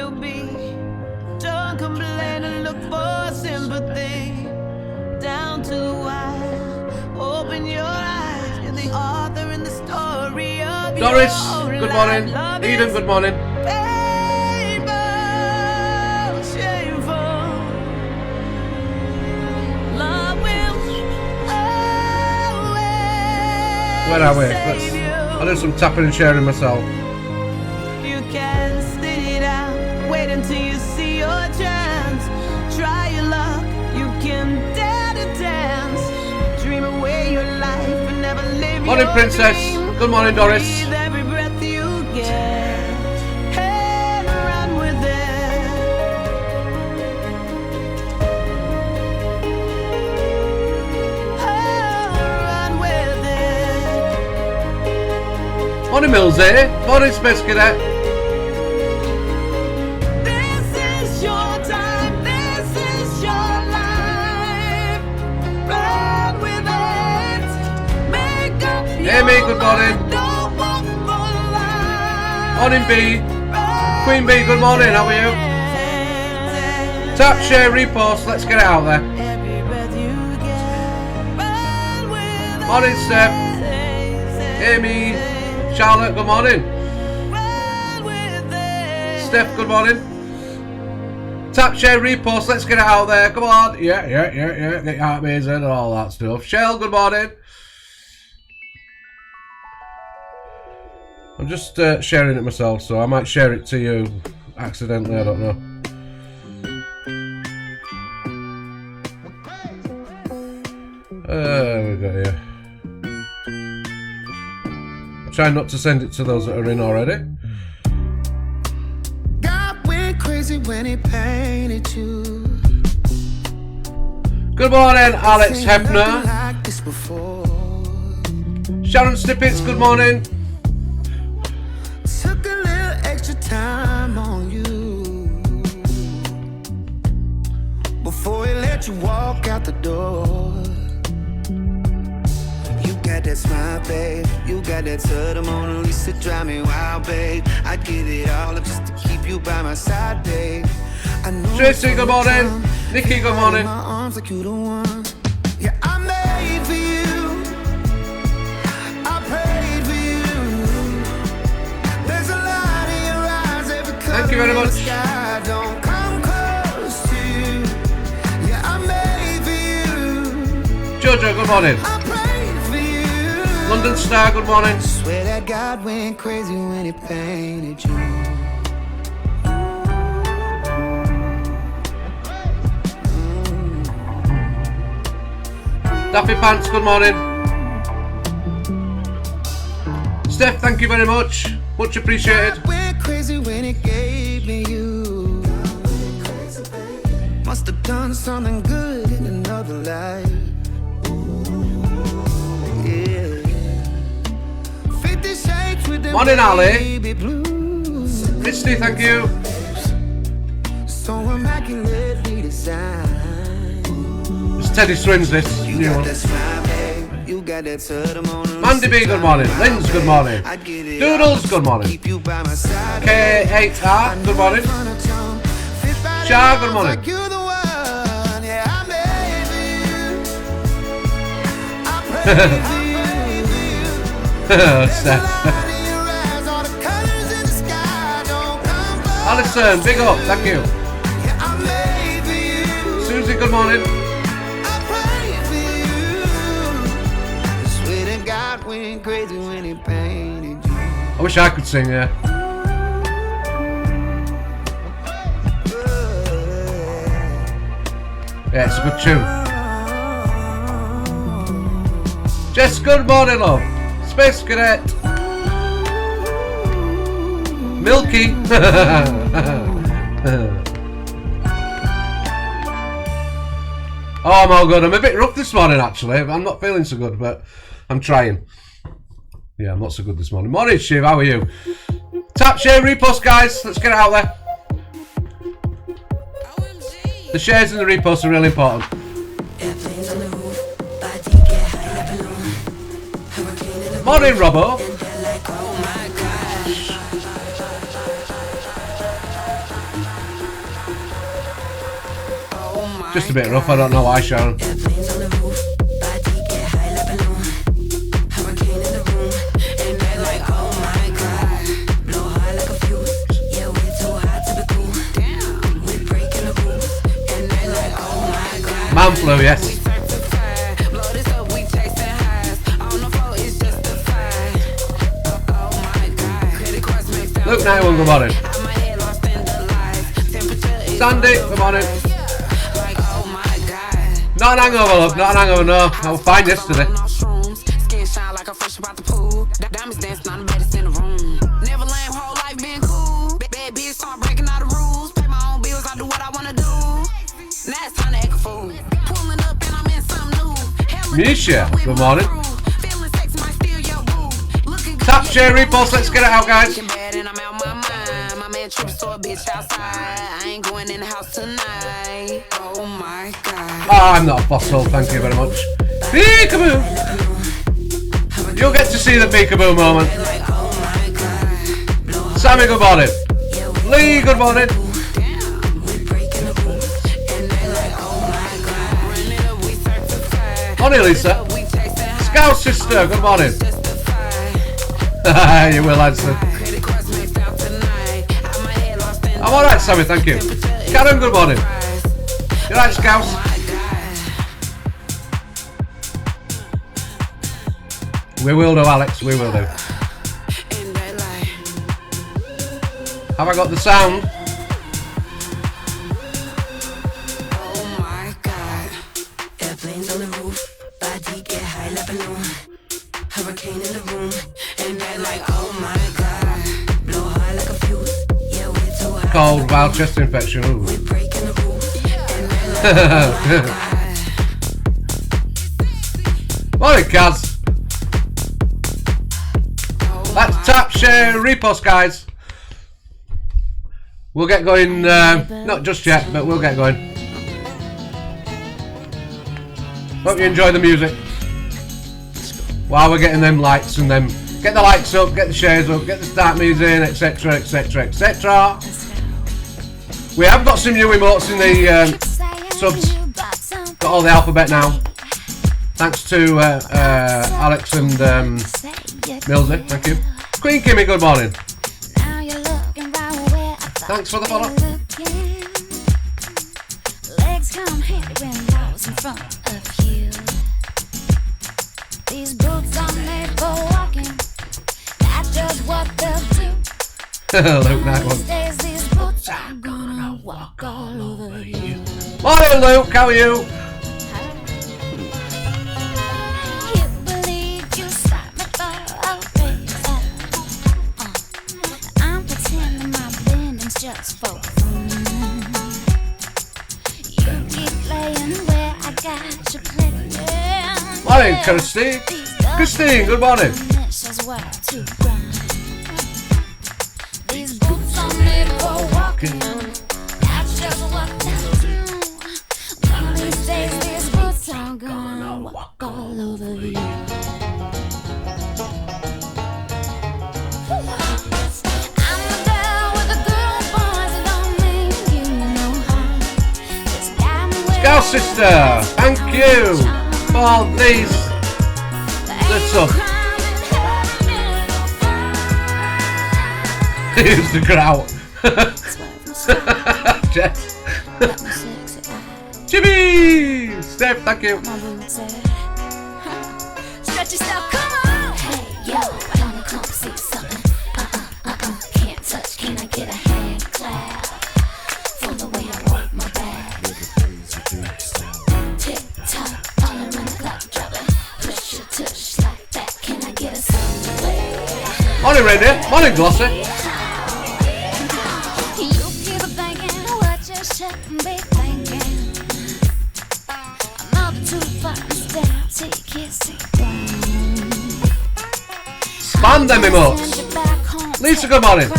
will be. Don't complain and look for sympathy. Down to the wire. Open your eyes. You're the author in the story of Doris, your good morning. life. Eden, good morning. Where are we? I'll do some tapping and sharing myself. You can sit it out, wait until you see your chance. Try your luck, you can dare to dance. Dream away your life and never live Morning, your Princess. dream. Good morning, Doris. Breathe every breath you get and run with it. Morning, Mills here. Morning, Space Cadet. This is your time, this is your life. Run with it. Make up your Amy, good morning. mind. Don't walk the line. Morning, B. Queen B, good morning. How are you? Tap, share, repost. Let's get it out there. Every breath you get. Run with it. Morning, Steph. Amy. Charlotte, good morning. Steph, good morning. Tap, share, repost, let's get it out there. Come on. Yeah. Get your heart amazing and all that stuff. Shell, good morning. I'm just sharing it myself, so I might share it to you accidentally, I don't know. We got here. Try not to send it to those that are in already. God went crazy when he painted you. Good morning, Alex Hefner. Like this before. Sharon Snippets, good morning. Took a little extra time on you before he let you walk out the door. Got that smile, babe. You got that to the Mona Lisa, drive me wild, babe. I'd give it all up just to keep you by my side, babe. I know Tracy, good morning. Nikki, good morning. my arms like you the one. Yeah, I made for you. I prayed for you. There's a light in your eyes every color. Thank you very much. Sky don't come close to you. Yeah, I made for you. Jojo, good morning. London Star, good morning. Swear that God went crazy when he painted you. Daffy Pants, good morning. Steph, thank you very much. Much appreciated. God went crazy when he gave me you. Must have done something good in another life. Morning, Ali. Misty, thank you. So immaculately designed. It's Teddy Swims, this new one. Mandy B, good morning. Lynn's, good morning. Doodles, good morning. K8R, good morning. Shah, good morning. Steph. Alison, big up, thank you. Susie, good morning. I wish I could sing, yeah. Yeah, it's a good tune. Jess, good morning, love. Space Cadet. Milky. Oh, I'm all good. I'm a bit rough this morning, actually. I'm not feeling so good, but I'm trying. Yeah, I'm not so good this morning. Morning, Shiv. How are you? Tap, share, repost, guys. Let's get it out there. The shares and the reposts are really important. Morning, Robbo. Just a bit rough, I don't know why, Sharon. Man flu, yes. Luke 91, good morning. Sandy, good morning. Not an hangover, love, not an hangover, no. I was fine yesterday. Misha, good morning. Tap, share, repost, let's get it out, guys. Oh, I'm not a fossil, thank you very much. Peekaboo! You'll get to see the peekaboo moment. Sammy, good morning. Lee, good morning. Morning, Lisa. Scout sister, good morning. You will answer. I'm alright, Sammy, thank you. Karen, good morning. You alright, Scouts? We will do, Alex, we will do. Have I got the sound? Oh my God. Airplanes on the roof, body get high like balloon. Hurricane in the room, and they're like, oh my God. Blow high like a fuse, yeah, we're too high. Cold, viral chest infection. Ooh. We're breaking the rules, and they're like, oh my God. Morning, Kaz. Let's tap, share, repost, guys. We'll get going, not just yet, but we'll get going. Hope you enjoy the music. While we're getting them likes and them, get the likes up, get the shares up, get the start me's in, etc, etc, etc. We have got some new emotes in the subs. Got all the alphabet now. Thanks to Alex and Millsy, thank you. Queen Kimmy, good morning. Thanks for the follow. Legs come handy when I was in front of you. These boots are made for walking. That's just what they'll do. Luke, night one. These boots are gonna walk all over you. Morning, Luke, how are you? You believe you stopped me for a reason. I'm pretending my bending's just for fun. You keep playing where I got you playing. Morning, Christine. Christine, good morning. These boots are made for walking. That's just what they do. One of these days, these boots are gonna walk all over you. I'm the girl with the good boys that don't mean you know how. Just got me where Scout sister, thank you for all these. Let's up. Here's the grout. Jess. Chippy! Steph, thank you. Stretch yourself, come on! Hey, yo, wanna come see something? Can't touch, can I get a hand clap? From the way I work my back. Tick tock, all around the clock, drop it. Push your tush like that, can I get a somewhere? Morning, Randy. Morning, Glossy. You keep thinking what you shouldn't be thinking. Another 2 buttons down, take it, sit down. Spam them emotes. Lisa, good morning.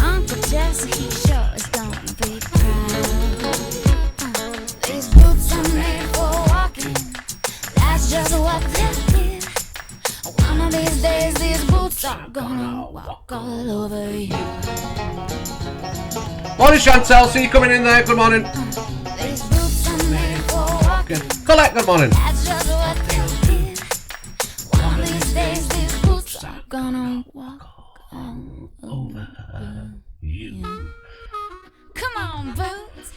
Uncle Jesse, he sure is gonna be proud. These boots are made for walking. That's just what they did. One of these days, these boots are gonna walk all over you. Morning, Chantel. See you coming in there. Good morning. These boots are made for walking. Collect. Good morning. That's just what they did. One of these days, these boots are gonna walk all over you. Come on, boots.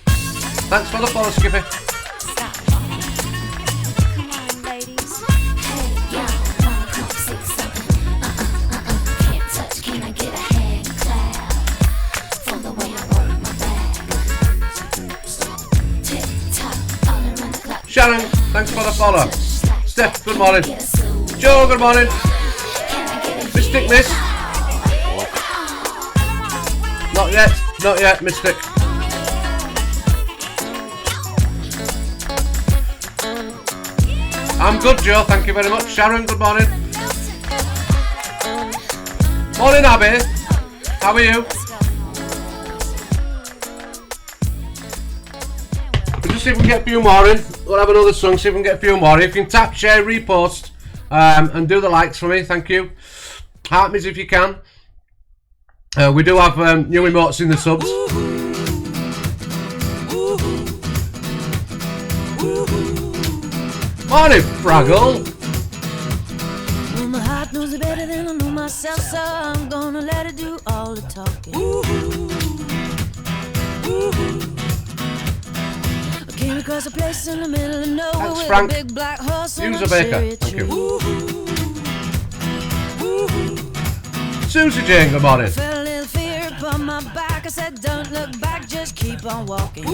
Thanks for the follow, Skippy. Stop. Come on, ladies. Hey, y'all, wanna come see something? Can't touch, can I get a hand clap for the way I work my back? Tick tock, all around the clock. Sharon, thanks for the follow. Steph, good morning. Joe, good morning. Mystic Miss. Not yet, Mystic. I'm good, Joe, thank you very much. Sharon, good morning. Morning, Abby. How are you? We'll just see if we can get a few more in. We'll have another song, see if we can get a few more. If you can tap, share, repost, and do the likes for me, thank you. Heart me if you can. We do have new emotes in the subs. Morning, Fraggle. Well, my heart knows it better than I know myself, so I'm gonna let it do all the talking. I came across a place in the middle of nowhere That's with Frank. a big black horse and User a Baker, cherry thank tree. you. Susie Jane, good morning. Felt a little fear upon my back. I said, don't look back, just keep on walking.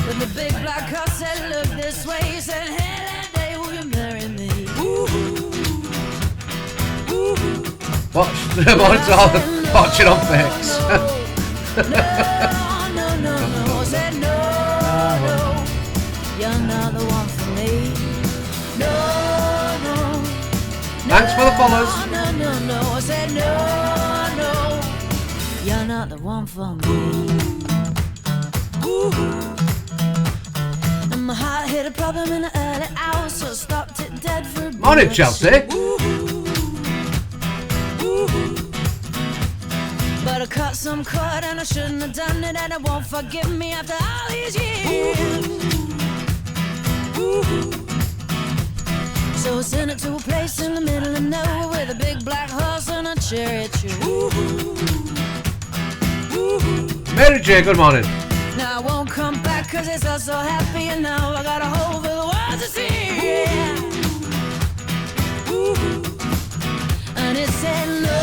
But the big black horse said, look this way. He said, hey, that day will you marry me? Watching on Fix. No. I said, no. You're not the one for me. No. Thanks for the follows. No. I said, no. You're not the one for me. And my heart hit a problem in the early hours, so I stopped it dead for a bit. Morning, Chelsea. But I cut some cord and I shouldn't have done it, and it won't forgive me after all these years. So I sent it to a place in the middle of nowhere with a big black horse and a cherry tree. Mary J, good morning. Now I won't come back cause it's all so happy, and now I got a hole for the world to see. And it said no.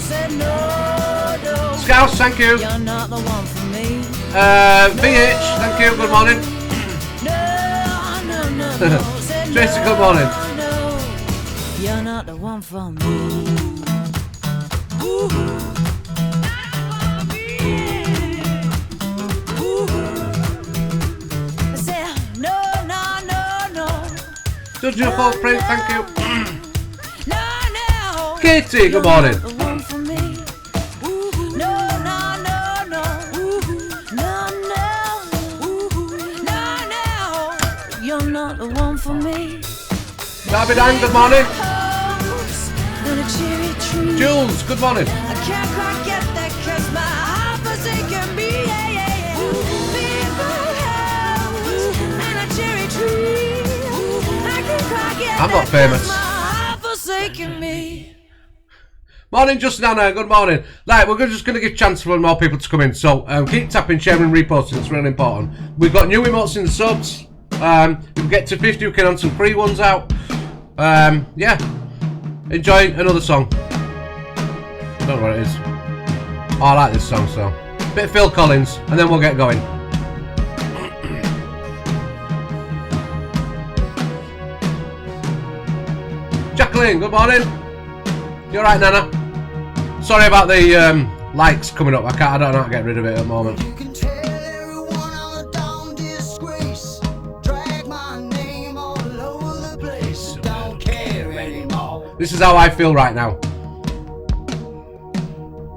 Said no. Scouts, thank you. You're not the one for me. VH, thank you, good morning. No. Said Tracy, good morning. No. You're not the one for me. I said no. Judge your fault, Prince, thank you. No. Katie, good morning. The one for me. No. You're not the one for me. Darby Dan, good morning. And a cherry tree. Jules, good morning. I can't quite get that cause my heart forsaken me. People house and a cherry tree. I can't quite get I'm not that famous. 'cause my heart forsaken me. Morning, Justin Anna, good morning. Right, we're just going to give a chance for more people to come in, so keep tapping, sharing, reposting, it's really important. We've got new emotes in the subs. If we get to 50, we can have some free ones out. Yeah, enjoy another song. I don't know what it is. Oh, I like this song, so. Bit of Phil Collins, and then we'll get going. Jacqueline, good morning. You alright, Nana? Sorry about the likes coming up. I don't know how to get rid of it at the moment. You can tell everyone I'm a dumb disgrace. Drag my name all over the place. Don't care anymore. This is how I feel right now.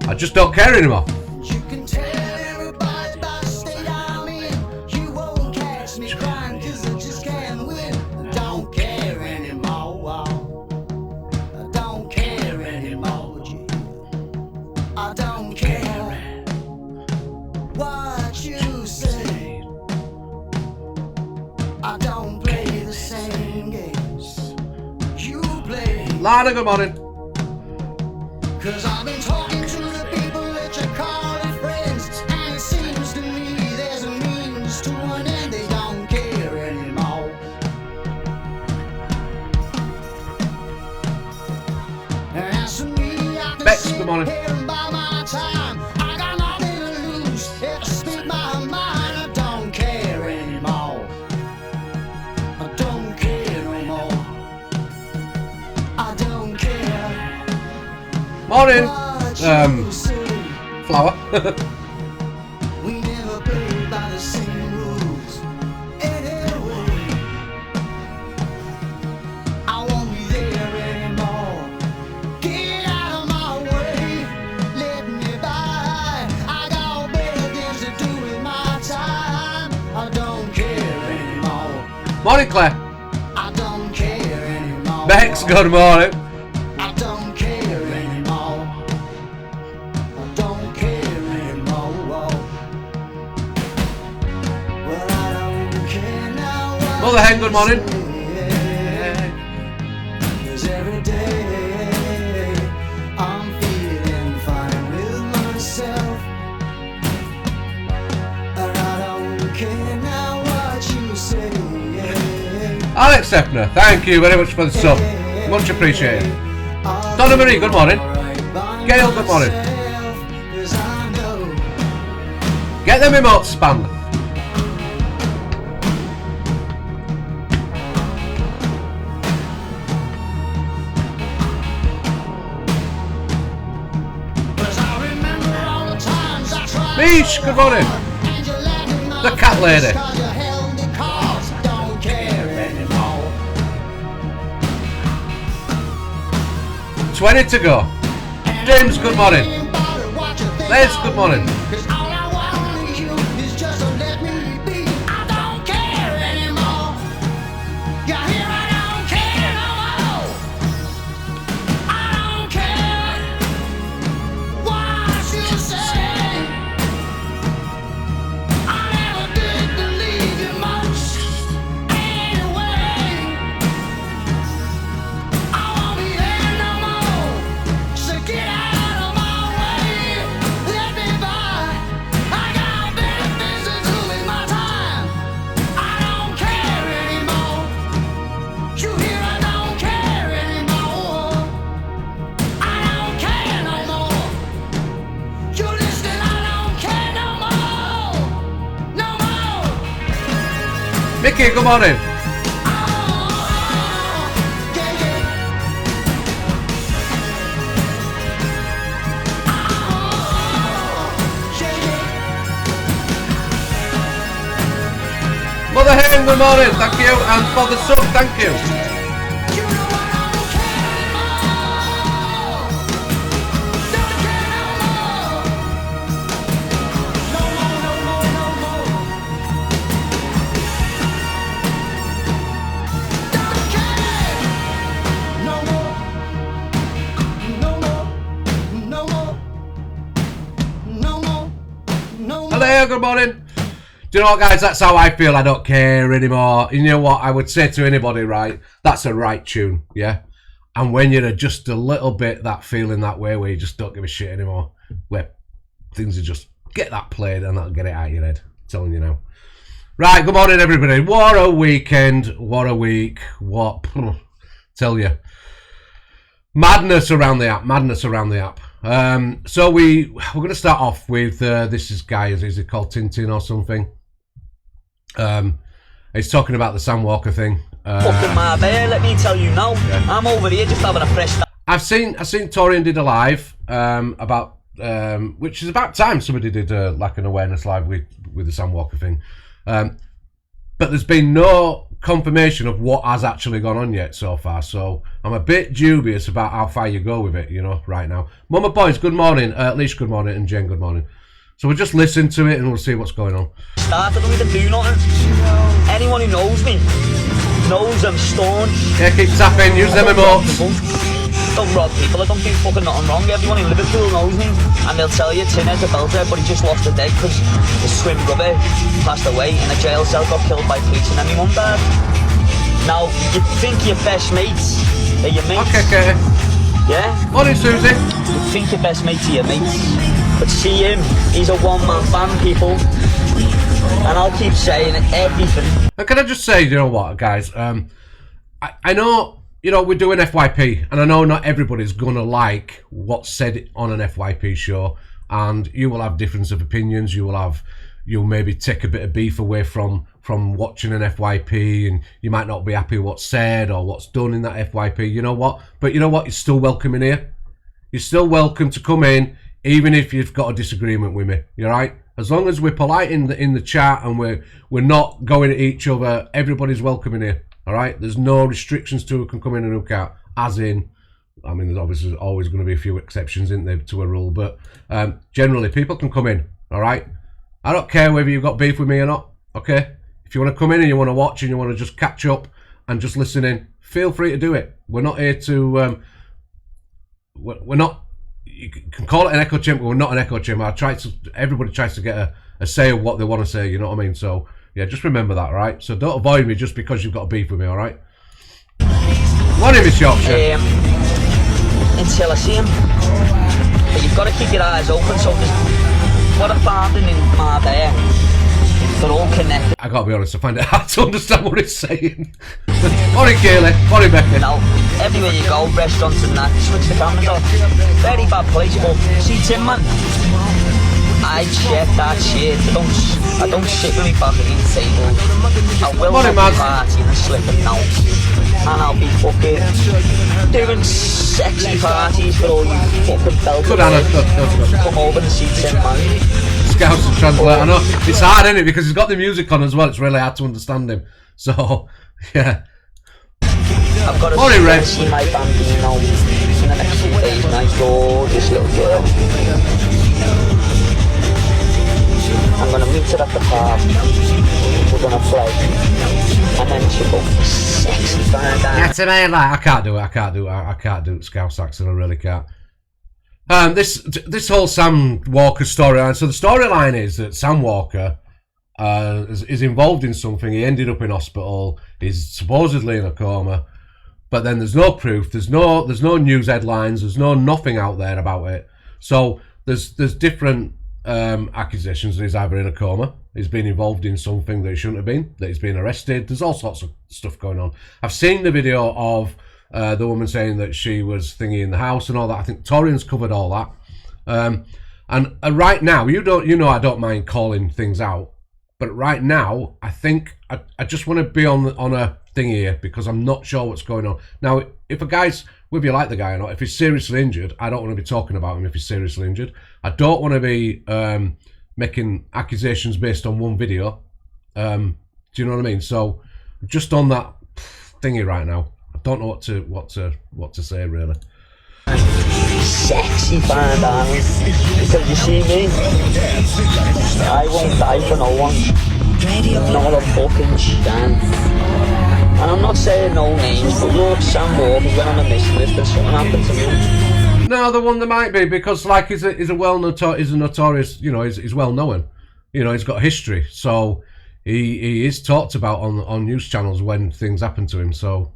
I just don't care anymore. You can tell everybody by the state I'm in. You won't catch me crying 'cause I just can't win. Don't care anymore. Lana, good morning. Cause I've been talking to the people that you call it friends, and it seems to me there's a means to an end. They don't care anymore. And as for me, I can Bex, sit good morning. here and buy my time. I got nothing to lose if I speak my mind. I don't care anymore. I don't care no more. I don't care. Morning. What you say. Flower. We never played by the same rules. Anyway, I won't be there anymore. Get out of my way, let me by. I got better things to do with my time. I don't care anymore. Morning, Claire. I don't care anymore. Bex, good morning. I don't care anymore. I don't care anymore. Well, I don't care now. What Mother Hen, good morning. you say. 'Cause every day I'm feeling fine with myself. And I don't care now what you say. Alex Hefner, thank you very much for the sub. Much appreciated. Donna Marie, good morning. Gail, good morning. Get them emotes spammed. Mish, good morning. The cat lady. 20 to go. James, good morning. Les, good morning. Mickey, good morning. Mother Hen, good morning. Thank you. And for the sub, thank you. Hello, good morning. Do you know what, guys? That's how I feel. I don't care anymore. You know what? I would say to anybody, right? That's a right tune, yeah? And when you're just a little bit that feeling that way where you just don't give a shit anymore, where things are just, get that played and that'll get it out of your head. I'm telling you now. Right, good morning, everybody. What a weekend. What a week. What? Tell you. Madness around the app. Madness around the app. So we're going to start off with this is guy, is it called Tintin or something? He's talking about the Sam Walker thing. Fucking my bear, let me tell you now. Yeah. I'm over here just having a fresh start. I've seen Torian did a live about which is about time somebody did like an awareness live with the Sam Walker thing. But there's been no confirmation of what has actually gone on yet so far, so I'm a bit dubious about how far you go with it, you know, right now. Mama Boys, good morning. Leash, good morning. And Jen, good morning. So we'll just listen to it and we'll see what's going on. Started with the do nothing. Anyone who knows me knows I'm staunch. Yeah, keep tapping, use them emotes. Don't rob people, I don't do fucking nothing wrong. Everyone in Liverpool knows me, and they'll tell you Tinhead's a belter, but he just lost a leg because his twin brother passed away in a jail cell, got killed by police, and then my mum died. Now, you think your best mates They're your mates. Okay, Katie. Yeah? Morning, Susie. You think your best mate to your mates. But see him, he's a one-man band, people. And I'll keep saying everything. And can I just say, you know what, guys? I know, you know, we're doing FYP, and I know not everybody's gonna like what's said on an FYP show, and you will have difference of opinions. You'll maybe take a bit of beef away from watching an FYP, and you might not be happy with what's said or what's done in that FYP. You know what? But you know what? You're still welcome in here. You're still welcome to come in, even if you've got a disagreement with me. You're right. As long as we're polite in the chat and we're not going at each other, everybody's welcome in here. All right. There's no restrictions to who can come in and who can't. As in, I mean, there's obviously always going to be a few exceptions, isn't there, to a rule, but generally people can come in. All right. I don't care whether you've got beef with me or not. Okay. If you want to come in and you want to watch and you want to just catch up and just listen in, feel free to do it. We're not here to. We're not. You can call it an echo chamber. We're not an echo chamber. Everybody tries to get a say of what they want to say. You know what I mean? So yeah, just remember that, all right? So don't avoid me just because you've got a beef with me, all right? Morning, Miss Yorkshire. Until I see him. But you've got to keep your eyes open. So what I found in Marbella, they're all connected. I gotta be honest, I find it hard to understand what it's saying. Morning, Kaylee. Morning, Becky. Now, everywhere you go, restaurants and that, switch the cameras off. Very bad place, but see, Tim, man, I check that shit. I don't sit with me back against the table. I will Morning, have a man. party and slip it now. And I'll be fucking doing sexy parties for all you fucking belters. Good, Anna. Good. Come over and see Tim, man. Scouts and translate. I know it's hard, isn't it? Because he's got the music on as well. It's really hard to understand him. So, yeah. I've got to see my bambino in the next few days. Nice gorgeous little girl. I'm gonna meet her at the park. We're gonna play, and then she'll go sexy fine down. Yeah, to me, like, I can't do Scouse accent. I really can't. This whole Sam Walker storyline. So the storyline is that Sam Walker is involved in something. He ended up in hospital. He's supposedly in a coma, but then there's no proof. There's no news headlines. There's nothing out there about it. So there's different accusations that he's either in a coma, he's been involved in something that he shouldn't have been, that he's been arrested. There's all sorts of stuff going on. I've seen the video of the woman saying that she was thingy in the house and all that. I think Torian's covered all that. And right now, I don't mind calling things out, but right now, I think I just want to be on a thing here because I'm not sure what's going on. Now, if a guy's, whether you like the guy or not, if he's seriously injured, I don't want to be talking about him if he's seriously injured. I don't want to be making accusations based on one video. Do you know what I mean? So, just on that thingy right now, I don't know what to say really. Sexy fine darling, because you see me, I won't die for no one. Not a fucking chance. And I'm not saying no names, but look, Sam Walker's went on a mission list and something happened to me. No, the one there might be, because like he's a notorious, you know, he's well known. You know, he's got history, so he is talked about on news channels when things happen to him. So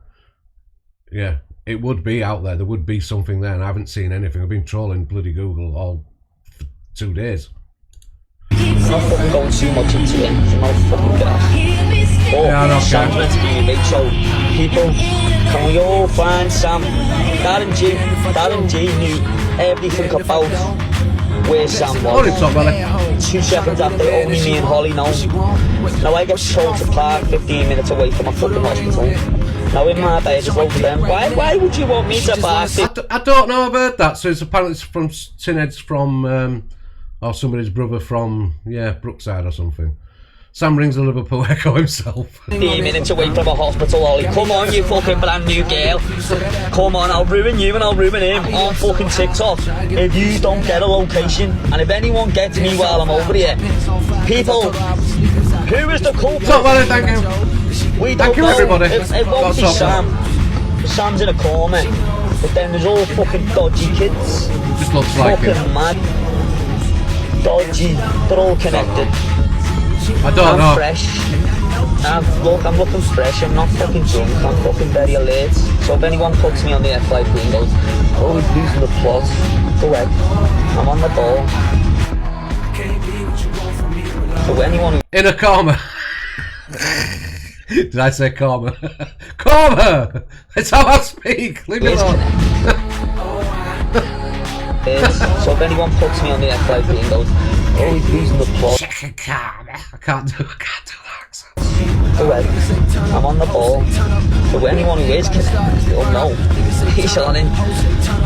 yeah, it would be out there. There would be something there, and I haven't seen anything. I've been trolling bloody Google all for 2 days. I'm not fucking going too much into it. I'm not fucking gas. Yeah, I don't Sam's care. meant to be a big show. People, can we all find Sam? Darren G knew everything about where Sam Morning, was. Top Belly. 2 seconds after, only me and Holly know. Now I get told to park 15 minutes away from a fucking hospital. Now in my bed, I just wrote to them, why would you want me to park? I don't know, I've heard that. So it's apparently from Tinhead's from, or somebody's brother from, Brookside or something. Sam rings a Liverpool Echo himself. 15 minutes away from a hospital, Ollie. Come on, you fucking brand new girl. Come on, I'll ruin you and I'll ruin him on fucking TikTok if you don't get a location. And if anyone gets me while I'm over here, people, who is the culprit? Top Belly, thank you. We don't Thank you, know. everybody. It won't be That's Sam. Sam's in a coma. But then there's all fucking dodgy kids. Just looks like Fucking it. mad. Dodgy. They're all connected. I don't know. Fresh. Look, I'm looking fresh, I'm not fucking drunk, I'm fucking very alert. So if anyone puts me on the FYP and goes, oh, he's losing the plot, go ahead, I'm on the ball. So anyone who... In a coma. Did I say coma? Coma! It's how I speak, leave me alone. So if anyone puts me on the FYP and goes, oh, he's losing the plot, I can't do that. go ahead, I'm on the ball. So anyone who is kissing, oh no, he's on it.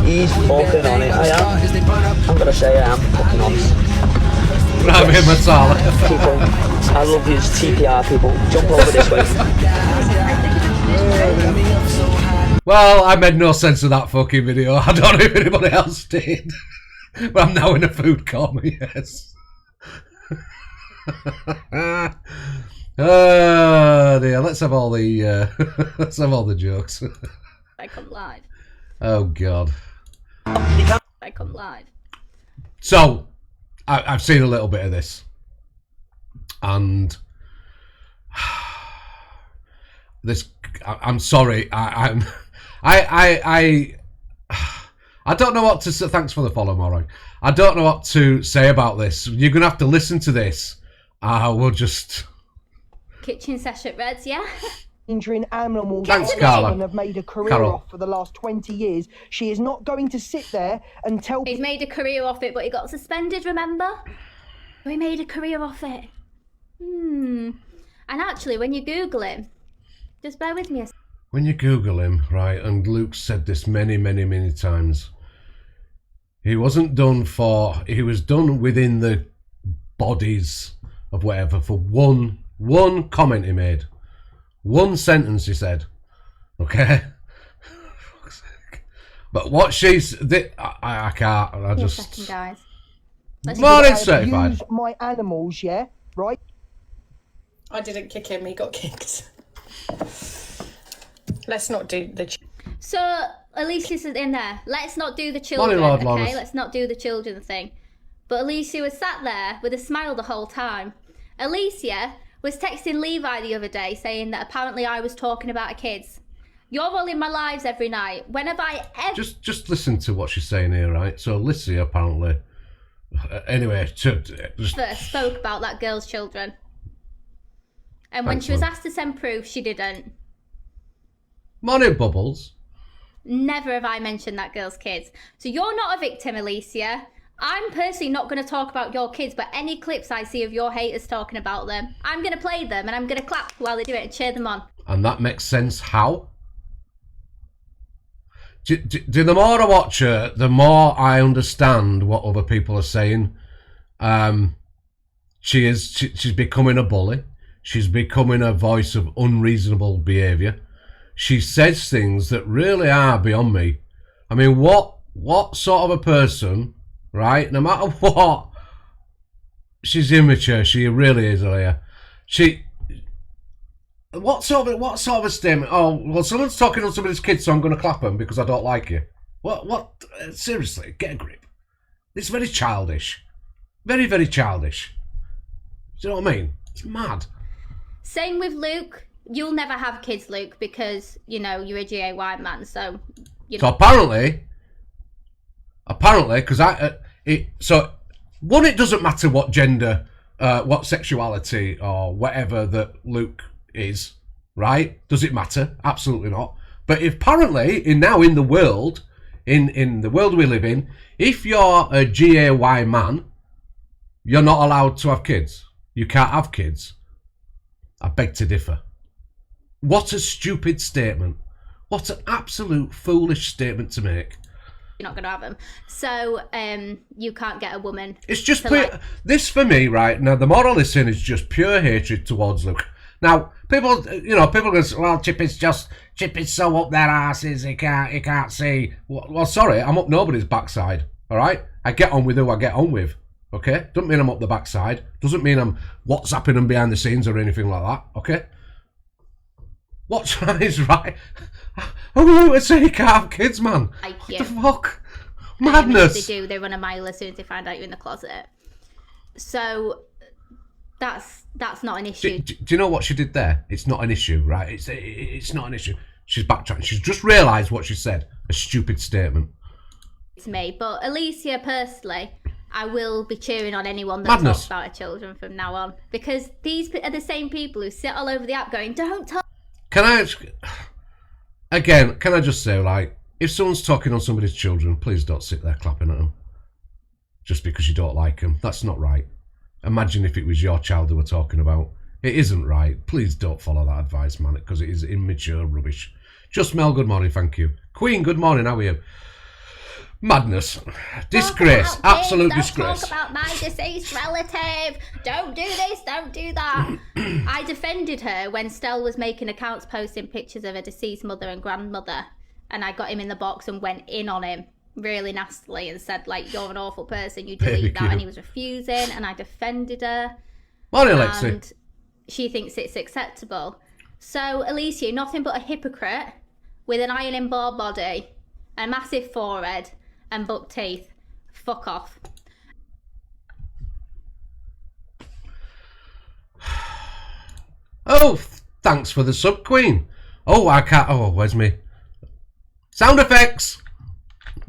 He's fucking on it. I am. I'm gonna say I am fucking honest. Grab him, Matala. People, I love you, TPR people. Jump over this way. Well, I made no sense of that fucking video. I don't know if anybody else did. But I'm now in a food coma, yes. Oh dear, let's have all the let's have all the jokes. I come live. Oh god. I come live. So I've seen a little bit of this, and this. I'm sorry. I don't know what to say. Thanks for the follow, Morag. I don't know what to say about this. You're gonna have to listen to this. We'll just Kitchen session Reds, yeah. Injuring animals Thanks, Carla. and have made a career Carol. off for the last 20 years. She is not going to sit there and tell He's made a career off it, but he got suspended, remember? So he made a career off it. And actually, when you Google him, just bear with me a second. when you Google him, right, and Luke said this many, many, many times. He wasn't done for. He was done within the bodies of whatever for one comment he made. One sentence he said, okay? But what she's... I can't, I just... Second, guys. Morning, certified. use my animals, yeah? Right? I didn't kick him, he got kicked. Let's not do the... So, Alicia's in there. Let's not do the children, Morning, Lord okay? Lawrence. Let's not do the children thing. But Alicia was sat there with a smile the whole time. Alicia was texting Levi the other day saying that apparently I was talking about her kids. You're all in my lives every night. When have I ever... Just listen to what she's saying here, right? So Lissy apparently... anyway, just... First spoke about that girl's children. And when Thanks, she was man. asked to send proof, she didn't. Morning, Bubbles. Never have I mentioned that girl's kids. So you're not a victim, Alicia. I'm personally not going to talk about your kids, but any clips I see of your haters talking about them, I'm going to play them and I'm going to clap while they do it and cheer them on. And that makes sense how? Do the more I watch her, the more I understand what other people are saying. She's becoming a bully. She's becoming a voice of unreasonable behaviour. She says things that really are beyond me. I mean, what sort of a person, right? No matter what, she's immature. She really is, Leah. What sort of a statement? Oh, well, someone's talking on somebody's kids, so I'm going to clap them because I don't like you. What? Seriously, get a grip. It's very childish. Very, very childish. Do you know what I mean? It's mad. Same with Luke. You'll never have kids, Luke, because, you know, you're a GA white man, so... So apparently, because it doesn't matter what gender, what sexuality or whatever that Luke is, right? Does it matter? Absolutely not. But apparently, in the world, in the world we live in, if you're a GAY man, you're not allowed to have kids. You can't have kids. I beg to differ. What a stupid statement. What an absolute foolish statement to make. You're not going to have them. So, you can't get a woman. It's just to, pure, this for me, right? Now, the moral is in is just pure hatred towards Luke. Now, people go, well, Chippy's so up their asses, he can't see. Well, sorry, I'm up nobody's backside, all right? I get on with who I get on with, okay? Doesn't mean I'm up the backside. Doesn't mean I'm WhatsApping them behind the scenes or anything like that, okay? What's right is right. Oh, say you can't have kids, man. Like What you. the fuck? Madness. They do. They run a mile as soon as they find out you're in the closet. So That's not an issue. Do you know what she did there? It's not an issue, right? It's not an issue. She's backtracking. She's just realised what she said. A stupid statement. It's me, but Alicia, personally, I will be cheering on anyone that Madness. talks about her children from now on. Because these are the same people who sit all over the app going, don't talk. Can I just say, like, if someone's talking on somebody's children, please don't sit there clapping at them. Just because you don't like them. That's not right. Imagine if it was your child they were talking about. It isn't right. Please don't follow that advice, man, because it is immature rubbish. Just Mel, good morning, thank you. Queen, good morning, how are you? Madness. Disgrace. Absolute disgrace. Don't talk about my deceased relative. Don't do this, don't do that. I defended her when Stell was making accounts posting pictures of her deceased mother and grandmother. And I got him in the box and went in on him really nastily and said, like, you're an awful person, you delete that. And he was refusing, and I defended her. Morning, Alexi. And she thinks it's acceptable. So, Alicia, you're nothing but a hypocrite with an ironing board body, a massive forehead, and buck teeth. Fuck off. Oh, thanks for the sub, Queen. Oh, I can't. Oh, where's me? Sound effects.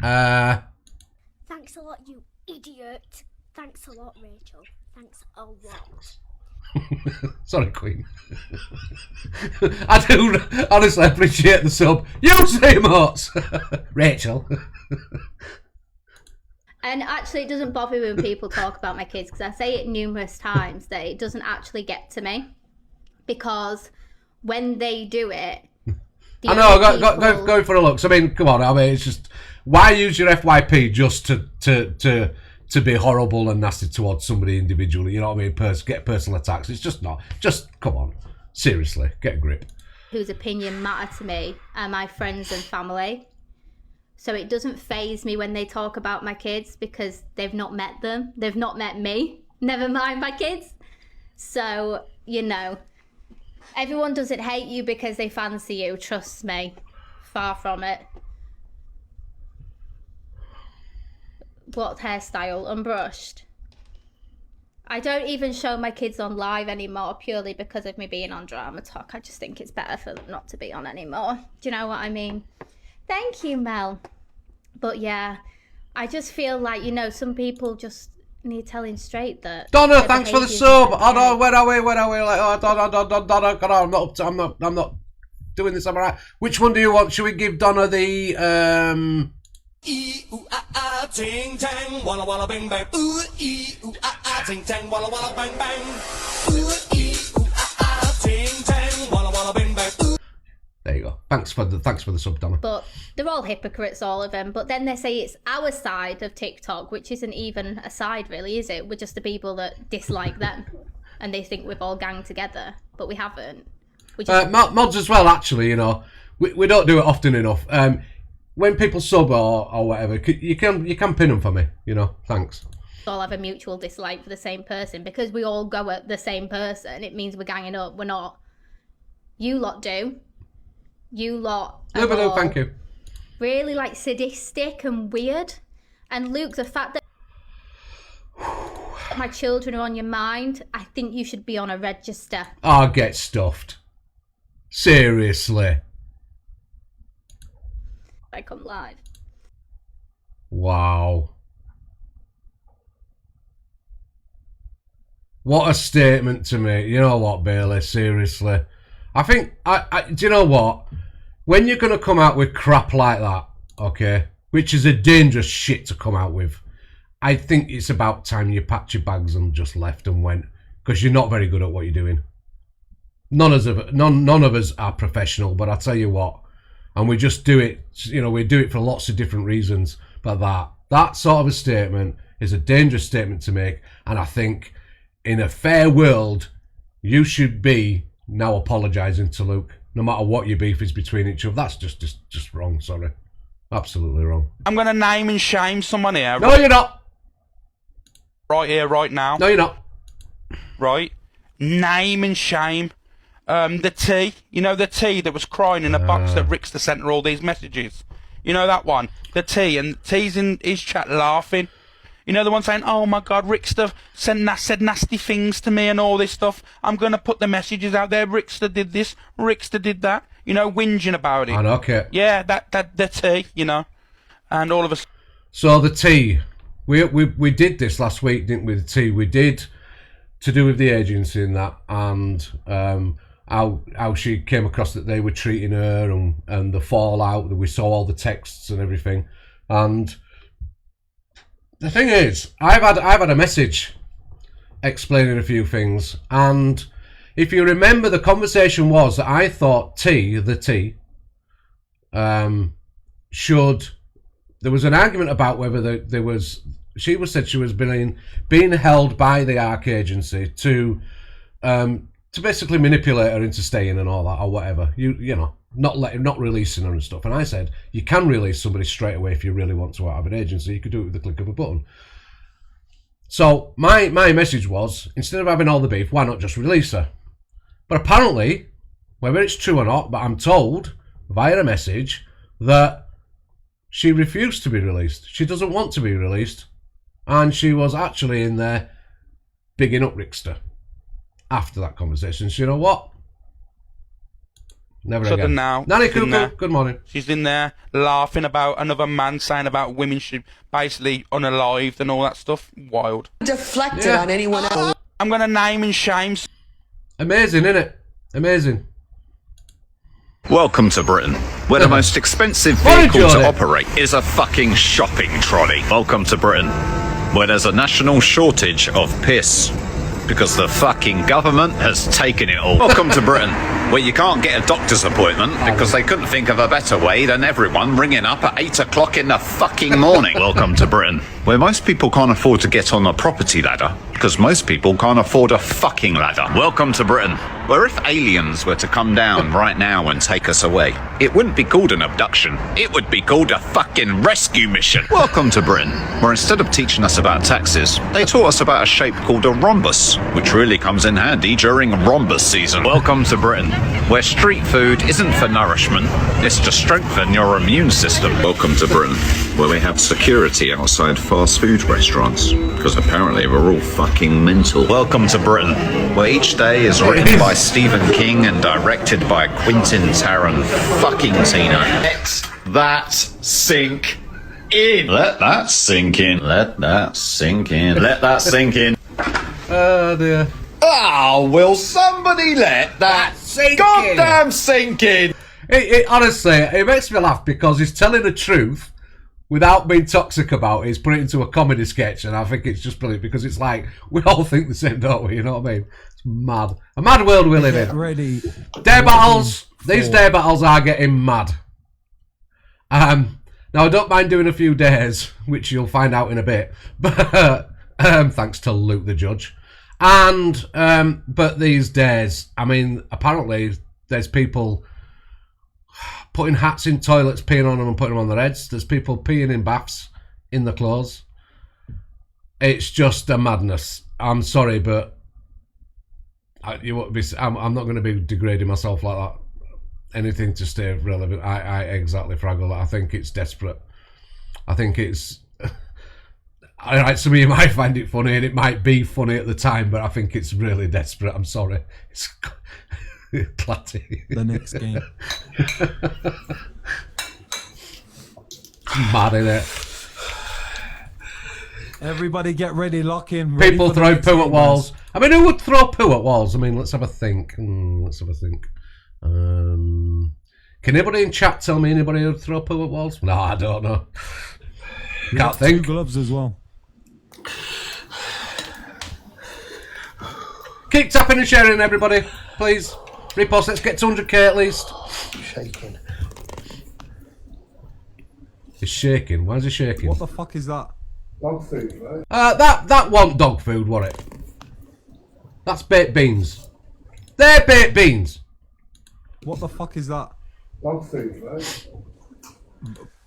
Thanks a lot, you idiot. Thanks a lot, Rachel. Thanks a lot. Sorry, Queen. I do honestly appreciate the sub. You say emotes. Rachel. And actually, it doesn't bother me when people talk about my kids, because I say it numerous times that it doesn't actually get to me. Because when they do it, I know, go for a look. So, I mean, come on. I mean, it's just, why use your FYP just to be horrible and nasty towards somebody individually? You know what I mean? Get personal attacks. It's just not. Just come on. Seriously, get a grip. Whose opinion matter to me are my friends and family. So it doesn't faze me when they talk about my kids, because they've not met them. They've not met me. Never mind my kids. So, you know, everyone doesn't hate you because they fancy you. Trust me. Far from it. What hairstyle? Unbrushed. I don't even show my kids on live anymore purely because of me being on Drama Talk. I just think it's better for them not to be on anymore. Do you know what I mean? Thank you, Mel. But yeah, I just feel like, you know, some people just need telling straight that. Donna, thanks for the sub. Oh no, where are we? Like, oh, Donna, I'm not doing this. I'm alright. Which one do you want? Should we give Donna the ting tang, walla walla bang bang. Ooh ting tang, walla walla bang bang. Ooh ting tang, walla walla bang bang. There you go. Thanks for the sub, Donna. But they're all hypocrites, all of them. But then they say it's our side of TikTok, which isn't even a side, really, is it? We're just the people that dislike them, and they think we've all ganged together, but we haven't. We just... mods as well, actually. You know, we don't do it often enough. When people sub or whatever, you can pin them for me. You know, thanks. All have a mutual dislike for the same person because we all go at the same person. It means we're ganging up. We're not. You lot do. You lot are all thank you. Really like sadistic and weird. And Luke, the fact that my children are on your mind, I think you should be on a register. Oh, get stuffed. Seriously. I come live. Wow. What a statement to make. You know what, Bailey? Seriously. I think, do you know what? When you're going to come out with crap like that, okay, which is a dangerous shit to come out with, I think it's about time you packed your bags and just left and went, because you're not very good at what you're doing. None of us are professional, but I tell you what, and we just do it, you know, we do it for lots of different reasons, but that sort of a statement is a dangerous statement to make, and I think in a fair world, you should be now apologising to Luke, no matter what your beef is between each other. That's just wrong, sorry. Absolutely wrong. I'm going to name and shame someone here. No, you're not. Right here, right now. No, you're not. Right? Name and shame. The T. You know the T that was crying in a box that Rickster sent her all these messages? You know that one? The T. And T's in his chat laughing. You know, the one saying, oh my God, Rickster said nasty things to me and all this stuff. I'm going to put the messages out there. Rickster did this, Rickster did that. You know, whinging about it. I know, okay. Yeah, the tea, you know. And all of us. So the tea. We did this last week, didn't we, the tea? We did to do with the agency and that, and how she came across that they were treating her and the fallout, that we saw all the texts and everything. And the thing is, I've had a message explaining a few things, and if you remember, the conversation was that I thought the T, should. There was an argument about whether there was. She said she was being held by the ARC agency to basically manipulate her into staying and all that or whatever. You know, not releasing her and stuff. And I said you can release somebody straight away if you really want to out of an agency. You could do it with the click of a button. So my message was, instead of having all the beef, why not just release her? But apparently, whether it's true or not, but I'm told via a message that she refused to be released. She doesn't want to be released. And she was actually in there bigging up Rickster after that conversation. So you know what? Never again. Now, Nanny Cuckoo, good morning. She's in there laughing about another man saying about women should basically unalived and all that stuff. Wild. Deflected on anyone else. I'm going to name and shame. Amazing, innit? Amazing. Welcome to Britain, where the most expensive vehicle to operate is a fucking shopping trolley. Welcome to Britain, where there's a national shortage of piss, because the fucking government has taken it all. Welcome to Britain, where you can't get a doctor's appointment because they couldn't think of a better way than everyone ringing up at 8 o'clock in the fucking morning. Welcome to Britain, where most people can't afford to get on a property ladder because most people can't afford a fucking ladder. Welcome to Britain, where if aliens were to come down right now and take us away, it wouldn't be called an abduction, it would be called a fucking rescue mission. Welcome to Britain, where instead of teaching us about taxes, they taught us about a shape called a rhombus, which really comes in handy during rhombus season. Welcome to Britain, where street food isn't for nourishment, it's to strengthen your immune system. Welcome to Britain, where we have security outside fast food restaurants, because apparently we're all fucking mental. Welcome to Britain, where each day is written by Stephen King and directed by Quentin Tarantino. Let that sink in. Let that sink in. Let that sink in. Let that sink in. Oh dear. Oh, will somebody let that goddamn sink in? It honestly, it makes me laugh because he's telling the truth without being toxic about it. He's put it into a comedy sketch, and I think it's just brilliant because it's like we all think the same, don't we? You know what I mean? It's mad. A mad world we live in. Ready. Dare battles. These dare battles are getting mad. Now I don't mind doing a few dares, which you'll find out in a bit. But thanks to Luke the Judge. And but these dares, I mean, apparently there's people putting hats in toilets, peeing on them and putting them on their heads. There's people peeing in baths in the clothes. It's just a madness. I'm sorry, but I'm not going to be degrading myself like that. Anything to stay relevant. I exactly, Fraggle. I think it's desperate. I think it's... Alright, some of you might find it funny, and it might be funny at the time, but I think it's really desperate. I'm sorry. It's clatty. The next game. Mad, innit? Everybody get ready, lock in. People throwing poo at walls. I mean, who would throw poo at walls? I mean, let's have a think. Let's have a think. Can anybody in chat tell me anybody who'd throw poo at walls? No, I don't know. Can't think. 2 gloves as well. Keep tapping and sharing, everybody. Please. Repost, let's get to 100k at least. Shaking. It's shaking. Why is it shaking? What the fuck is that? Dog food, right? That wasn't dog food, was it? That's baked beans. They're baked beans. What the fuck is that? Dog food, right?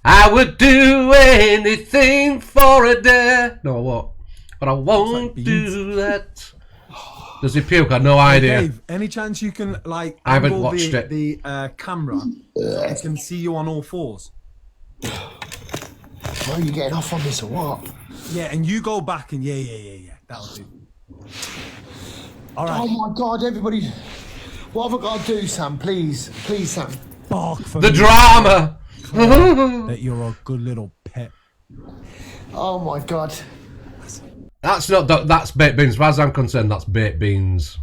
I would do anything for a dare. No, what? But I won't do that. Does he puke? I have no idea. Dave, any chance you can like I haven't angle watched it. the camera and can see you on all fours? Are you getting off on this or what? Yeah, and you go back and yeah. That'll do. All right. Oh my God, everybody. What have I got to do, Sam? Please, Sam. Bark for The me. drama. That you're a good little pet. Oh my God. That's not. That's baked beans. As far as I'm concerned, that's baked beans.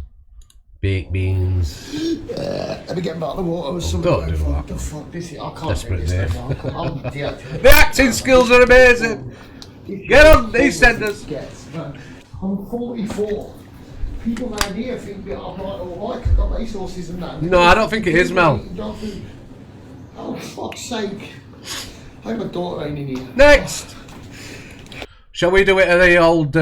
Baked beans. Let me get back in the water or something. Don't do that. The fuck this is. I can't Desperate do this. Dave. The The acting skills are amazing. Get on these senders. I'm 44. People around here think that I'm like all right. I've got resources and that. No, I don't think it is, Mel. Oh, fuck's sake. I hope my daughter ain't in here. Next. Shall we do it at the old?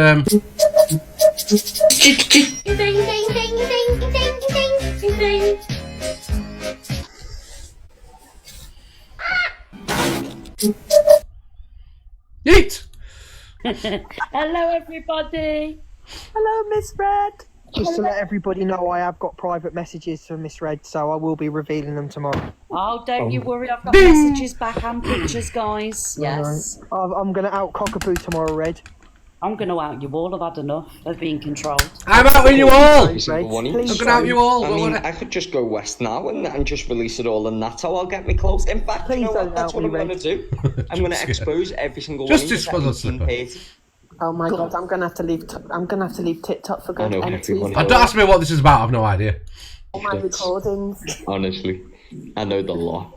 Yeet. Hello, everybody. Hello, Miss Red. Just to let everybody know, I have got private messages from Miss Red, so I will be revealing them tomorrow. Oh, don't you worry. I've got messages back and pictures, guys. Yes. I'm going to out Cockapoo tomorrow, Red. I'm going to out you all. I've had enough of being controlled. I'm outing you all. Every single one each. I'm gonna out you all. I mean, I could just go west now and just release it all, and that's how I'll get me clothes. In fact, you know what? That's what I'm going to do. I'm going to expose every single one of you at 18:30. Oh my God, I'm gonna have to leave. I'm gonna have to leave TikTok for good. I know, empty. everyone Don't ask me what this is about. I've no idea. All my recordings. Honestly, I know the law.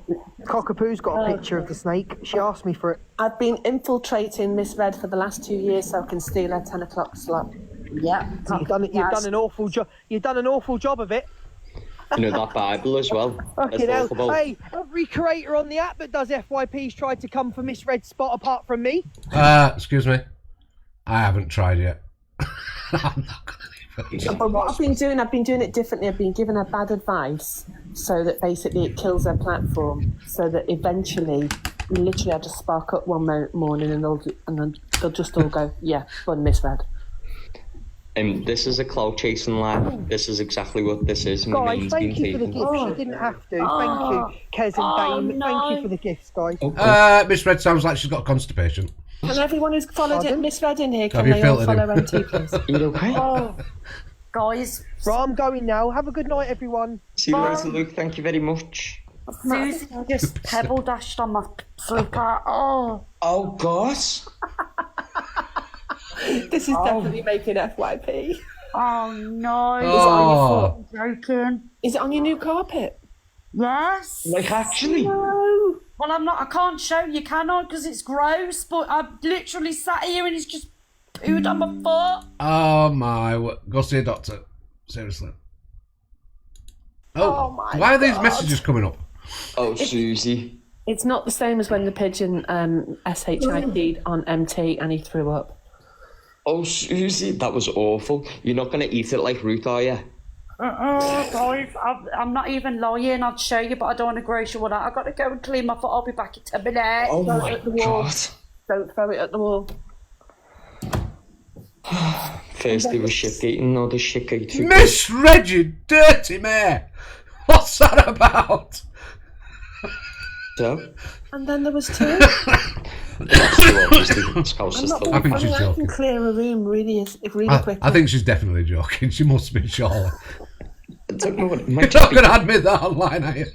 Cockapoo's got a picture of the snake. She asked me for it. I've been infiltrating Miss Red for the last 2 years so I can steal her 10 o'clock slot. Yeah, You've done it. You've done an awful job. You've done an awful job of it. You know that Bible as well. Fucking hell. Hey, every creator on the app that does FYP's tried to come for Miss Red's spot apart from me. Excuse me. I haven't tried yet. I'm not gonna even. But what I've been doing it differently. I've been giving her bad advice so that basically it kills her platform. So that eventually, literally, I just spark up one morning and then they'll just all go, yeah, fun, Miss Red. This is a cloud chasing lie. This is exactly what this is. Guys, thank you for the gifts. You didn't have to. Thank you, Kez and Dane. Thank you for the gifts, guys. Miss Red sounds like she's got constipation. And everyone who's followed it, Miss Red in here, can Have you they all filtered follow him? MT, please? You okay? Oh, guys. Right, I'm going now. Have a good night, everyone. See you later, Luke. Thank you very much. Susie just pebble dashed on my slipper. Oh. Oh, God. This is definitely making FYP. Oh, no. Oh. Is it on your foot? I'm joking. Is it on your new carpet? Yes. Like, actually? No. Well, I can't show you, can I? Because it's gross, but I've literally sat here and it's just pooed on my foot. Oh my! Go see a doctor. Seriously. Oh my why are these God. messages coming up? Oh, Susie. It's not the same as when the pigeon SHIP'd on MT and he threw up. Oh, Susie, that was awful. You're not going to eat it like Ruth, are you? Guys, I'm not even lying. I'd show you, but I don't want to gross you all out. I've got to go and clean my foot. I'll be back in 10 minutes. Oh, my God. Don't throw it at the wall. First they were shit-gating, now they're shit-gating. Miss Reggie, dirty mare. What's that about? So? And then there was two. I think she's I joking. can clear a room really quickly. I think she's definitely joking. She must be, surely. I don't know what it You're might not be. going to admit that online, are you?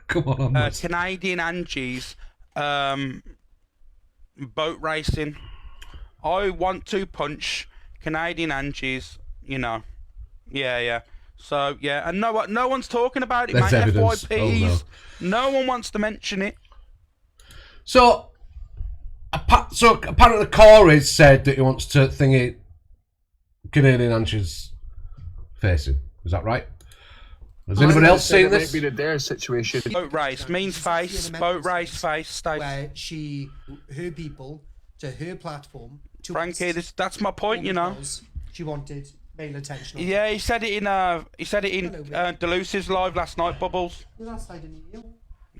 Come on, I'm not. Canadian Angie's boat racing. I want to punch Canadian Angie's, you know. Yeah. So, yeah, and no one's talking about it, There's mate. evidence. FYPs. No one wants to mention it. So apparently Corey's said that he wants to thingy Canadian Angie's facing. Is that right? Has anybody else seen this? Maybe their situation. Boat race means face. Boat race face. Stay. Where her people to her platform. To Frankie, that's my point. You know. She wanted male attention. Yeah, he said it in Deluce's live last night. Bubbles. Well, that's I didn't hear.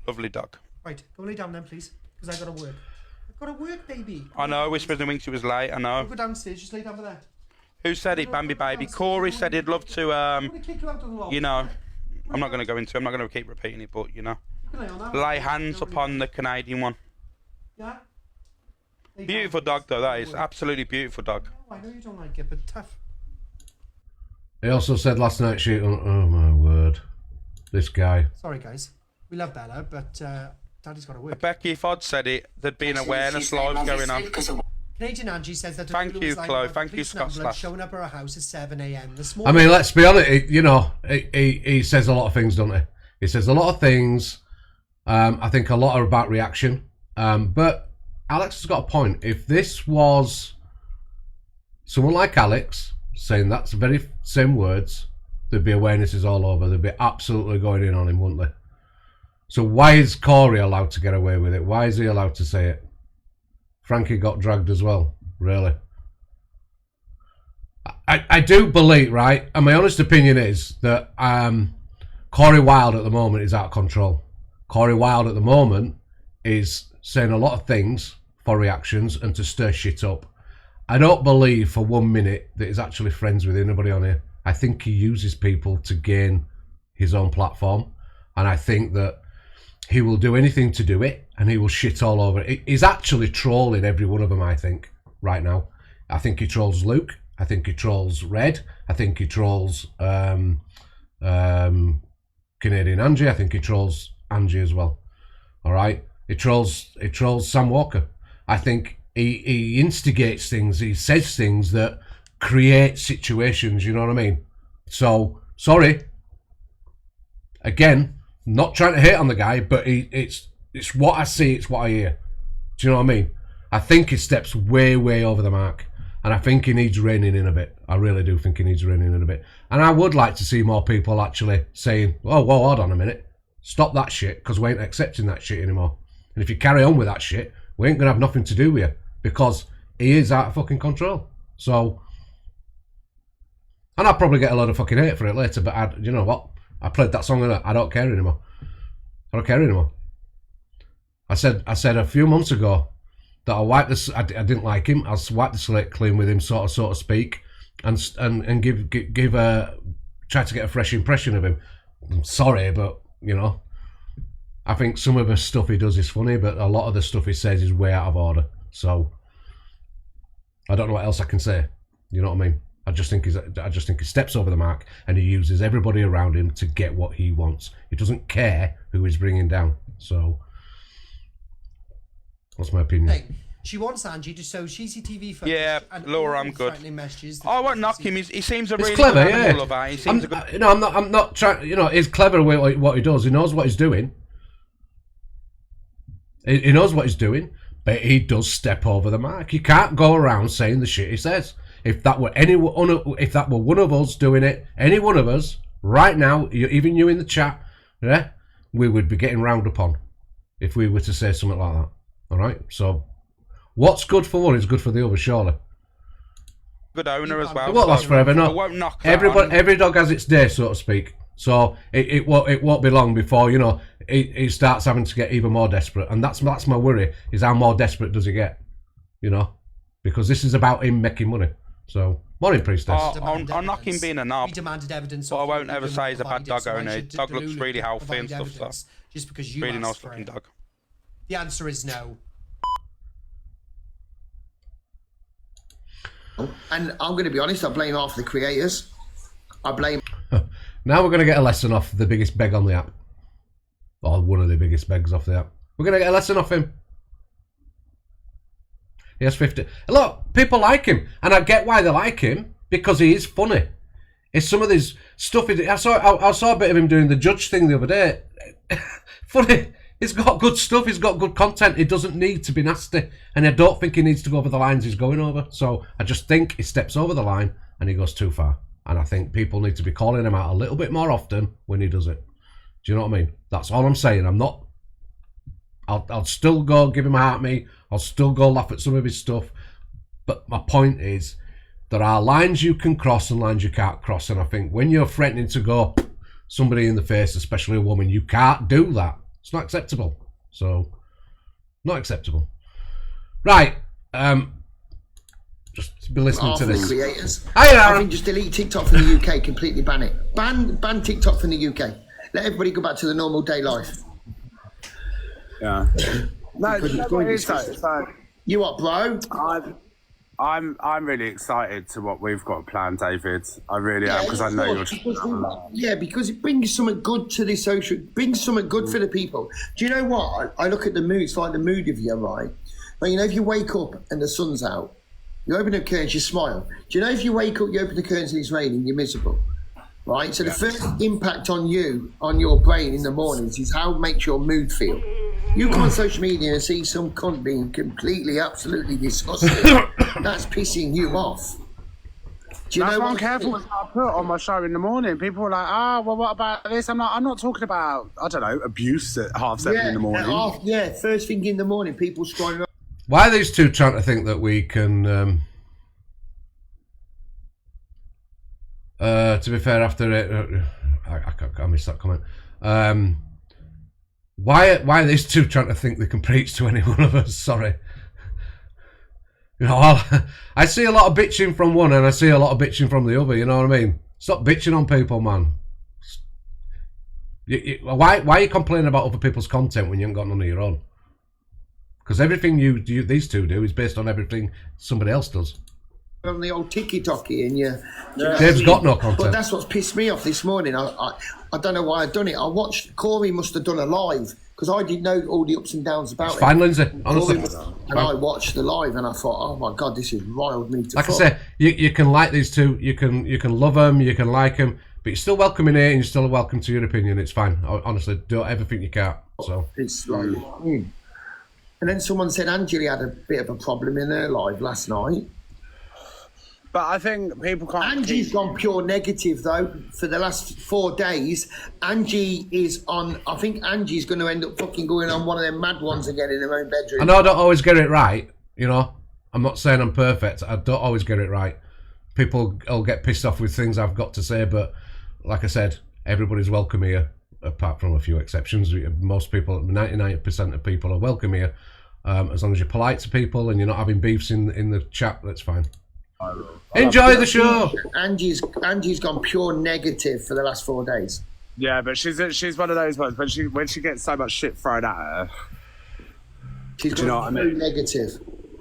Lovely dog. Right, go lay down then, please, because I gotta work. I've gotta work, baby. I know. Whispers and winks. It was late. I know. Go downstairs. Just lay down there. Who said it, Bambi baby? Corey said he'd love to. You know. I'm not going to go into it. I'm not going to keep repeating it, but you know, lay hands upon the Canadian one. Yeah. Beautiful dog, though, that is. Absolutely beautiful dog. Oh, I know you don't like it, but tough. He also said last night, oh my word, this guy. Sorry, guys. We love Bella, but Daddy's got to work. Becky, if I'd said it, there'd be an awareness live going on. Canadian Angie says that. Thank you, Chloe. Thank you, Scott Slash. Showing up at her house at 7 a.m. this I morning. mean, let's be honest. He says a lot of things, doesn't he? He says a lot of things. I think a lot are about reaction. But Alex has got a point. If this was someone like Alex saying that's the very same words, there'd be awarenesses all over. They'd be absolutely going in on him, wouldn't they? So why is Corey allowed to get away with it? Why is he allowed to say it? Frankie got dragged as well, really. I do believe, right, and my honest opinion is that Corey Wilde at the moment is out of control. Corey Wilde at the moment is saying a lot of things for reactions and to stir shit up. I don't believe for 1 minute that he's actually friends with anybody on here. I think he uses people to gain his own platform, and I think that he will do anything to do it, and he will shit all over it. He's actually trolling every one of them, I think, right now. I think he trolls Luke. I think he trolls Red. I think he trolls Canadian Angie. I think he trolls Angie as well. All right? He trolls Sam Walker. I think he instigates things. He says things that create situations, you know what I mean? So, sorry. Again, not trying to hate on the guy, but it's what I see, it's what I hear. Do you know what I mean? I think he steps way, way over the mark. And I think he needs reining in a bit. I really do think he needs reining in a bit. And I would like to see more people actually saying, oh, whoa, hold on a minute. Stop that shit, because we ain't accepting that shit anymore. And if you carry on with that shit, we ain't going to have nothing to do with you. Because he is out of fucking control. So, and I'll probably get a lot of fucking hate for it later, but you know what? I played that song and I don't care anymore. I don't care anymore. I said a few months ago that I didn't like him. I wiped the slate clean with him, so to speak, and try to get a fresh impression of him. I'm sorry, but you know, I think some of the stuff he does is funny, but a lot of the stuff he says is way out of order. So I don't know what else I can say. You know what I mean? I just think he steps over the mark, and he uses everybody around him to get what he wants. He doesn't care who he's bringing down. So that's my opinion. Hey, she wants Angie to show CCTV footage. Yeah, Laura, I'm good. I won't knock him. He seems a really clever, good animal yeah. lover. He seems a good... You know, I'm not trying. You know, he's clever with what he does. He knows what he's doing. He knows what he's doing, but he does step over the mark. You can't go around saying the shit he says. If that were one of us doing it, any one of us right now, even you in the chat, yeah, we would be getting round upon if we were to say something like that. All right. So, what's good for one is good for the other, surely. Good owner as well. It won't last forever. No. I won't knock that Everybody, on. every dog has its day, so to speak. So it won't be long before he starts having to get even more desperate, and that's my worry: is how more desperate does he get? You know, because this is about him making money. So, morning, Priestess. I'll knock him being a knob. We demanded evidence. But I won't ever say he's a bad dog so I owner. should Dog looks Delulu really healthy provide and stuff. evidence So. Just because you Really nice asked for looking it. dog. The answer is no. And I'm going to be honest, I blame half the creators. I blame... Now we're going to get a lesson off the biggest beg on the app. Or one of the biggest begs off the app. We're going to get a lesson off him. He has 50. Look, people like him. And I get why they like him. Because he is funny. It's some of this stuff. I saw a bit of him doing the judge thing the other day. Funny. He's got good stuff. He's got good content. He doesn't need to be nasty. And I don't think he needs to go over the lines he's going over. So I just think he steps over the line and he goes too far. And I think people need to be calling him out a little bit more often when he does it. Do you know what I mean? That's all I'm saying. I'm not... I'll still go give him a heart me. I'll still go laugh at some of his stuff. But my point is, there are lines you can cross and lines you can't cross. And I think when you're threatening to go somebody in the face, especially a woman, you can't do that. It's not acceptable. So, not acceptable. Right. Just be listening to this. Creators. Hi, I think just delete TikTok from the UK, completely ban it. Ban TikTok from the UK. Let everybody go back to the normal day life. Yeah. No, it's like You what, bro? I'm really excited to what we've got planned, David. I really am, because I know you're. Yeah, because it brings something good to the social. Brings something good for the people. Do you know what? I look at the mood. It's like the mood of you, right? Like, you know, if you wake up and the sun's out, you open the curtains, you smile. Do you know if you wake up, you open the curtains and it's raining, you're miserable, right? So the first impact on you, on your brain in the mornings, is how it makes your mood feel. You go on social media and see some cunt being completely, absolutely disgusting. That's pissing you off. Do you That's know why I'm what? careful with what I put on my show in the morning. People are like, well, what about this? I'm like, I'm not talking about, I don't know, abuse at 7:30 in the morning. First thing in the morning, people scrolling up. Why are these two trying to think that we can... to be fair, after it... I missed that comment. Why are these two trying to think they can preach to any one of us? Sorry. You know, I see a lot of bitching from one and I see a lot of bitching from the other, you know what I mean? Stop bitching on people, man. Why are you complaining about other people's content when you haven't got none of your own? Because everything these two do is based on everything somebody else does. On the old tiki-toki and Dave's got no content. But that's what's pissed me off this morning. I don't know why I've done it. I watched, Corey must have done a live, because I didn't know all the ups and downs about it. It's fine, Lindsay, honestly. And I watched the live and I thought, oh my God, this has riled me to Like fuck. I say, you can like these two, you can love them, you can like them, but you're still welcome in here and you're still welcome to your opinion. It's fine. Honestly, don't ever think you can't. So it's like, And then someone said Angela had a bit of a problem in her live last night. But I think people can't... Angie's gone pure negative, though, for the last 4 days. Angie is on... I think Angie's going to end up fucking going on one of them mad ones again in her own bedroom. I know I don't always get it right, you know. I'm not saying I'm perfect. I don't always get it right. People will get pissed off with things I've got to say, but like I said, everybody's welcome here, apart from a few exceptions. Most people, 99% of people are welcome here. As long as you're polite to people and you're not having beefs in the chat, that's fine. Enjoy the show. Angie's gone pure negative for the last 4 days. Yeah, but she's one of those ones when she gets so much shit thrown at her. She's do you know what I mean? Negative.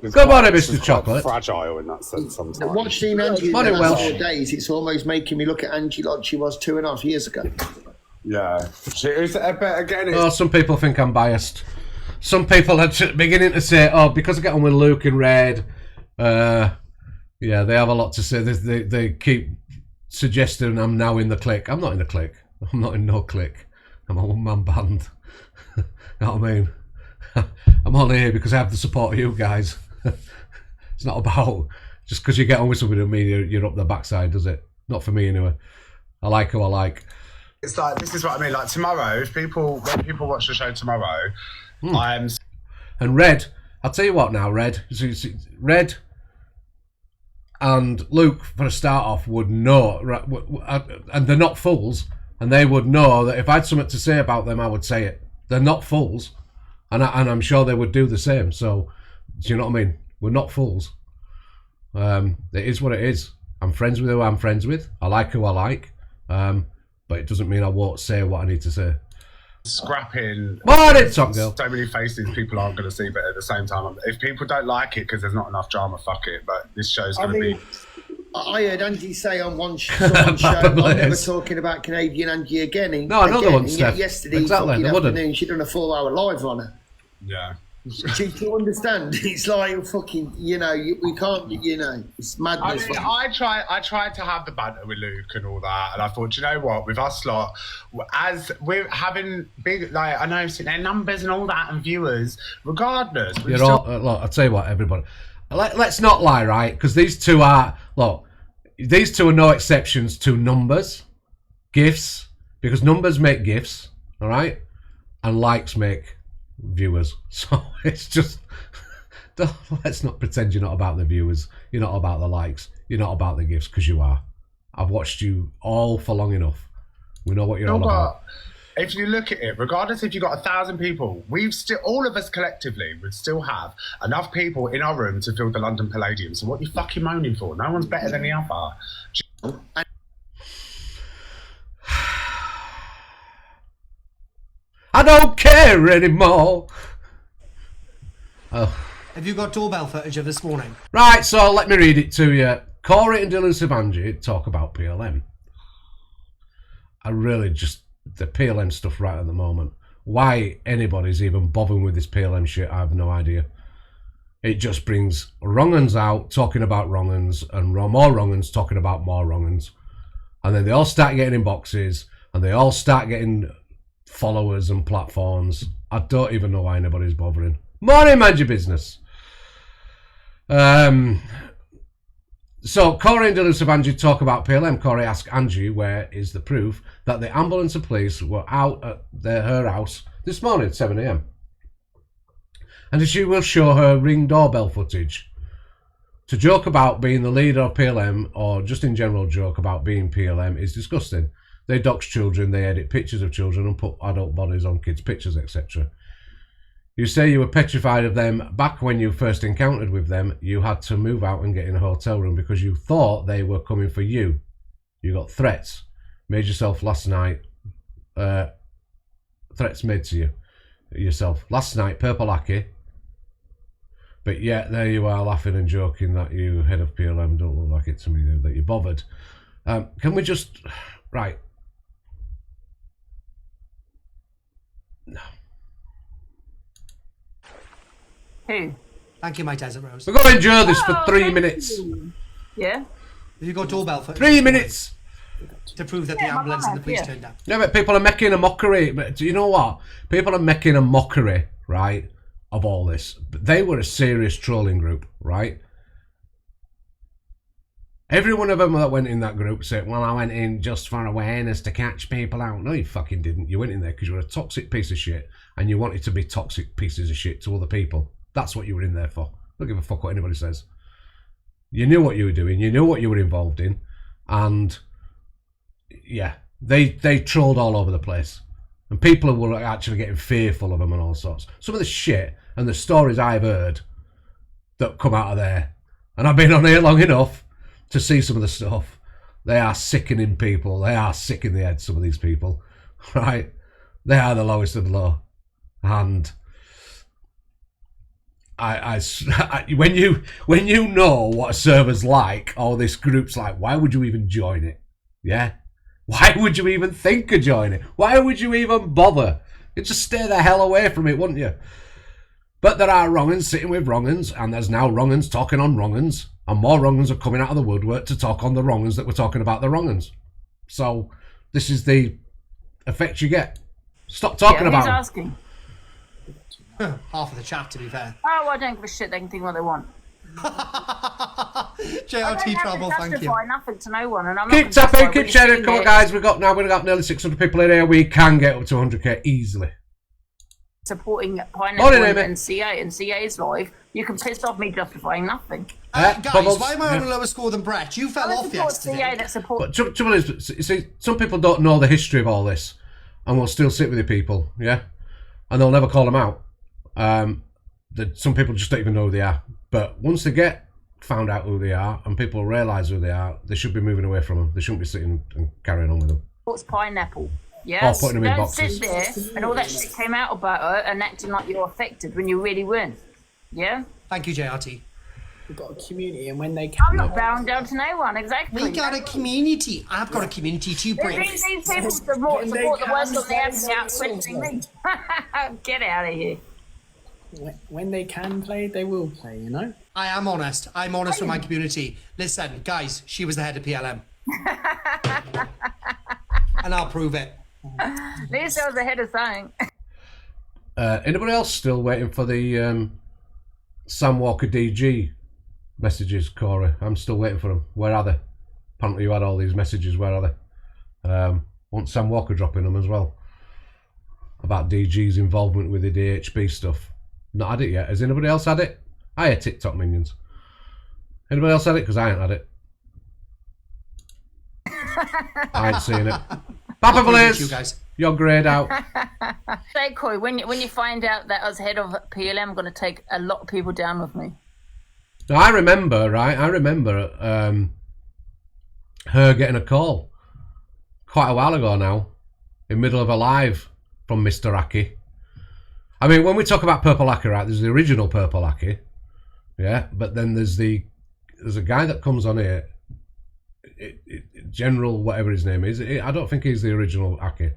Good morning, Mr. Chocolate. Fragile in that sense sometimes. Watching Angie in the last 4 days, it's almost making me look at Angie like she was 2.5 years ago. Yeah, but again. Oh, some people think I'm biased. Some people are beginning to say, "Oh, because I get on with Luke and Red." Yeah, they have a lot to say. They keep suggesting I'm now in the clique. I'm not in the clique. I'm not in no clique. I'm a one-man band. You know what I mean? I'm only here because I have the support of you guys. It's not about just because you get on with somebody, you're up the backside, does it? Not for me anyway. I like who I like. It's like, this is what I mean. Like tomorrow, when people watch the show tomorrow, And Red, I'll tell you what now, Red. Red and Luke, for a start off, would know, and they're not fools, and they would know that if I had something to say about them, I would say it. They're not fools, and I'm sure they would do the same. So, do you know what I mean? We're not fools. It is what it is. I'm friends with who I'm friends with. I like who I like, but it doesn't mean I won't say what I need to say. Scrapping. Top girl. So many faces people aren't going to see, but at the same time, if people don't like it because there's not enough drama, fuck it. But this show's going to be. I heard Angie say on one show, I'm never talking about Canadian Angie again. No, another one, Steph. Yesterday exactly, afternoon, she done a 4-hour live on her. Yeah. Do you understand? It's like fucking, we can't, it's madness. I mean, I tried to have the banter with Luke and all that, and I thought, you know what, with us lot, as we're having big, like, I know, their numbers and all that, and viewers, regardless. Look, I'll tell you what, everybody, let's not lie, right? Because these two are no exceptions to numbers, gifts, because numbers make gifts, all right, and likes make viewers. So it's just, let's not pretend you're not about the viewers, you're not about the likes, you're not about the gifts, because you are. I've watched you all for long enough. We know what you're all about. If you look at it, regardless if you've got 1,000 people, all of us collectively would still have enough people in our room to fill the London Palladium. So what are you fucking moaning for? No one's better than the other. I don't care anymore. Oh, Have you got doorbell footage of this morning? Right, so let me read it to you. Corey and Dylan Sabanji talk about PLM. I really just... the PLM stuff right at the moment. Why anybody's even bothering with this PLM shit, I have no idea. It just brings wrong-uns out talking about wrong-uns and more wrong-uns talking about more wrong-uns. And then they all start getting in boxes and they all start getting followers and platforms. I don't even know why anybody's bothering. Morning, mind your business. So Corey and Dylan Sabanji talk about PLM. Corey asks Angie where is the proof that the ambulance and police were out at her house this morning at 7 a.m. and she will show her Ring doorbell footage. To joke about being the leader of PLM or just in general joke about being PLM is disgusting. They dox children, they edit pictures of children and put adult bodies on kids' pictures, etc. You say you were petrified of them back when you first encountered with them. You had to move out and get in a hotel room because you thought they were coming for you. You got threats. Made yourself last night. Threats made to you. Yourself. Last night, Purple Lackey. But yet, there you are laughing and joking that you, head of PLM, don't look like it to me that you're bothered. Can we just... Right. No. Who? Thank you, my Desert Rose. We're going to endure this for 3 minutes. Yeah. Have you got doorbell footage? 3 minutes. To prove that the ambulance and the police turned up. Yeah, but people are making a mockery. But do you know what? People are making a mockery, right, of all this. But they were a serious trolling group, right? Every one of them that went in that group said, well, I went in just for awareness to catch people out. No, you fucking didn't. You went in there because you were a toxic piece of shit and you wanted to be toxic pieces of shit to other people. That's what you were in there for. Don't give a fuck what anybody says. You knew what you were doing. You knew what you were involved in. And, yeah, they trolled all over the place. And people were actually getting fearful of them and all sorts. Some of the shit and the stories I've heard that come out of there. And I've been on here long enough to see some of the stuff. They are sickening people. They are sick in the head, some of these people. Right? They are the lowest of the low. And... when you know what a server's like, or this group's like, why would you even join it? Yeah? Why would you even think of joining it? Why would you even bother? You'd just stay the hell away from it, wouldn't you? But there are wrong-uns sitting with wrong-uns, and there's now wrong-uns talking on wrong-uns, and more wrong-uns are coming out of the woodwork to talk on the wrong-uns that we're talking about the wrong-uns. So, this is the effect you get. Stop talking about who's them. asking? Half of the chat, to be fair. Oh, I don't give a shit. They can think what they want. JRT trouble, thank you. justify nothing to no one, and I'm Keep not tapping, keep sharing. Come on, guys. We've got nearly 600 people in here. We can get up to 100k easily. supporting Morning, Pineapple Amy. and CA, and CA is live. You can piss off me justifying nothing. Guys, why am I on a lower score than Brett? You fell off yesterday. CA that support. But trouble is, see, some people don't know the history of all this, and will still sit with the people, yeah, and they'll never call them out. Some people just don't even know who they are. But once they get found out who they are, and people realise who they are, they should be moving away from them. They shouldn't be sitting and carrying on with them. Supports Pineapple. Yeah, Or putting them in don't boxes. sit there and all that shit came out about her and acting like you're affected when you really weren't. Yeah. Thank you, JRT. We've got a community, and when they I'm not bowing down to no one, exactly. We got a community. I've got a community too, Brett. These people support the worst on the app out questioning me. Get out of here. When they can play, they will play, you know? I am honest. I'm honest with my community. Listen, guys, she was the head of PLM. And I'll prove it. At least I was ahead of something. Anybody else still waiting for the Sam Walker DG messages, Corey? I'm still waiting for them. Where are they? Apparently you had all these messages. Where are they? Want Sam Walker dropping them as well? About DG's involvement with the DHB stuff. Not had it yet. Has anybody else had it? I had TikTok minions. Anybody else had it? Because I ain't had it. I ain't seen it. Papa Blaze, you're greyed out. Say, Coy, when you find out that I was head of PLM, I'm going to take a lot of people down with me. Now, I remember, right? I remember her getting a call quite a while ago now, in middle of a live from Mr. Aki. I mean, when we talk about Purple Aki, right, there's the original Purple Aki, Yeah, but then there's a guy that comes on here, General whatever his name is. I don't think he's the original Aki.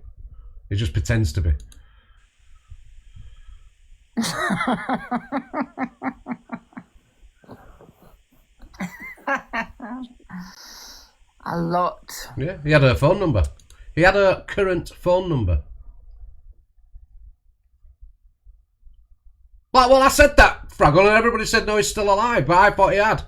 He just pretends to be. A lot. Yeah, he had her phone number. He had her current phone number. Well, I said that, Fraggle, and everybody said no, he's still alive, but I thought he had.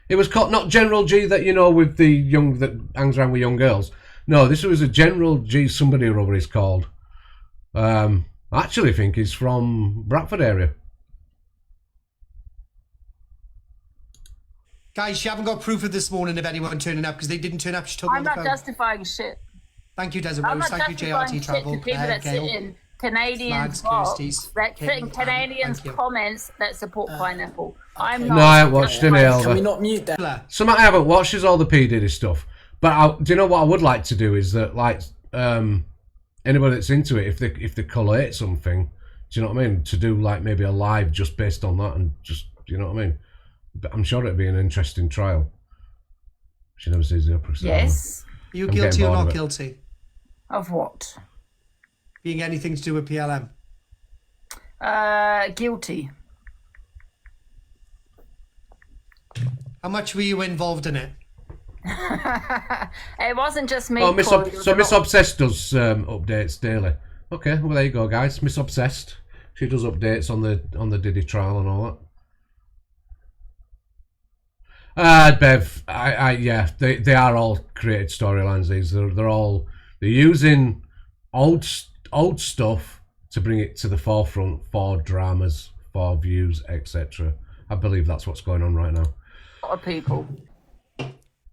It was called not General G that you know with the young that hangs around with young girls. No, this was a General G somebody or other he's called. I actually think he's from Bradford area. Guys, you haven't got proof of this morning of anyone turning up because they didn't turn up. She told me I'm on the not phone. justifying shit. Thank you, Desiree. I'm not Thank you, justifying JRT shit Travel. to people that sit Gail. in Canadians' Flags, box, Kirsties, that sit in Kate, Canadians' thank you. comments that support Pineapple. I'm not. No, I haven't watched any of Can we it. not mute that? Something I haven't watched is all the P Diddy stuff. But do you know what I would like to do is that, like, anybody that's into it, if they collate something, do you know what I mean? To do like maybe a live just based on that and just, you know what I mean? But I'm sure it'd be an interesting trial. She never sees the opera. So Yes. Are you I'm guilty getting or bored not of it. guilty? Of what? Being anything to do with PLM? Guilty. How much were you involved in it? It wasn't just me. Oh, Corey, it was a Miss lot- Obsessed does updates daily. Okay, well there you go, guys. Miss Obsessed, she does updates on the Diddy trial and all that. Bev, yeah, they are all created storylines. These they're using old stuff to bring it to the forefront for dramas, for views, etc. I believe that's what's going on right now. A lot of people.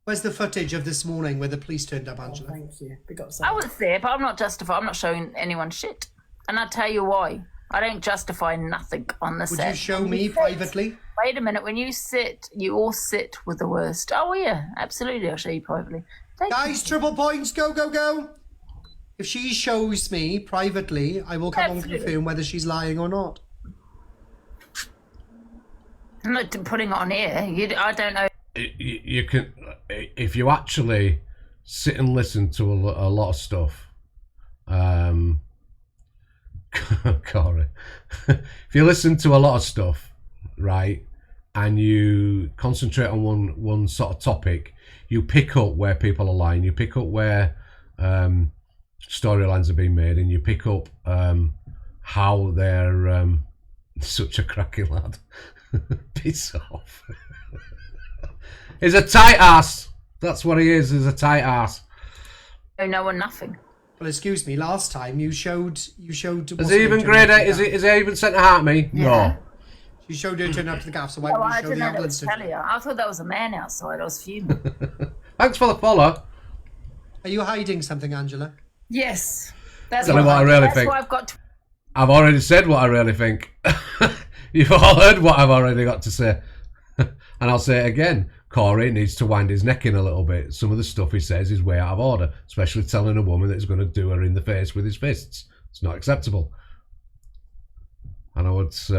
Where's the footage of this morning where the police turned up, Angela? Thank you. Big up, I was there, but I'm not justifying. I'm not showing anyone shit, and I'll tell you why. I don't justify nothing on the Would set. you show When me sit- privately? Wait a minute. When you sit, you all sit with the worst. Oh yeah, absolutely. I'll show you privately. Guys, triple points, go, go, go. If she shows me privately, I will come on and confirm whether she's lying or not. I'm not putting it on here. I don't know. You can, if you actually sit and listen to a lot of stuff, Corey, if you listen to a lot of stuff, right, and you concentrate on one sort of topic, you pick up where people are lying, you pick up where storylines are being made, and you pick up how they're such a cracky lad. Piss off. He's a tight ass. That's what he is. He's a tight ass. No one, nothing. Well, excuse me. Last time you showed. Is he even grade 8? Is he even sent to heart me? Yeah. No. You showed her turning up to the gaff, so why Oh, would I you show didn't the know that ambulance? was Kelly. I thought that was a man outside. I was fuming. Thanks for the follow. Are you hiding something, Angela? Yes. That's Tell me what I really that's think. why I've got to. I've already said what I really think. You've all heard what I've already got to say. And I'll say it again. Corey needs to wind his neck in a little bit. Some of the stuff he says is way out of order, especially telling a woman that he's going to do her in the face with his fists. It's not acceptable. I know it's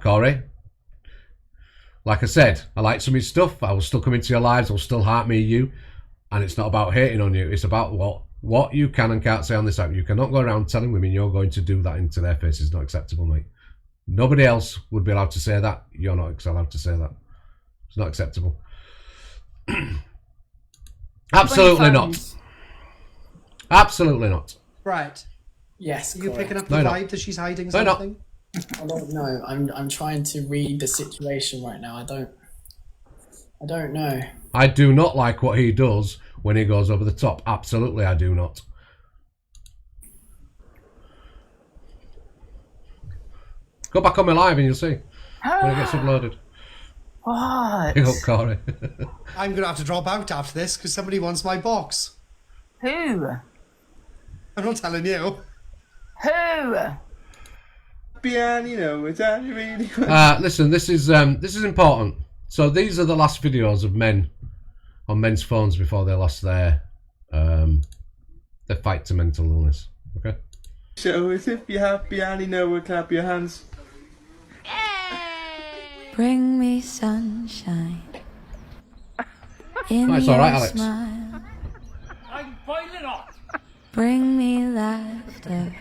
Corey. Like I said, I like some of his stuff. I will still come into your lives. I'll still heart me you. And it's not about hating on you. It's about what you can and can't say on this app. You cannot go around telling women you're going to do that into their face. It's not acceptable, mate. Nobody else would be allowed to say that. You're not allowed to say that. It's not acceptable. Absolutely not. Absolutely not. Right. Yes. Are you correct. picking up the No, no. vibe that she's hiding No, no. something? I don't know. I'm trying to read the situation right now. I don't know. I do not like what he does when he goes over the top. Absolutely, I do not. Go back on my live and you'll see when it gets uploaded. What? Big up, Corey. I'm going to have to drop out after this because somebody wants my box. Who? I'm not telling you. Who? Piano, it's really. Listen, this is important. So these are the last videos of men on men's phones before they lost their fight to mental illness. Okay. So as if you're happy and you know, clap your hands. Bring me sunshine. In That's your all right, Alex. smile. I'm boiling hot. Bring me laughter.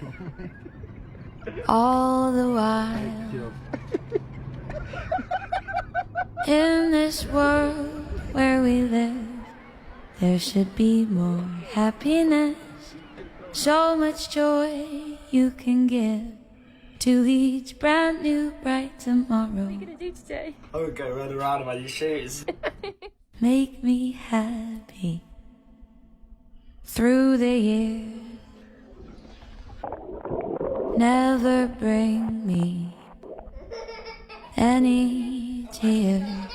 All the while. In this world where we live, there should be more happiness. So much joy you can give to each brand new bright tomorrow. What are you going to do today? I would go run around about your shoes. Make me happy through the years. Never bring me any tears.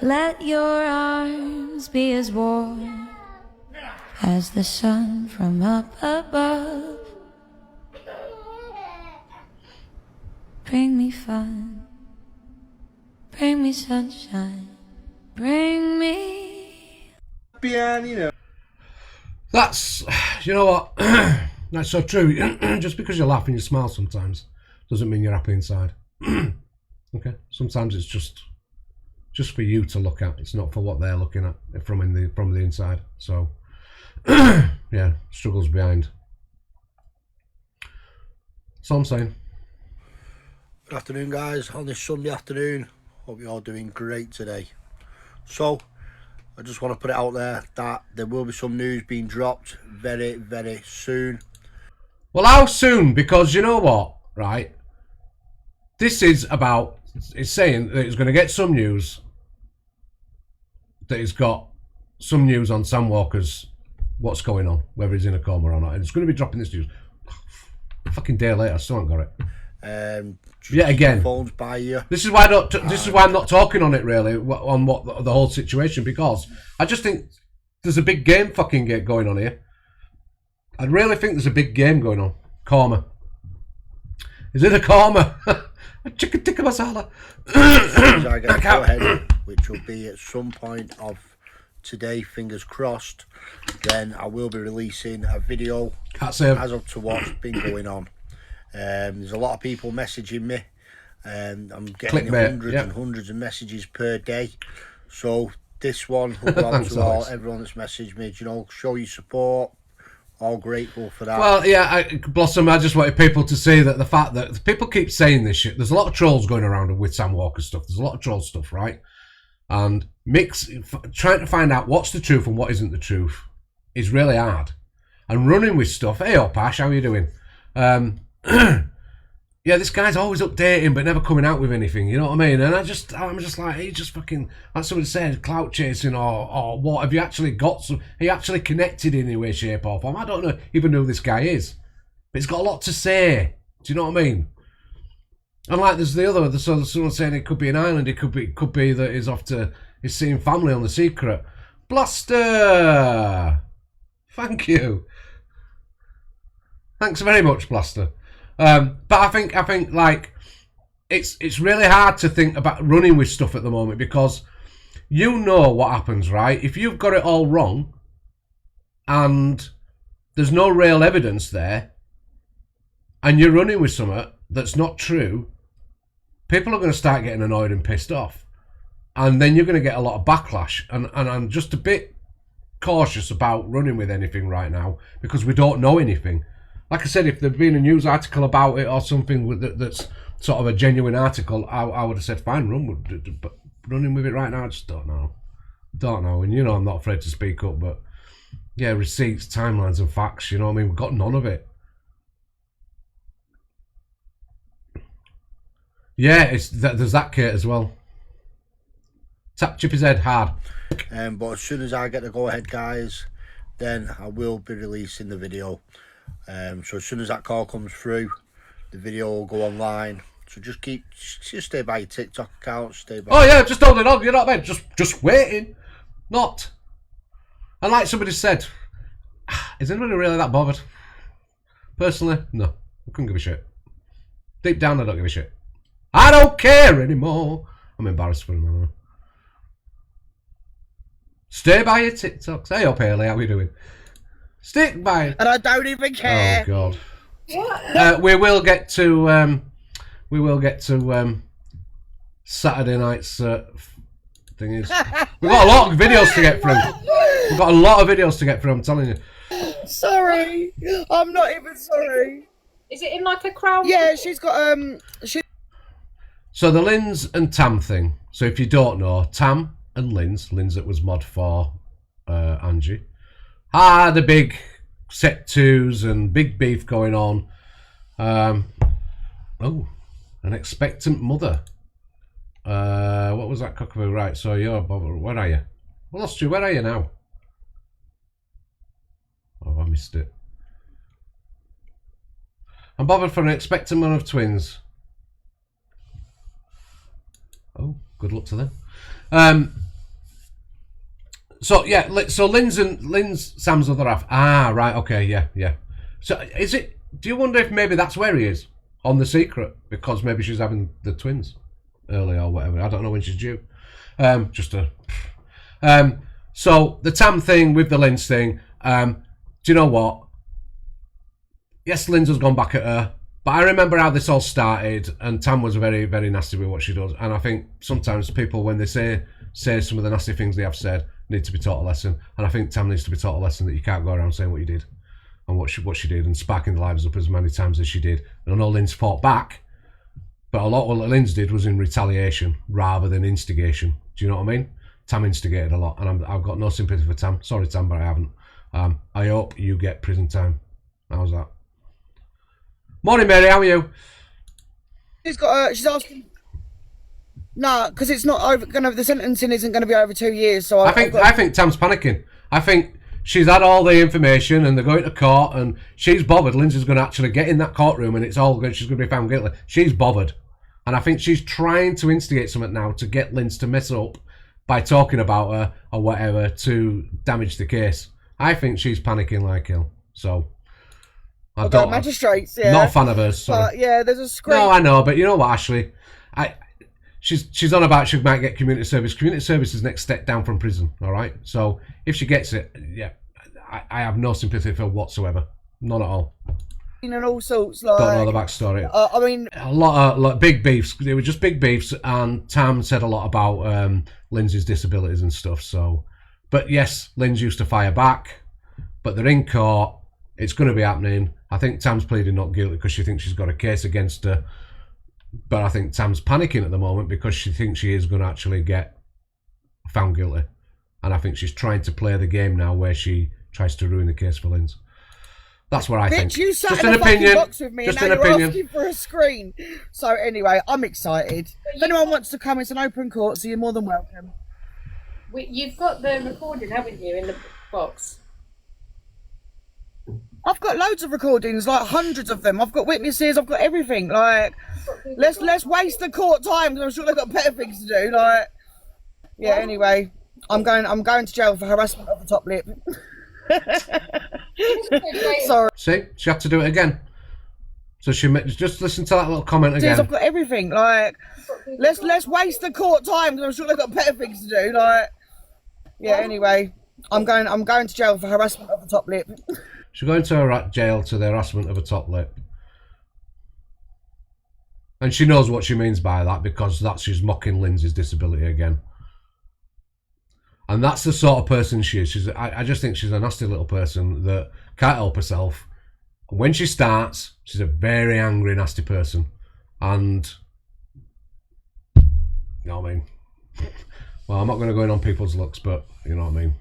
Let your arms be as warm as the sun from up above. Bring me fun. Bring me sunshine. Bring me. Pianino. That's, you know what? That's so true. Just because you laugh and you smile sometimes doesn't mean you're happy inside. Okay. Sometimes it's just for you to look at. It's not for what they're looking at from the inside. So, yeah, struggles behind. That's all I'm saying. Good afternoon, guys. On this Sunday afternoon, hope you're all doing great today. So, I just want to put it out there that there will be some news being dropped very, very soon. Well, how soon? Because you know what, right? This is about, it's saying that it's going to get some news, that it's got some news on Sam Walker's, what's going on, whether he's in a coma or not. And it's going to be dropping this news. A fucking day later, I still haven't got it. Yeah, again. Phones by you. This is why I'm not talking on it really, on what the whole situation, because I just think there's a big game going on here. I really think there's a big game going on. Coma. Is it a coma? A chicken tikka masala. As soon as I get to go ahead, which will be at some point of today, fingers crossed, then I will be releasing a video as up to what's been going on. There's a lot of people messaging me, and I'm getting hundreds and hundreds of messages per day. So this one will go out to everyone that's messaged me. You know, show your support. All grateful for that. Well, yeah, Blossom, I just wanted people to see that the fact that people keep saying this shit. There's a lot of trolls going around with Sam Walker stuff. There's a lot of troll stuff, right? And trying to find out what's the truth and what isn't the truth is really hard. And running with stuff. Hey, Pash, how are you doing? Yeah, this guy's always updating but never coming out with anything, you know what I mean? And I'm just like, he just fucking, like somebody said, clout chasing or what? Have you actually got some, are you actually connected in any way, shape or form? I don't even know who this guy is, but he's got a lot to say. Do you know what I mean? And like there's someone saying it could be an island, it could be that he's seeing family on The Secret. Blaster! Thank you. Thanks very much, Blaster. But I think like it's really hard to think about running with stuff at the moment, because you know what happens, right? If you've got it all wrong and there's no real evidence there and you're running with something that's not true, people are going to start getting annoyed and pissed off, and then you're going to get a lot of backlash. And I'm just a bit cautious about running with anything right now because we don't know anything. Like I said, if there'd been a news article about it or something that's sort of a genuine article, I would have said, fine, run with it. But running with it right now, I just don't know. And you know I'm not afraid to speak up, but yeah, receipts, timelines and facts, you know what I mean? We've got none of it. Yeah, there's that Kate as well. Tap Chippy's head hard. But as soon as I get the go ahead, guys, then I will be releasing the video. So as soon as that call comes through, the video will go online. So just stay by your TikTok account. Just hold it on. You know what I mean? Just waiting, not. And like somebody said, is anybody really that bothered? Personally, no. I couldn't give a shit. Deep down, I don't give a shit. I don't care anymore. I'm embarrassed for him. Stay by your TikToks. Hey up, Haley, how are you doing? Stick by it. And I don't even care. Oh God. We will get to Saturday night's thing is. We've got a lot of videos to get through. We've got a lot of videos to get through, I'm telling you. Sorry, I'm not even sorry. Is it in like a crown? Yeah, she's got So the Linz and Tam thing. So if you don't know, Tam and Linz that was mod for Angie, had a big set twos and big beef going on. Oh, an expectant mother. What was that cockaboo? Right, so you're bothered. Where are you? I lost you. Where are you now? Oh, I missed it. I'm bothered for an expectant mother of twins. Oh, good luck to them. So yeah, so Lynn's Sam's other half. Ah, right, okay, yeah. So is it? Do you wonder if maybe that's where he is on The Secret, because maybe she's having the twins early or whatever. I don't know when she's due. So the Tam thing with the Lynn's thing. Do you know what? Yes, Lynn's has gone back at her, but I remember how this all started, and Tam was very, very nasty with what she does. And I think sometimes people, when they say some of the nasty things they have said, need to be taught a lesson. And I think Tam needs to be taught a lesson that you can't go around saying what you did and what she did and sparking the lives up as many times as she did. And I know Lynn's fought back, but a lot of what Lynn's did was in retaliation rather than instigation. Do you know what I mean? Tam instigated a lot, and I've got no sympathy for Tam. Sorry, Tam, but I haven't. I hope you get prison time. How's that? Morning, Mary. How are you? she's asking. No, because it's not over. The sentencing isn't going to be over 2 years. So I think Tam's panicking. I think she's had all the information, and they're going to court, and she's bothered. Lindsay's going to actually get in that courtroom, and it's all good. She's going to be found guilty. She's bothered, and I think she's trying to instigate something now to get Lindsay to mess up by talking about her or whatever to damage the case. I think she's panicking like hell. So I don't. Magistrates, yeah. Not a fan of hers. Sorry. But yeah, there's a screen. No, I know, but you know what, Ashley? She's on about she might get community service. Community service is next step down from prison. All right. So if she gets it, yeah, I have no sympathy for her whatsoever. None at all. And all sorts, like, don't know the backstory. I mean, a lot of big beefs. They were just big beefs, and Tam said a lot about Lindsay's disabilities and stuff. So, but yes, Lindsay used to fire back, but they're in court. It's going to be happening. I think Tam's pleading not guilty because she thinks she's got a case against her. But I think Tam's panicking at the moment because she thinks she is going to actually get found guilty. And I think she's trying to play the game now where she tries to ruin the case for Lindsay. That's what I think. You sat just in an a fucking opinion. box with me Just and now an you're opinion. asking for a screen. So anyway, I'm excited. If anyone wants to come, it's an open court, so you're more than welcome. You've got the recording, haven't you, in the box? I've got loads of recordings, like hundreds of them. I've got witnesses. I've got everything. Like, let's waste the court time because I'm sure they've got better things to do. Like, yeah. Anyway, I'm going to jail for harassment of the top lip. Sorry. See, she had to do it again. So she just listen to that little comment again. I've got everything. Like, let's waste the court time because I'm sure they've got better things to do. Like, yeah. Anyway, I'm going to jail for harassment of the top lip. She's going to jail to the harassment of a top lip. And she knows what she means by that because she's mocking Lindsay's disability again. And that's the sort of person she is. I just think she's a nasty little person that can't help herself. When she starts, she's a very angry, nasty person. And, you know what I mean? Well, I'm not going to go in on people's looks, but you know what I mean?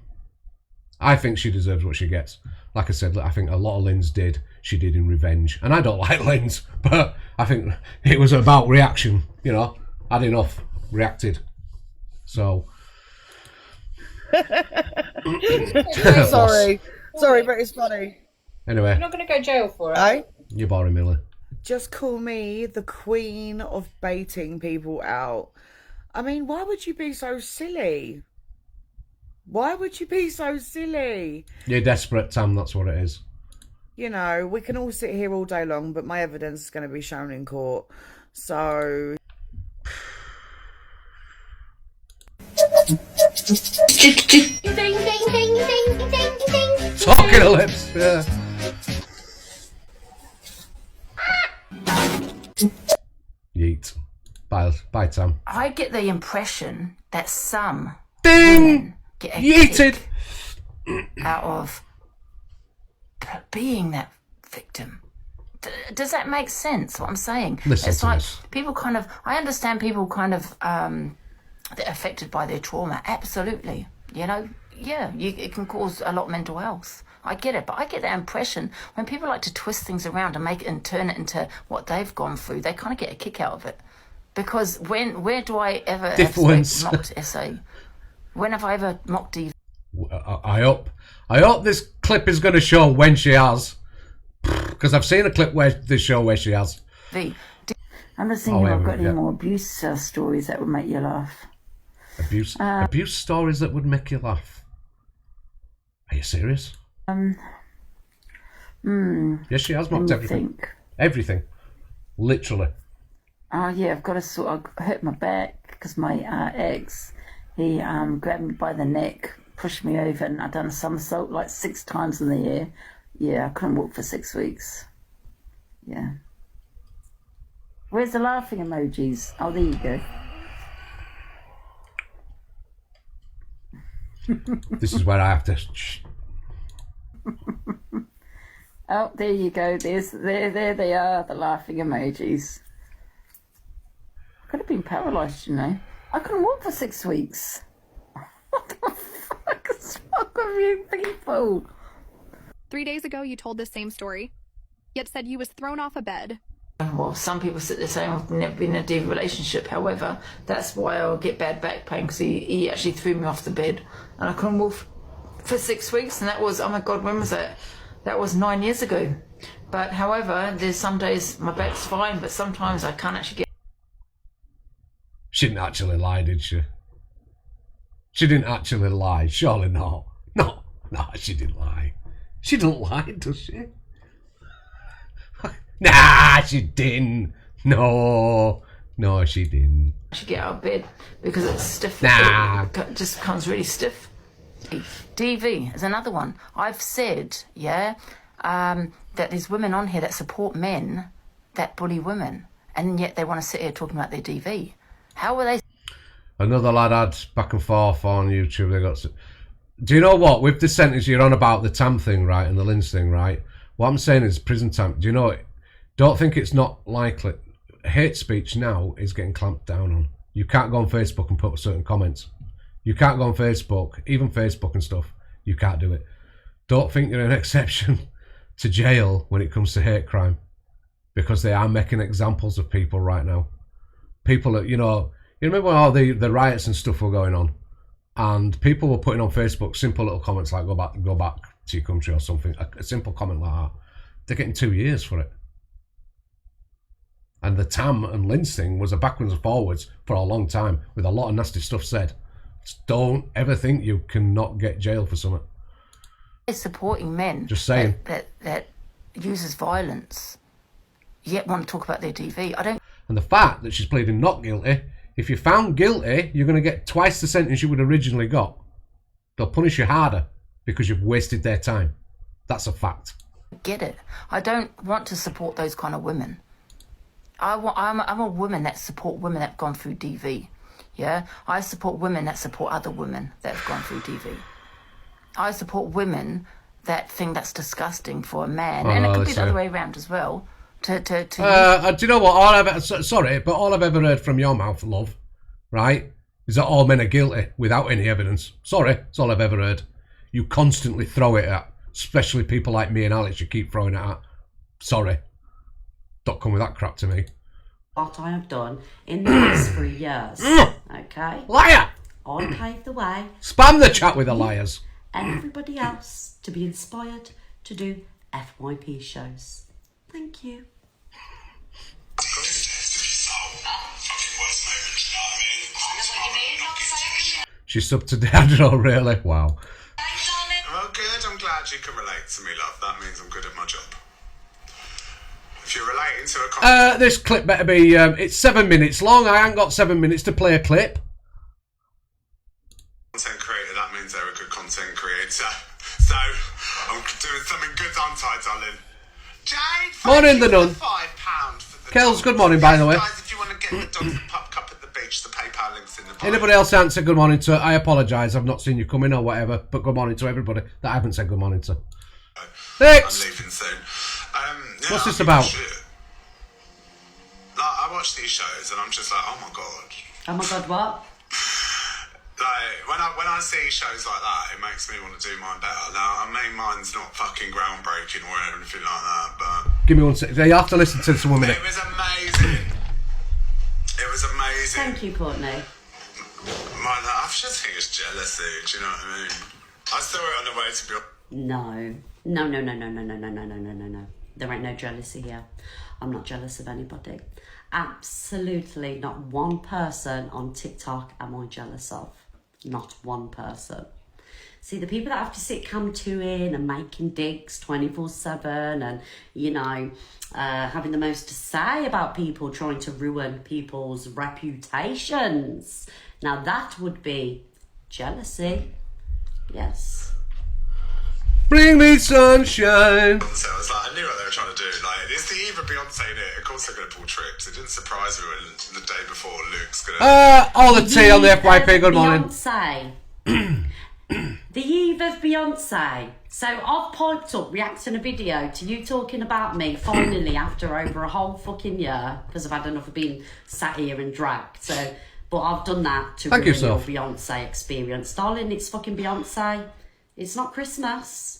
I think she deserves what she gets. Like I said, I think a lot of Lynn's she did in revenge. And I don't like Lynn's, but I think it was about reaction, you know. Had enough, reacted. So. Sorry, but it's funny. Anyway. You're not going to go to jail for it? Eh? You're boring, Millie. Just call me the queen of baiting people out. I mean, why would you be so silly? Why would you be so silly? You're desperate, Tam, that's what it is. You know, we can all sit here all day long, but my evidence is going to be shown in court. So... Talking to lips, yeah. Yeet. Bye, Tam. I get the impression that some Ding! women get a Yeeted! kick out of being that victim. Does that make sense, what I'm saying? Listen it's to like this. people kind of, I understand people kind of, they're affected by their trauma. Absolutely. You know, yeah, it can cause a lot of mental health. I get it, but I get that impression when people like to twist things around and make it and turn it into what they've gone through, they kind of get a kick out of it. Because where do I ever have mocked essay? When have I ever mocked DV? I hope this clip is going to show when she has, because I've seen a clip where they show where she has. I'm just thinking, I've got any more abuse stories that would make you laugh. Abuse stories that would make you laugh. Are you serious? Yes, she has mocked everything. Everything, literally. Oh yeah, I've got to sort of hurt my back because my ex, he grabbed me by the neck, pushed me over, and I've done a somersault like 6 times in the air. Yeah, I couldn't walk for 6 weeks. Yeah. Where's the laughing emojis? Oh, there you go. This is where I have to. Oh, there you go. There they are, the laughing emojis. I could have been paralysed, you know. I couldn't walk for 6 weeks. What the fuck is wrong with you people? 3 days ago, you told the same story, yet said you was thrown off a bed. Well, some people sit there saying I've never been in a deep relationship. However, that's why I'll get bad back pain, because he actually threw me off the bed and I couldn't walk for 6 weeks. And that was, oh my God, when was that? That was 9 years ago. But however, there's some days my back's fine, but sometimes I can't actually get. She didn't actually lie, did she? She didn't actually lie. Surely not. No, she didn't lie. She don't lie, does she? Nah, she didn't. No, she didn't. I should get out of bed because it's stiff. Nah. It just comes really stiff. DV is another one. I've said, that there's women on here that support men that bully women, and yet they want to sit here talking about their DV. How are they? Another lad had back and forth on YouTube. They got. Do you know what? With the sentence you're on about the Tam thing, right, and the Lynch thing, right? What I'm saying is prison time. Do you know it? Don't think it's not likely. Hate speech now is getting clamped down on. You can't go on Facebook and put certain comments. You can't go on Facebook, even Facebook and stuff. You can't do it. Don't think you're an exception to jail when it comes to hate crime, because they are making examples of people right now. People that, you remember when all the riots and stuff were going on, and people were putting on Facebook simple little comments like go back to your country or something, a simple comment like that. They're getting 2 years for it. And the Tam and Lynch thing was a backwards and forwards for a long time with a lot of nasty stuff said. Just don't ever think you cannot get jailed for something. Supporting men Just saying. that uses violence, yet want to talk about their DV. I don't. And the fact that she's pleading not guilty, if you're found guilty, you're going to get twice the sentence you would originally got. They'll punish you harder because you've wasted their time. That's a fact. Get it. I don't want to support those kind of women. I'm a woman that support women that have gone through DV. Yeah, I support women that support other women that have gone through DV. I support women that think that's disgusting for a man, and it could be the other way around as well. Do you know what? Sorry, but all I've ever heard from your mouth, love, right, is that all men are guilty without any evidence. Sorry, that's all I've ever heard. You constantly throw it at, especially people like me and Alex. You keep throwing it at. Sorry, don't come with that crap to me. What I have done in the last 3 years. Okay? Liar! I paved the way. Spam the chat with the liars. And everybody else to be inspired to do FYP shows. Thank you. She subbed to Dad, really? Wow. Oh, good. I'm glad you can relate to me, love. That means I'm good at my job. If you're relating to a this clip better be, it's 7 minutes long. I ain't got 7 minutes to play a clip. Content creator, that means they're a good content creator. So, I'm doing something good, aren't I, darling? Jade, Morning, the nun. £5 for the Kels, good morning, by the way. Guys, if you want to get the dogs and pups PayPal links in the bio. Anybody else hasn't said good morning to, I apologise. I've not seen you come in or whatever. But good morning to everybody that I haven't said good morning to. Next. I'm leaving soon. What's this about? Shit. Like, I watch these shows and I'm just like, oh my god. Oh my god, what? Like, when I see shows like that, it makes me want to do mine better. Now, I mean, mine's not fucking groundbreaking or anything like that, but... Give me one second. You have to listen to this one minute. It was amazing. It was amazing. Thank you, Courtney. I just think it's jealousy, do you know what I mean? I saw it on the way to be... No. No. There ain't no jealousy here. I'm not jealous of anybody. Absolutely not one person on TikTok am I jealous of. Not one person. See, the people that have to sit cam 2 in and making digs 24/7 and, you know, having the most to say about people, trying to ruin people's reputations. Now that would be jealousy. Yes. Bring me sunshine. So I was like, I knew what they were trying to do. Like, it's the eve of Beyonce in it. Of course they're going to pull tricks. It didn't surprise me when the day before Luke's going to... all the tea on the FYP, good morning. Beyonce. The eve of Beyonce. So I've piped up reacting a video to you talking about me finally after over a whole fucking year because I've had enough of being sat here and dragged. So, but I've done that to ruin your Beyonce experience. Darling, it's fucking Beyonce. It's not Christmas.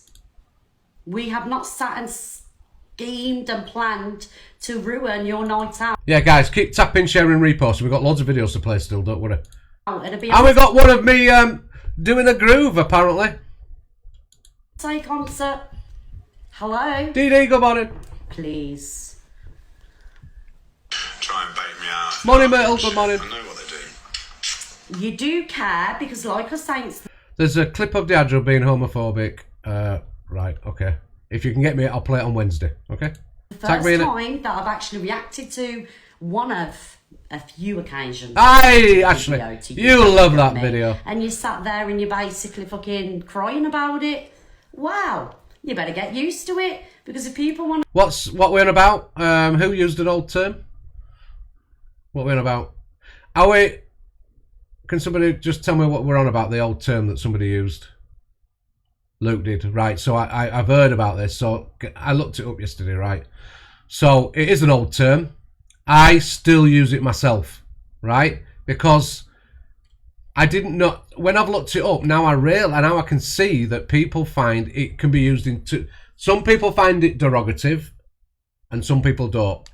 We have not sat and schemed and planned to ruin your night out. Yeah, guys, keep tapping, sharing, reposting. We've got loads of videos to play still, don't worry. And we've got one of me doing a groove, apparently. Say concert. Hello? DD, good morning. Please. try and bait me out. Morning, Myrtle, good morning. I know what they do. You do care because, like I say, There's a clip of Diageo being homophobic. Right, okay. If you can get me, I'll play it on Wednesday, okay? the first time that I've actually reacted to one of a few occasions. Aye, Ashley, you love that video. And you sat there and you're basically fucking crying about it. Wow, you better get used to it because if people want. What we're on about? Who used an old term? What we're on about? Are we? Can somebody just tell me what we're on about? The old term that somebody used. Luke did, right? So I've heard about this. So I looked it up yesterday, right? So it is an old term. I still use it myself, right? Because I didn't know when I've looked it up. Now I can see that people find it can be used in some people find it derogative, and some people don't.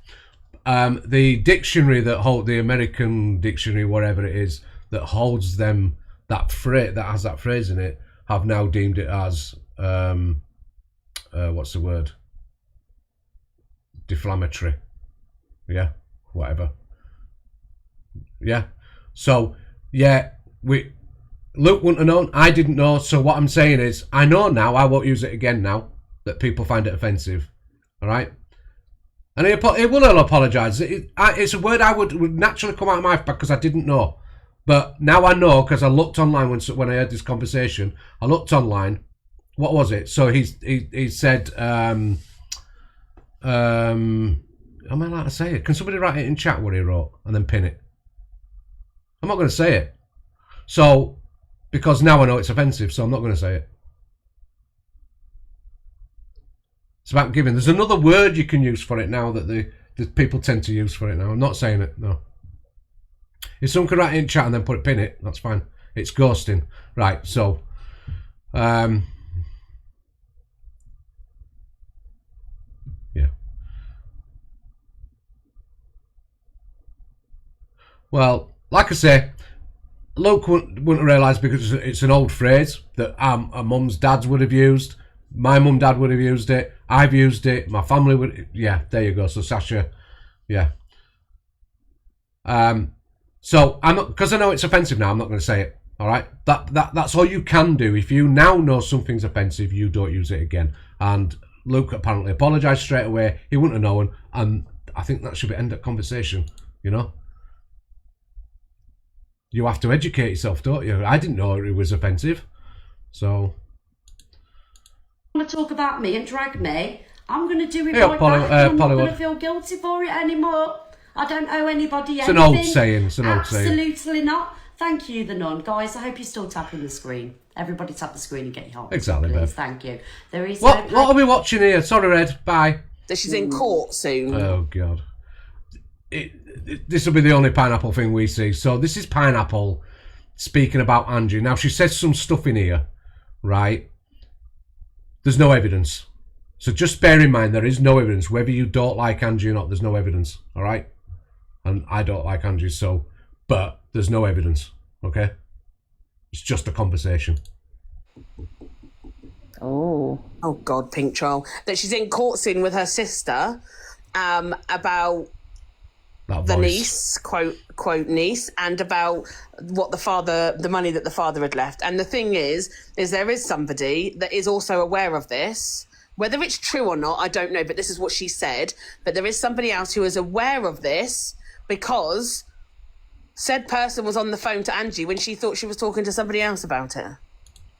The dictionary the American dictionary, whatever it is, that holds them that has that phrase in it, have now deemed it as what's the word? Deflammatory. Yeah, whatever. Yeah. So yeah, Luke wouldn't have known. I didn't know. So what I'm saying is, I know now. I won't use it again now that people find it offensive. All right. And he will apologise. It's a word I would naturally come out of my mouth because I didn't know. But now I know because I looked online when I heard this conversation. I looked online. What was it? So he said, am I allowed to say it? Can somebody write it in chat what he wrote and then pin it? I'm not going to say it. So, because now I know it's offensive, so I'm not going to say it. It's about giving. There's another word you can use for it now that the people tend to use for it now. I'm not saying it, no. If someone could write it in chat and then pin it, that's fine. It's ghosting. Right, so yeah. Well, like I say, Luke wouldn't realise because it's an old phrase that our mums, dads would have used. My mum, dad would have used it. I've used it. My family would. Yeah, there you go. So Sasha, yeah. So I'm not, because I know it's offensive now. I'm not going to say it. All right. That's all you can do. If you now know something's offensive, you don't use it again. And Luke apparently apologised straight away. He wouldn't have known, and I think that should be end of conversation. You know. You have to educate yourself, don't you? I didn't know it was offensive, so. Want to talk about me and drag me, I'm going to do it Yeah, right Polly, back. I'm not Polly going would. to feel guilty for it anymore. I don't owe anybody It's anything. an old saying. It's an old saying. Absolutely not. Thank you, the nun. Guys, I hope you're still tapping the screen. Everybody tap the screen and get your heart. Exactly, please. Bev. Thank you. There is What are we watching here? Sorry, Red. Bye. That she's in court soon. Oh, God. This will be the only Pineapple thing we see. So this is Pineapple speaking about Angie. Now, she says some stuff in here, right? There's no evidence. So just bear in mind, there is no evidence. Whether you don't like Angie or not, there's no evidence, all right? And I don't like Angie, so... But there's no evidence, okay? It's just a conversation. Oh God, Pink Troll. That she's in court soon with her sister about the niece, quote niece, and about what the money that the father had left. And the thing is there is somebody that is also aware of this. Whether it's true or not, I don't know, but this is what she said. But there is somebody else who is aware of this because said person was on the phone to Angie when she thought she was talking to somebody else about it.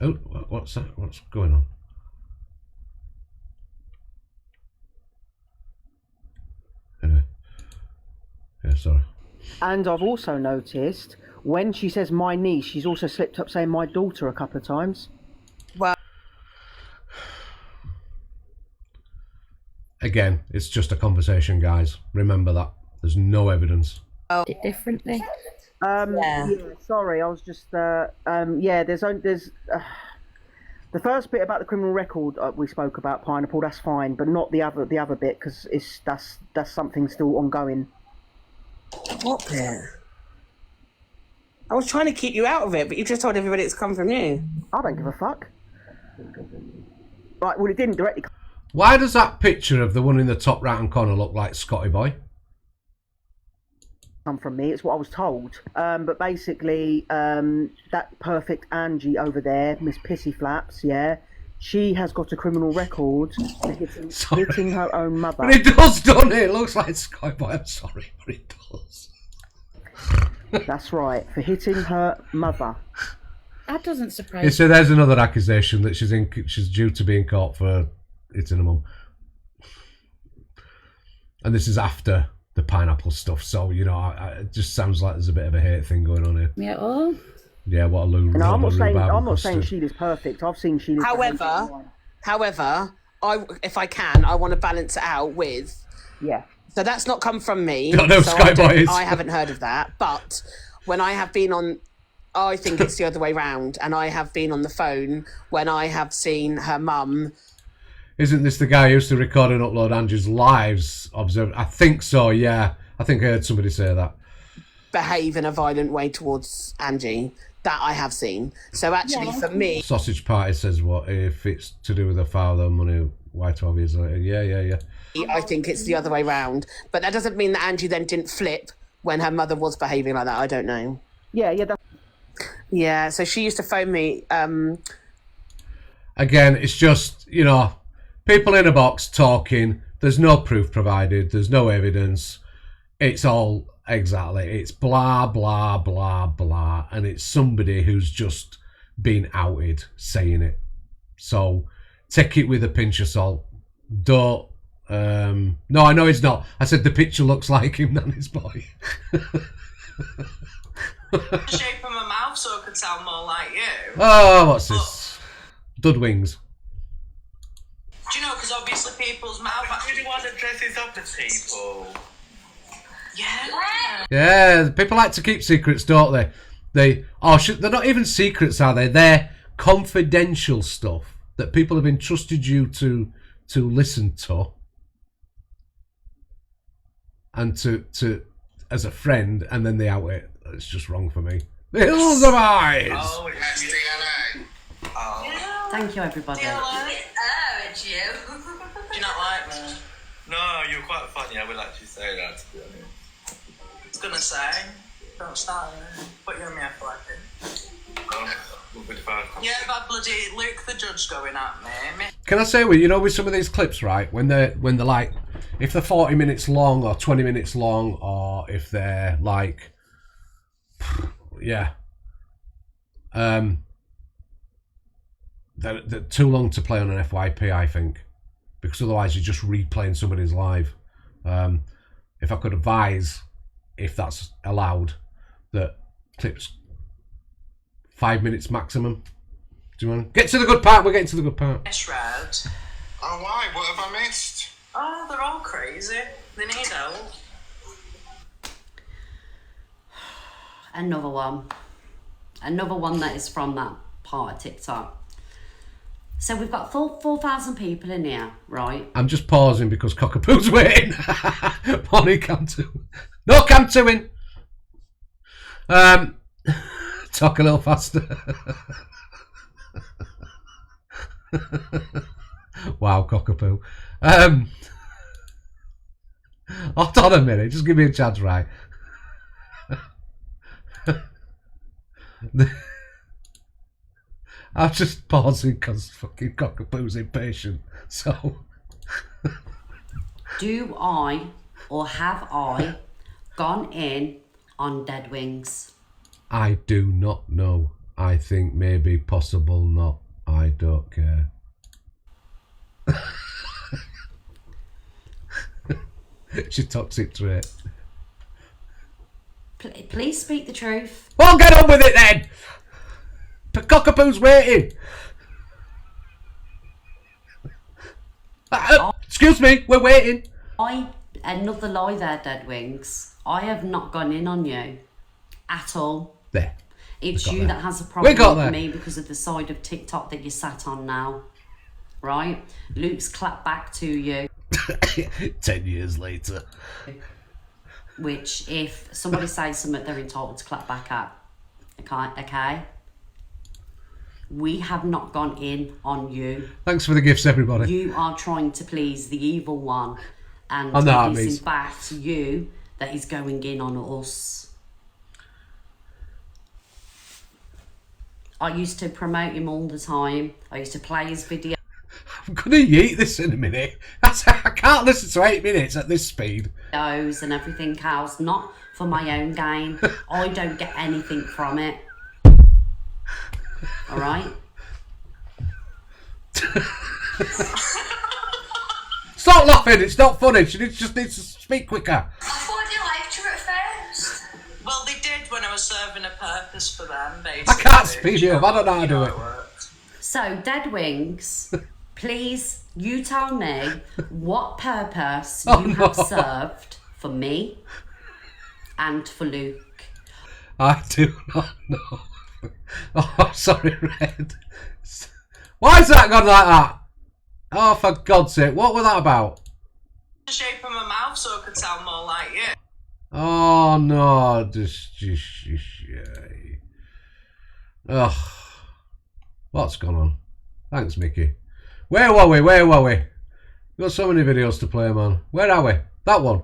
Oh, what's that? What's going on? Anyway. Yeah, sorry. And I've also noticed when she says my niece, she's also slipped up saying my daughter a couple of times. Well, again, it's just a conversation, guys. Remember that. There's no evidence. Differently. Yeah, sorry, I was just there's the first bit about the criminal record we spoke about, Pineapple, that's fine, but not the other bit, because that's something still ongoing. What bit? I was trying to keep you out of it, but you just told everybody it's come from you. I don't give a fuck. Right, well, it didn't directly. Why does that picture of the one in the top right-hand corner look like Scotty Boy? Come from me, it's what I was told. But basically, that perfect Angie over there, Miss Pissy Flaps, yeah, she has got a criminal record for hitting her own mother. But it does, doesn't it? It looks like Scotty Boy. I'm sorry, but it does. That's right, for hitting her mother. That doesn't surprise me. So there's another accusation that she's due to be in court for hitting her mum. And this is after the Pineapple stuff, so you know, it just sounds like there's a bit of a hate thing going on here. Yeah. Oh. Yeah, what a loo. No, I'm not saying Sheila's perfect. I've seen Sheila's. However, if I can, I want to balance it out with. Yeah. So that's not come from me. No, so I haven't heard of that. But when I have been on, I think it's the other way round, and I have been on the phone when I have seen her mum. Isn't this the guy who used to record and upload Angie's lives? I think so, yeah. I think I heard somebody say that. Behave in a violent way towards Angie. That I have seen. So actually, for me... Sausage Party says what? If it's to do with her father, money, why 12 years later? Yeah. I think it's the other way round. But that doesn't mean that Angie then didn't flip when her mother was behaving like that. I don't know. Yeah, so she used to phone me... Again, it's just, you know... People in a box talking, there's no proof provided, there's no evidence. It's all it's blah, blah, blah, blah. And it's somebody who's just been outed saying it. So take it with a pinch of salt. Don't. No, I know it's not. I said the picture looks like him, Nanny's boy. The shape of my mouth so I could sound more like you. Oh, what's this? Dudwings. Do you know, because obviously people's mouth... You're the one that dresses up as people. Yeah. Yeah, people like to keep secrets, don't they? They're not even secrets, are they? They're confidential stuff that people have entrusted you to listen to and to as a friend, and then they out it. It's just wrong for me. The Hills of Eyes. Oh, it's DNA. Oh. Thank you, everybody. Do you not like me? No, you're quite funny. I would actually say that, to be honest. I was gonna say, don't start it. Put you on me after I did. Yeah, but bloody Luke the Judge going at me. Can I say, with some of these clips, right? When they're like, if they're 40 minutes long or 20 minutes long, or if they're like, yeah, they're too long to play on an FYP, I think, because otherwise you're just replaying somebody's live. If I could advise if that's allowed, that clips 5 minutes maximum. Do you want to get to the good part? We're getting to the good part. Road. Oh, why? What have I missed? Oh, they're all crazy. They need help. Another one. Another one that is from that part of TikTok. So we've got 4,000 people in here, right? I'm just pausing because Cockapoo's waiting. Bonnie, come to. No, come to in. Talk a little faster. Wow, Cockapoo. Hold on a minute, just give me a chance, right? I'm just pausing because fucking Cockapoo's impatient. So, do I or have I gone in on Dead Wings? I do not know. I think maybe possible not. I don't care. It's your toxic trait. Please speak the truth. Well, get on with it then. Cockapoo's waiting. Excuse me, we're waiting. Another lie there, Dead Wings. I have not gone in on you at all. There. It's you there. that has a problem We got with there. me because of the side of TikTok that you sat on now. Right? Luke's clapped back to you. 10 years later. Which, if somebody says something, they're entitled to clap back at. Okay? We have not gone in on you. Thanks for the gifts, everybody. You are trying to please the evil one. And I know it it is in fact you that is going in on us. I used to promote him all the time. I used to play his video. I'm gonna yeet this in a minute. I can't listen to 8 minutes at this speed. Videos and everything else, not for my own gain. I don't get anything from it. All right. Stop laughing. It's not funny. She just needs to speak quicker. I thought you liked her at first. Well, they did when I was serving a purpose for them, basically. I can't speed you up. I don't know how to do it. So, Dead Wings, please, you tell me what purpose you have served for me and for Luke. I do not know. Oh, sorry, Red. Why's that gone like that? Oh, for God's sake, what was that about? The shape of my mouth so I could sound more like you. Oh, no. Ugh. What's gone on? Thanks, Mickey. Where were we? We've got so many videos to play, man. Where are we? That one.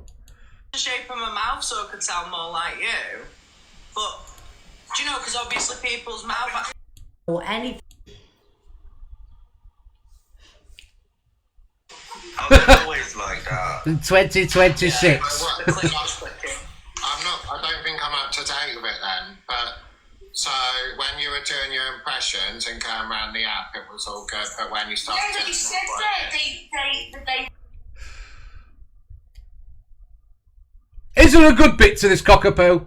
The shape of my mouth so I could sound more like you. But, do you know, because obviously people's mouth... Or anything. I was always like that. In 2026. Yeah, I don't think I'm up to date with it then, but so when you were doing your impressions and going around the app, it was all good, but when you started Yeah, you said that they... Is there a good bit to this Cockapoo?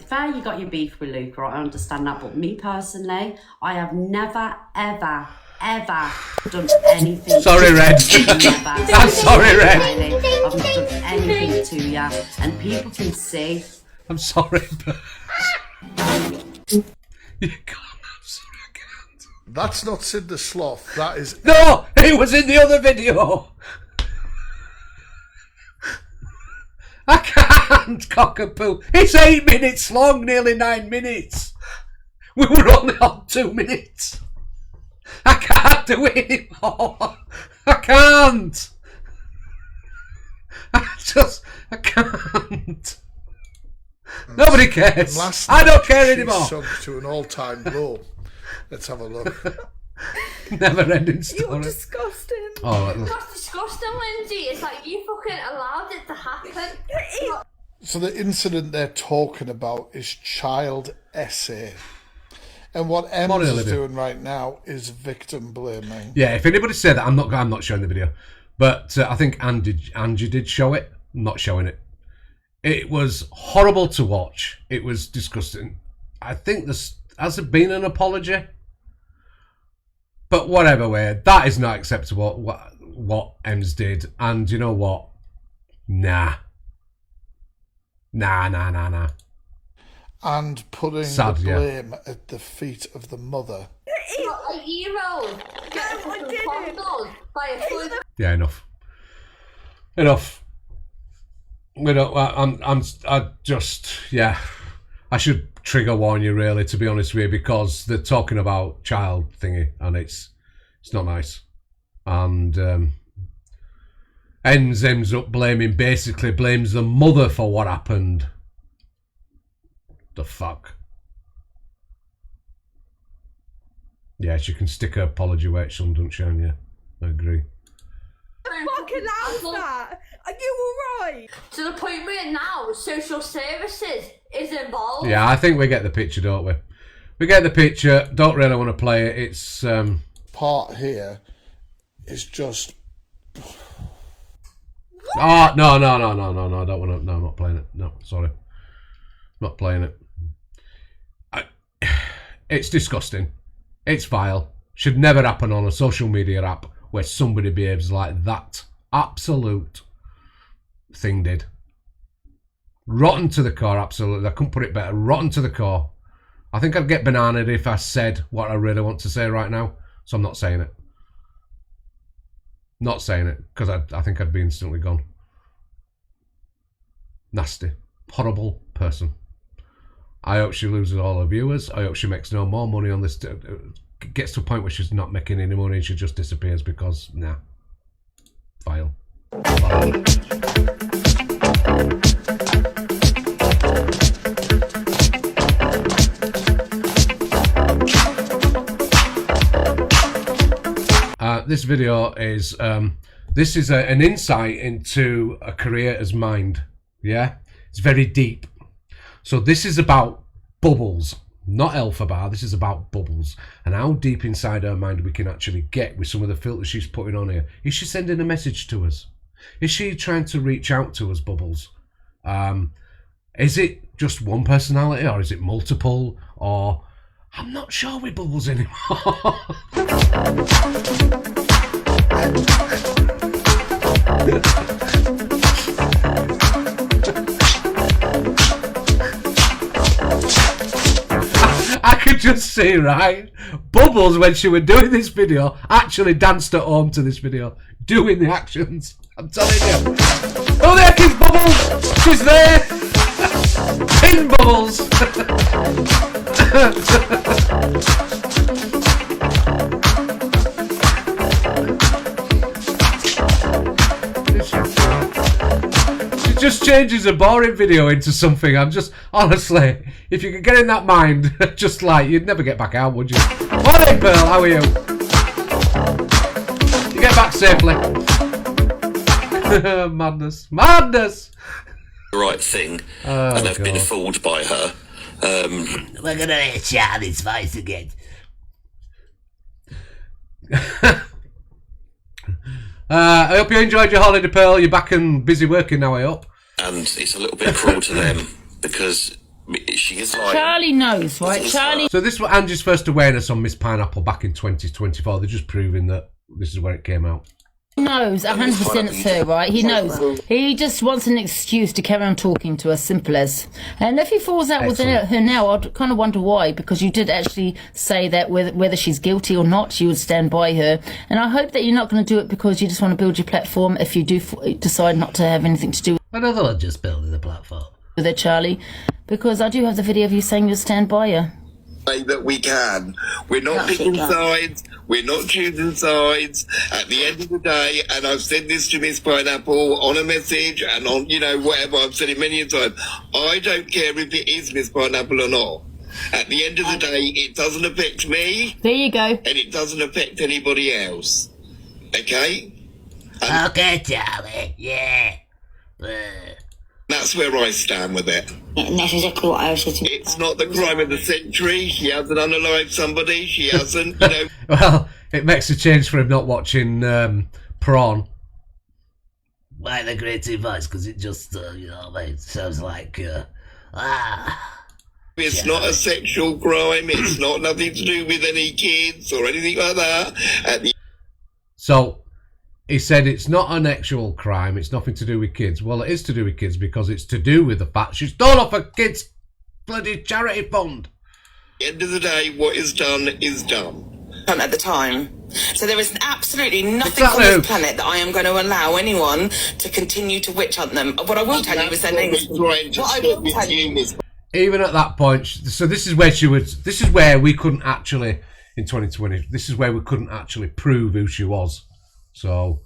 Fair, you got your beef with Luke, right? I understand that, but me personally, I have never, ever done anything. Sorry, Red. I'm sorry, Red. I've not done anything to you, and people can see. I'm sorry, but you can't. That's not Sid the Sloth. That is. No, he was in the other video. I can't, Cockapoo. It's 8 minutes long, nearly 9 minutes. We were only on 2 minutes. I can't do it anymore. I can't. I can't. Nobody cares. I don't care anymore. Sunk to an all-time low. Let's have a look. Never-ending story. You're disgusting. Oh, That's disgusting, Lindsay. It's like you fucking allowed it to happen. So the incident they're talking about is child essay. And what Emma's is doing right now is victim blaming. Yeah, if anybody said that, I'm not showing the video. But I think Angie did show it. I'm not showing it. It was horrible to watch. It was disgusting. I think has there been an apology? But whatever way, that is not acceptable, what Ems did. And you know what? Nah. Nah. And putting Sad, the blame at the feet of the mother. It's not a hero. Yeah, enough. I should trigger warn you, really, to be honest with you, because they're talking about child thingy, and it's not nice. And ends up basically blames the mother for what happened. The fuck. Yeah, she can stick her apology where it shouldn't, don't she? Yeah, I agree. Fuck allows that? Are you alright? To the point where now social services is involved. Yeah, I think we get the picture, don't we? We get the picture. Don't really want to play it. It's part here is just. Oh no! I don't want to. No, I'm not playing it. No, sorry, not playing it. It's disgusting. It's vile. Should never happen on a social media app where somebody behaves like that. Absolute thing did. Rotten to the core, absolutely. I couldn't put it better. Rotten to the core. I think I'd get bananaed if I said what I really want to say right now. So I'm not saying it. Not saying it, because I think I'd be instantly gone. Nasty. Horrible person. I hope she loses all her viewers. I hope she makes no more money on this. Gets to a point where she's not making any money and she just disappears because, nah. Vile. This video is this is an insight into a creator's mind. Yeah, it's very deep. So this is about Bubbles, not Elphaba. This is about Bubbles and how deep inside her mind we can actually get with some of the filters she's putting on here. Is she sending a message to us? Is she trying to reach out to us, Bubbles? Is it just one personality, or is it multiple? Or I'm not sure with Bubbles anymore. I could just see, right? Bubbles, when she was doing this video, actually danced at home to this video, doing the actions. I'm telling you. Oh, there is Bubbles! She's there! Pin Bubbles! She just changes a boring video into something. I'm just, honestly, if you could get in that mind, just like, you'd never get back out, would you? Morning, Pearl, how are you? You get back safely. Madness. Madness! The right thing, and I've been fooled by her. We're gonna hear Charlie's voice again. I hope you enjoyed your holiday, Pearl. You're back and busy working now, I hope. And it's a little bit cruel to them because she is like... Charlie knows, right? Charlie. So this was Angie's first awareness on Miss Pineapple back in 2024. They're just proving that this is where it came out. He knows 100% it's her, right? He knows. He just wants an excuse to carry on talking to us, simple as. And if he falls out with her now, I'd kind of wonder why, because you did actually say that whether she's guilty or not, you would stand by her. And I hope that you're not going to do it because you just want to build your platform if you do decide not to have anything to do Another one just building the platform. with it, Charlie. Because I do have the video of you saying you'll stand by her. That we can. We're not picking sides. We're not choosing sides. At the end of the day, and I've said this to Miss Pineapple on a message and on, whatever, I've said it many a time. I don't care if it is Miss Pineapple or not. At the end of the day, it doesn't affect me. There you go. And it doesn't affect anybody else. Okay? Okay, Charlie. Yeah. That's where I stand with it. And that's exactly what I was saying. It's not the crime of the century. She hasn't unalived somebody. She hasn't, Well, it makes a change for him not watching Prawn. why the creative voice? Because it just, you know, it sounds like, It's not a sexual crime. It's not nothing to do with any kids or anything like that. So he said it's not an actual crime. It's nothing to do with kids. Well, it is to do with kids because it's to do with the fact she's done off a kids' bloody charity fund. At the end of the day, what is done is done. At the time. So there is absolutely nothing on this planet that I am going to allow anyone to continue to witch hunt them. What I will tell you is their names. Even at that point, so this is where this is where we couldn't actually, in 2020, this is where we couldn't actually prove who she was. So,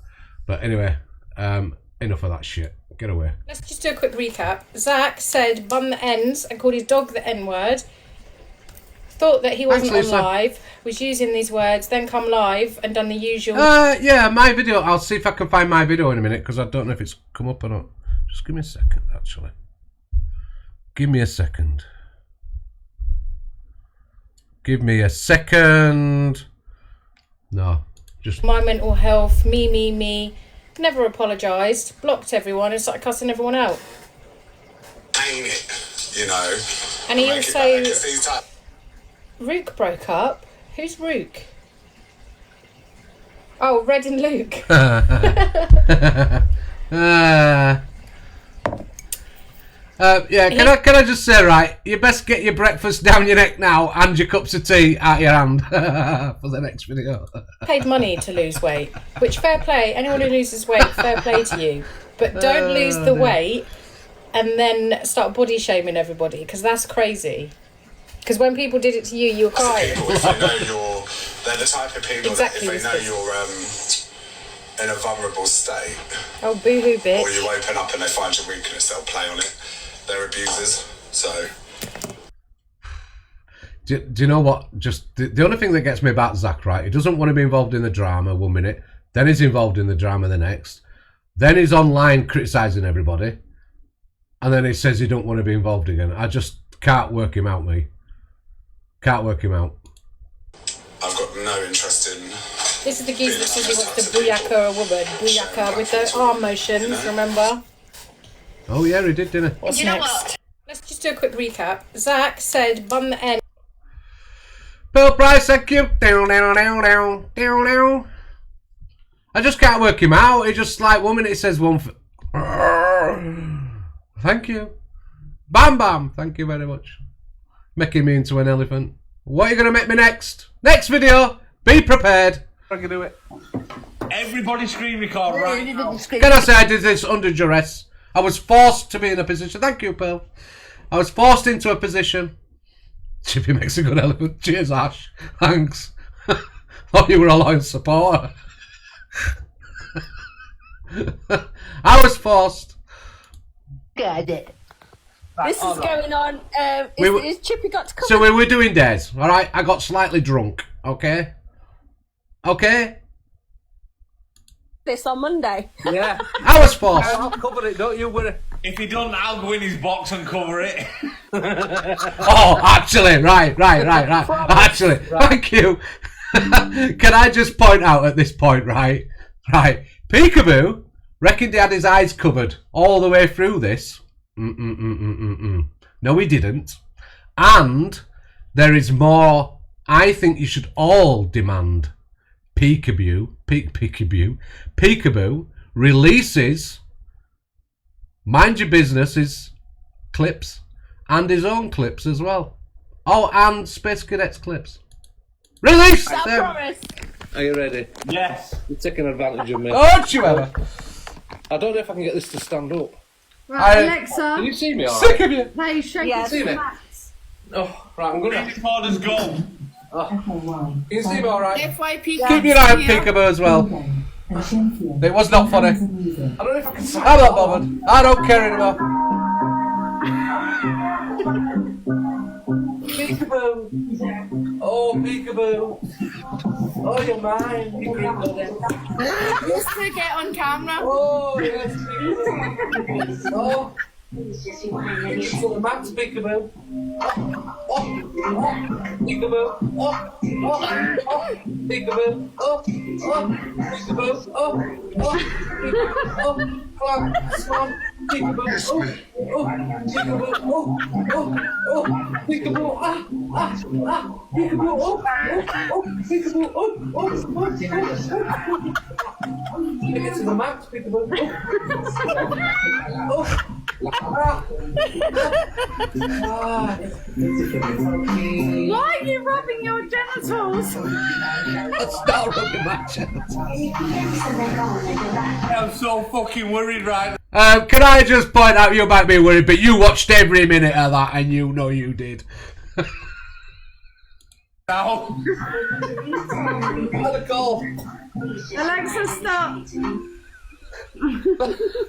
but anyway, enough of that shit. Get away. Let's just do a quick recap. Zach said bum the ends and called his dog the N-word. Thought that he wasn't on live, was using these words, then come live and done the usual. Yeah, my video. I'll see if I can find my video in a minute because I don't know if it's come up or not. Just give me a second, actually. Give me a second. Give me a second. No, just My mental health, me. Never apologised, blocked everyone and started cussing everyone out. Ain't it, you know? And he also... Rook broke up. Who's Rook? Oh, Red and Luke. Yeah, can I just say, right, you best get your breakfast down your neck now and your cups of tea out your hand for the next video. Paid money to lose weight, which fair play. Anyone who loses weight, fair play to you. But don't lose the weight and then start body shaming everybody because that's crazy. Because when people did it to you, you were crying. People, if they know they're the type of people that if they know you're in a vulnerable state, oh boo-hoo bitch, or you open up and they find your weakness, they'll play on it. They're abusers, so. Do you know what? Just the only thing that gets me about Zach, right? He doesn't want to be involved in the drama 1 minute, then he's involved in the drama the next, then he's online criticising everybody, and then he says he don't want to be involved again. I just can't work him out, me. Can't work him out. I've got no interest in. This is the geezer that says he wants to booyaka a woman. Booyaka with the arm motions, remember? Oh yeah, he did, didn't he? What's next? Let's just do a quick recap. Zach said bum the end. Bill Price, thank you. Down. I just can't work him out. He just like 1 minute he says one. Thank you. Bam. Thank you very much. Making me into an elephant. What are you going to make me next? Next video. Be prepared. I can do it. Everybody screen record right now. Can I say I did this under duress? I was forced to be in a position. Thank you, Pearl. I was forced into a position. Chippy makes a good elephant. Cheers, Ash. Thanks. Thought you were a loyal supporter. I was forced. Got it. This is going on. Is Chippy got to come? So we were doing days, all right? I got slightly drunk, okay? Okay? This on Monday. Yeah. I was forced. I'll cover it, don't you worry. If he doesn't, I'll go in his box and cover it. Oh, actually, right. Actually, thank you. Can I just point out at this point, right? Peekaboo reckoned he had his eyes covered all the way through this. No, he didn't. And there is more. I think you should all demand Peekaboo releases Mind Your Business's clips and his own clips as well. Oh, and Space Cadet's clips. Release them! Promise. Are you ready? Yes. You're taking advantage of me. Don't you ever? I don't know if I can get this to stand up. Right, Alexa. Can you see me all Sick right? of you. Play Shake Yes. It See me? Max. Oh, right, I'm gonna. This border's gone. Can you see me all right? FYP. Keep your eye on Peekaboo as well. It was not funny. I don't know if I can see. I'm not bothered. I don't care anymore. Peekaboo. Oh, Peekaboo. Oh, you're mine. You gringo then. Just to get on camera. Oh, yes, Peekaboo. Oh, For the max, peekaboo. Peekaboo. Peekaboo. Peekaboo. Swan. Peekaboo. Peekaboo. Peekaboo. Peekaboo. Take it to the max, peekaboo. Why are you rubbing your genitals? Stop rubbing my genitals. I'm so fucking worried right now. Can I just point out, you might be worried, but you watched every minute of that and you know you did. No. Alexa, stop.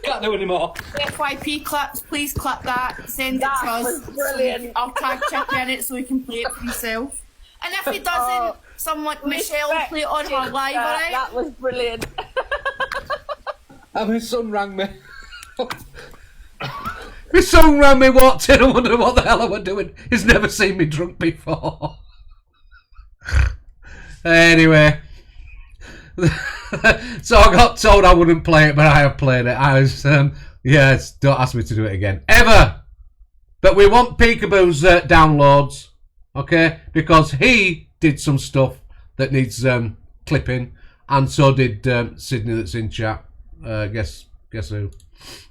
Can't do anymore. FYP claps, please clap that. Send it to us. Brilliant. I'll tag Chippy in it so he can play it for himself. And if he doesn't, someone, Michelle, will play it on her live, alright? That was brilliant. And my son rang me. My son rang me, walked in, and wondered what the hell I was doing. He's never seen me drunk before. Anyway. So I got told I wouldn't play it, but I have played it. I was, yes, don't ask me to do it again. Ever! But we want Peekaboo's downloads, okay? Because he did some stuff that needs clipping, and so did Sydney that's in chat. Guess who?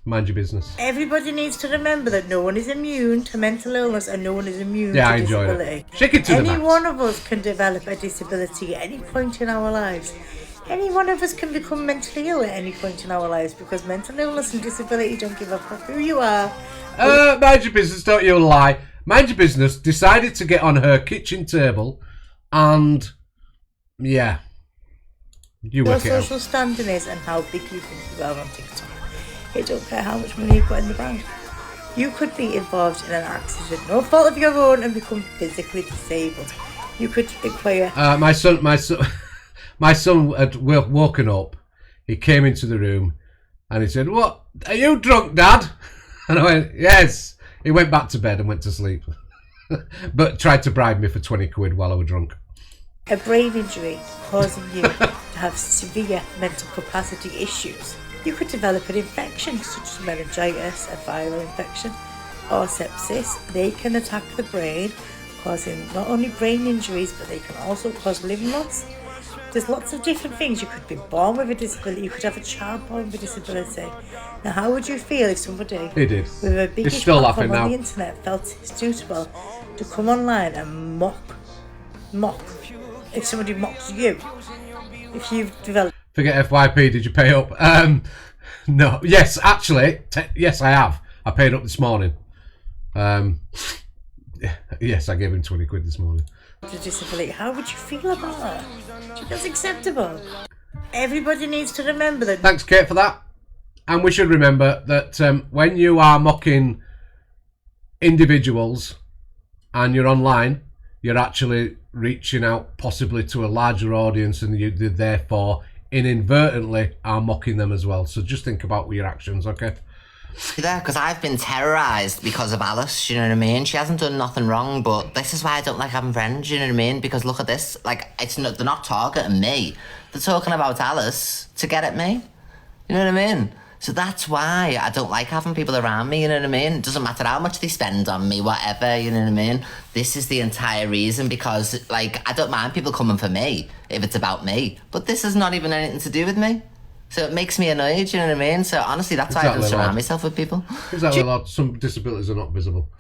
Mind your business. Everybody needs to remember that no one is immune to mental illness and no one is immune Yeah, to I enjoyed disability. it. Shake it to the Any max. one of us can develop a disability at any point in our lives. Any one of us can become mentally ill at any point in our lives because mental illness and disability don't give a fuck who you are. Mind your business, don't you lie. Mind your business decided to get on her kitchen table and, yeah. You Your work it out. social standing is and how big you think you are on TikTok. It don't care how much money you've got in the bank. You could be involved in an accident, no fault of your own, and become physically disabled. You could acquire... My son had woken up. He came into the room and he said, "What? Are you drunk, Dad?" And I went, "Yes." He went back to bed and went to sleep. But tried to bribe me for 20 quid while I was drunk. A brain injury causing you to have severe mental capacity issues. You could develop an infection such as meningitis, a viral infection, or sepsis. They can attack the brain, causing not only brain injuries, but they can also cause limb loss. There's lots of different things. You could be born with a disability. You could have a child born with a disability. Now, how would you feel if somebody He did. with a biggest He's still platform laughing on now. the internet felt it suitable to come online and mock? If somebody mocks you, if you've developed... Forget FYP, did you pay up? No. Yes, actually, yes, I have. I paid up this morning. Yes, I gave him 20 quid this morning. ...the disability, how would you feel about that? Do you think that's acceptable? Everybody needs to remember that... Thanks, Kate, for that. And we should remember that when you are mocking individuals and you're online, you're actually reaching out possibly to a larger audience and you therefore inadvertently are mocking them as well. So just think about your actions, okay? There, because I've been terrorised because of Alice, you know what I mean? She hasn't done nothing wrong, but this is why I don't like having friends, you know what I mean? Because look at this, like, they're not targeting me. They're talking about Alice to get at me, you know what I mean? So that's why I don't like having people around me, you know what I mean? It doesn't matter how much they spend on me, whatever, you know what I mean? This is the entire reason, because, like, I don't mind people coming for me if it's about me, but this has not even anything to do with me. So it makes me annoyed, you know what I mean? So honestly, that's why I don't surround myself with people. Exactly, lad. Some disabilities are not visible.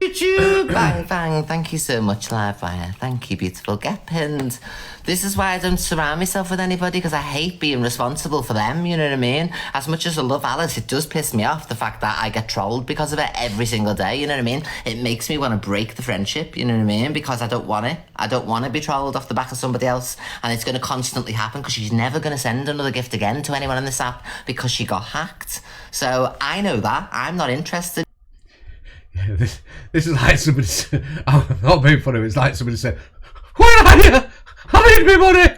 Bang, bang. Thank you so much, Livewire. Thank you, beautiful. Get pinned. This is why I don't surround myself with anybody, because I hate being responsible for them, you know what I mean? As much as I love Alice, it does piss me off the fact that I get trolled because of it every single day, you know what I mean? It makes me want to break the friendship, you know what I mean? Because I don't want it. I don't want to be trolled off the back of somebody else, and it's going to constantly happen because she's never going to send another gift again to anyone on this app because she got hacked. So I know that. I'm not interested. Yeah, this is like somebody said, I'm not being funny, it's like somebody said, "Where are you? I need me money!"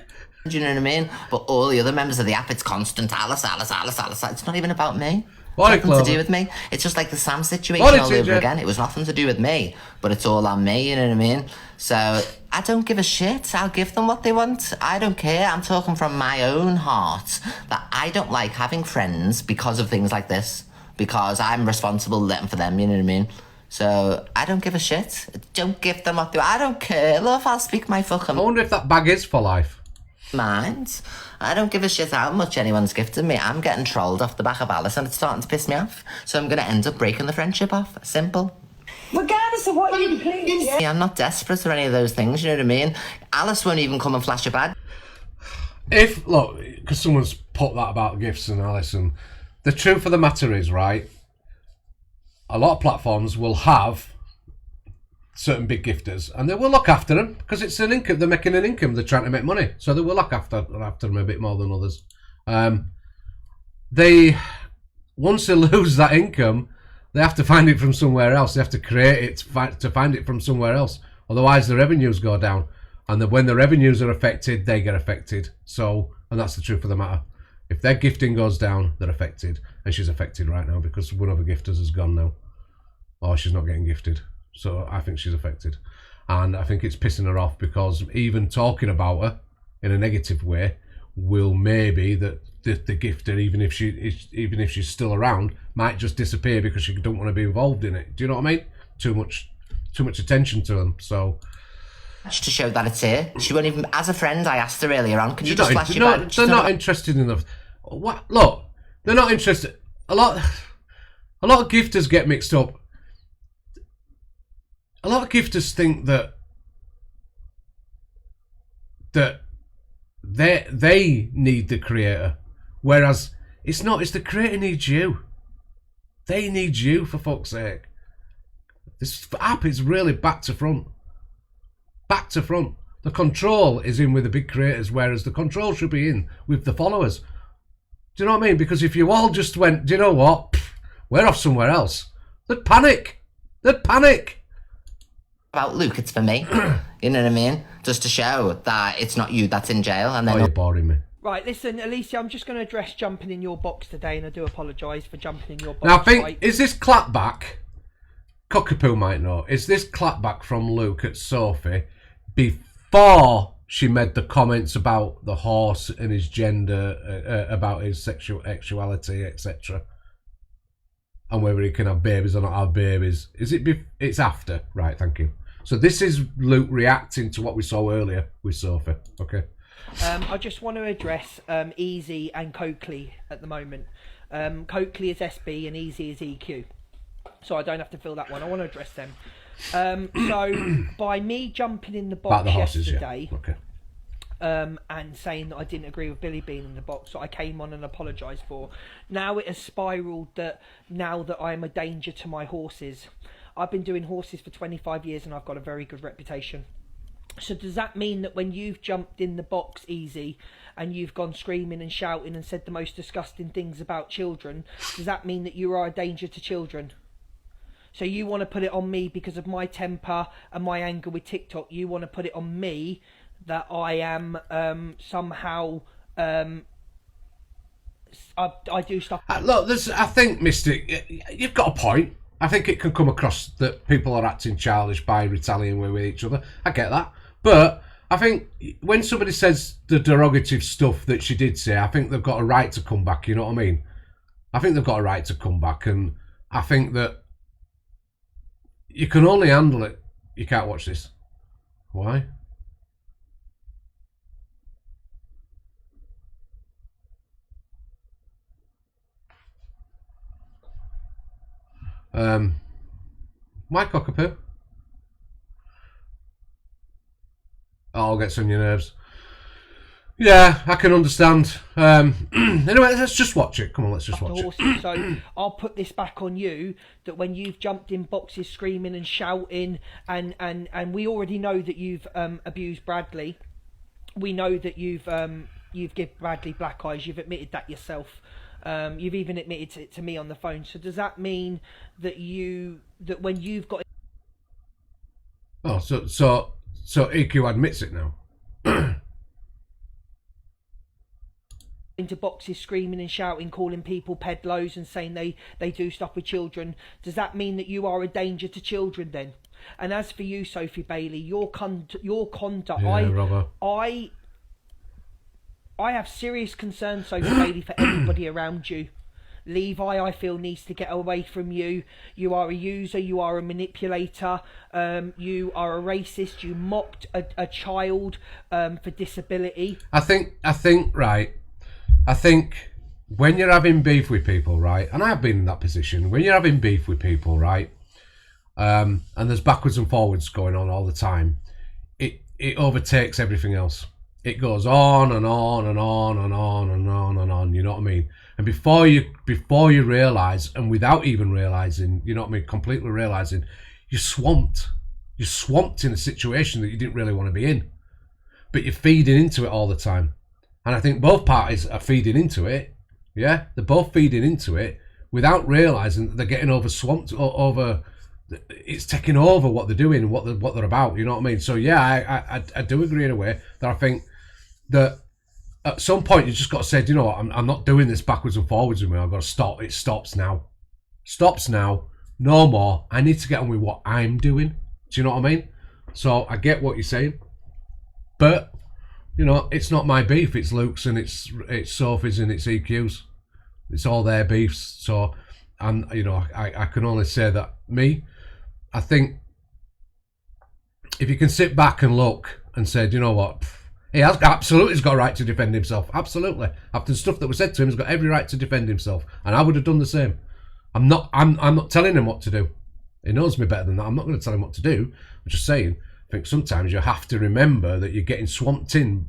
Do you know what I mean? But all the other members of the app, it's constant Alice. It's not even about me. Nothing to do with me. It's just like the Sam situation all over again. It was nothing to do with me, but it's all on me, you know what I mean? So I don't give a shit. I'll give them what they want. I don't care. I'm talking from my own heart that I don't like having friends because of things like this, because I'm responsible for them, you know what I mean? So I don't give a shit. Don't give them what they want. I don't care, love. I'll speak my fucking... I wonder if that bag is for life. Mind. I don't give a shit how much anyone's gifted me. I'm getting trolled off the back of Alice and it's starting to piss me off. So I'm going to end up breaking the friendship off. Simple. Regardless of what you please. Yeah, I'm not desperate for any of those things, you know what I mean? Alice won't even come and flash a bad. Look, because someone's put that about gifts and Alice, and the truth of the matter is, right, a lot of platforms will have certain big gifters, and they will look after them because it's an income. They're making an income. They're trying to make money, so they will look after them a bit more than others. Once they lose that income, they have to find it from somewhere else. They have to create it to find it from somewhere else. Otherwise, the revenues go down, and when the revenues are affected, they get affected. So, and that's the truth of the matter. If their gifting goes down, they're affected, and she's affected right now because one of her gifters has gone now, or she's not getting gifted. So I think she's affected, and I think it's pissing her off because even talking about her in a negative way will maybe that the gifter, even if she's still around, might just disappear because she don't want to be involved in it. Do you know what I mean? Too much attention to them. So to show that it's here, she won't even. As a friend, I asked her earlier on, could you just flash your badge? They're not interested enough. What? Look, they're not interested. A lot of gifters get mixed up. A lot of gifters think that they need the creator, whereas it's not. It's the creator needs you. They need you, for fuck's sake. This app is really back to front. Back to front. The control is in with the big creators, whereas the control should be in with the followers. Do you know what I mean? Because if you all just went, do you know what? Pfft, we're off somewhere else. They'd panic. They'd panic. About Luke, it's for me. You know what I mean? Just to show that it's not you that's in jail. And then you're boring me. Right, listen, Alicia, I'm just going to address jumping in your box today, and I do apologise for jumping in your box. Now, I think, right? Is this clapback, Cockapoo might know, is this clapback from Luke at Sophie before she made the comments about the horse and his gender, about his sexuality, etc., and whether he can have babies or not have babies? Is it? It's after, right? Thank you. So this is Luke reacting to what we saw earlier with Sophie. Okay. I just want to address Easy and Coakley at the moment. Coakley is SB and Easy is EQ. So I don't have to fill that one. I want to address them. So by me jumping in the box yesterday, yeah. Okay. And saying that I didn't agree with Billy being in the box, that I came on and apologised for. Now it has spiralled that now that I am a danger to my horses. I've been doing horses for 25 years and I've got a very good reputation. So does that mean that when you've jumped in the box, Easy, and you've gone screaming and shouting and said the most disgusting things about children, does that mean that you are a danger to children? So you want to put it on me because of my temper and my anger with TikTok. You want to put it on me that I am somehow I do stuff. Look, I think, Mystic, you've got a point. I think it can come across that people are acting childish by retaliating with each other. I get that. But I think when somebody says the derogative stuff that she did say, I think they've got a right to come back, you know what I mean? I think they've got a right to come back, and I think that you can only handle it. You can't watch this. Why? Why Cockapoo? Oh, gets on your nerves. Yeah, I can understand. Anyway, let's just watch it. Come on, let's just watch it. So I'll put this back on you, that when you've jumped in boxes screaming and shouting, and we already know that you've abused Bradley. We know that you've given Bradley black eyes. You've admitted that yourself. You've even admitted it to me on the phone. So does that mean that when you've got... Oh, so EQ admits it now. into boxes screaming and shouting, calling people pedlos and saying they do stuff with children, does that mean that you are a danger to children then? And as for you, Sophie Bailey, your conduct, I have serious concerns, Sophie Bailey, for everybody around you. Levi, I feel, needs to get away from you. You are a user, you are a manipulator, you are a racist, you mocked a child for disability. I think when you're having beef with people, right, and I've been in that position, when you're having beef with people, right, and there's backwards and forwards going on all the time, it overtakes everything else. It goes on and on and on and on and on and on, you know what I mean? And before you realise, and without even realising, you know what I mean, completely realising, you're swamped. You're swamped in a situation that you didn't really want to be in. But you're feeding into it all the time. And I think both parties are feeding into it. Yeah? They're both feeding into it without realising that they're getting over-swamped, it's taking over what they're doing and what they're about, you know what I mean? So yeah, I do agree in a way that I think that at some point you just got to say, you know what, I'm not doing this backwards and forwards with me. I've got to stop. It stops now. Stops now. No more. I need to get on with what I'm doing. Do you know what I mean? So I get what you're saying, but you know, it's not my beef. It's Luke's and it's Sophie's and it's EQ's. It's all their beefs. So, and you know, I can only say that I think if you can sit back and look and say, do you know what? He has absolutely got a right to defend himself. Absolutely. After the stuff that was said to him, he's got every right to defend himself. And I would have done the same. I'm not telling him what to do. He knows me better than that. I'm not going to tell him what to do. I'm just saying, I think sometimes you have to remember that you're getting swamped in.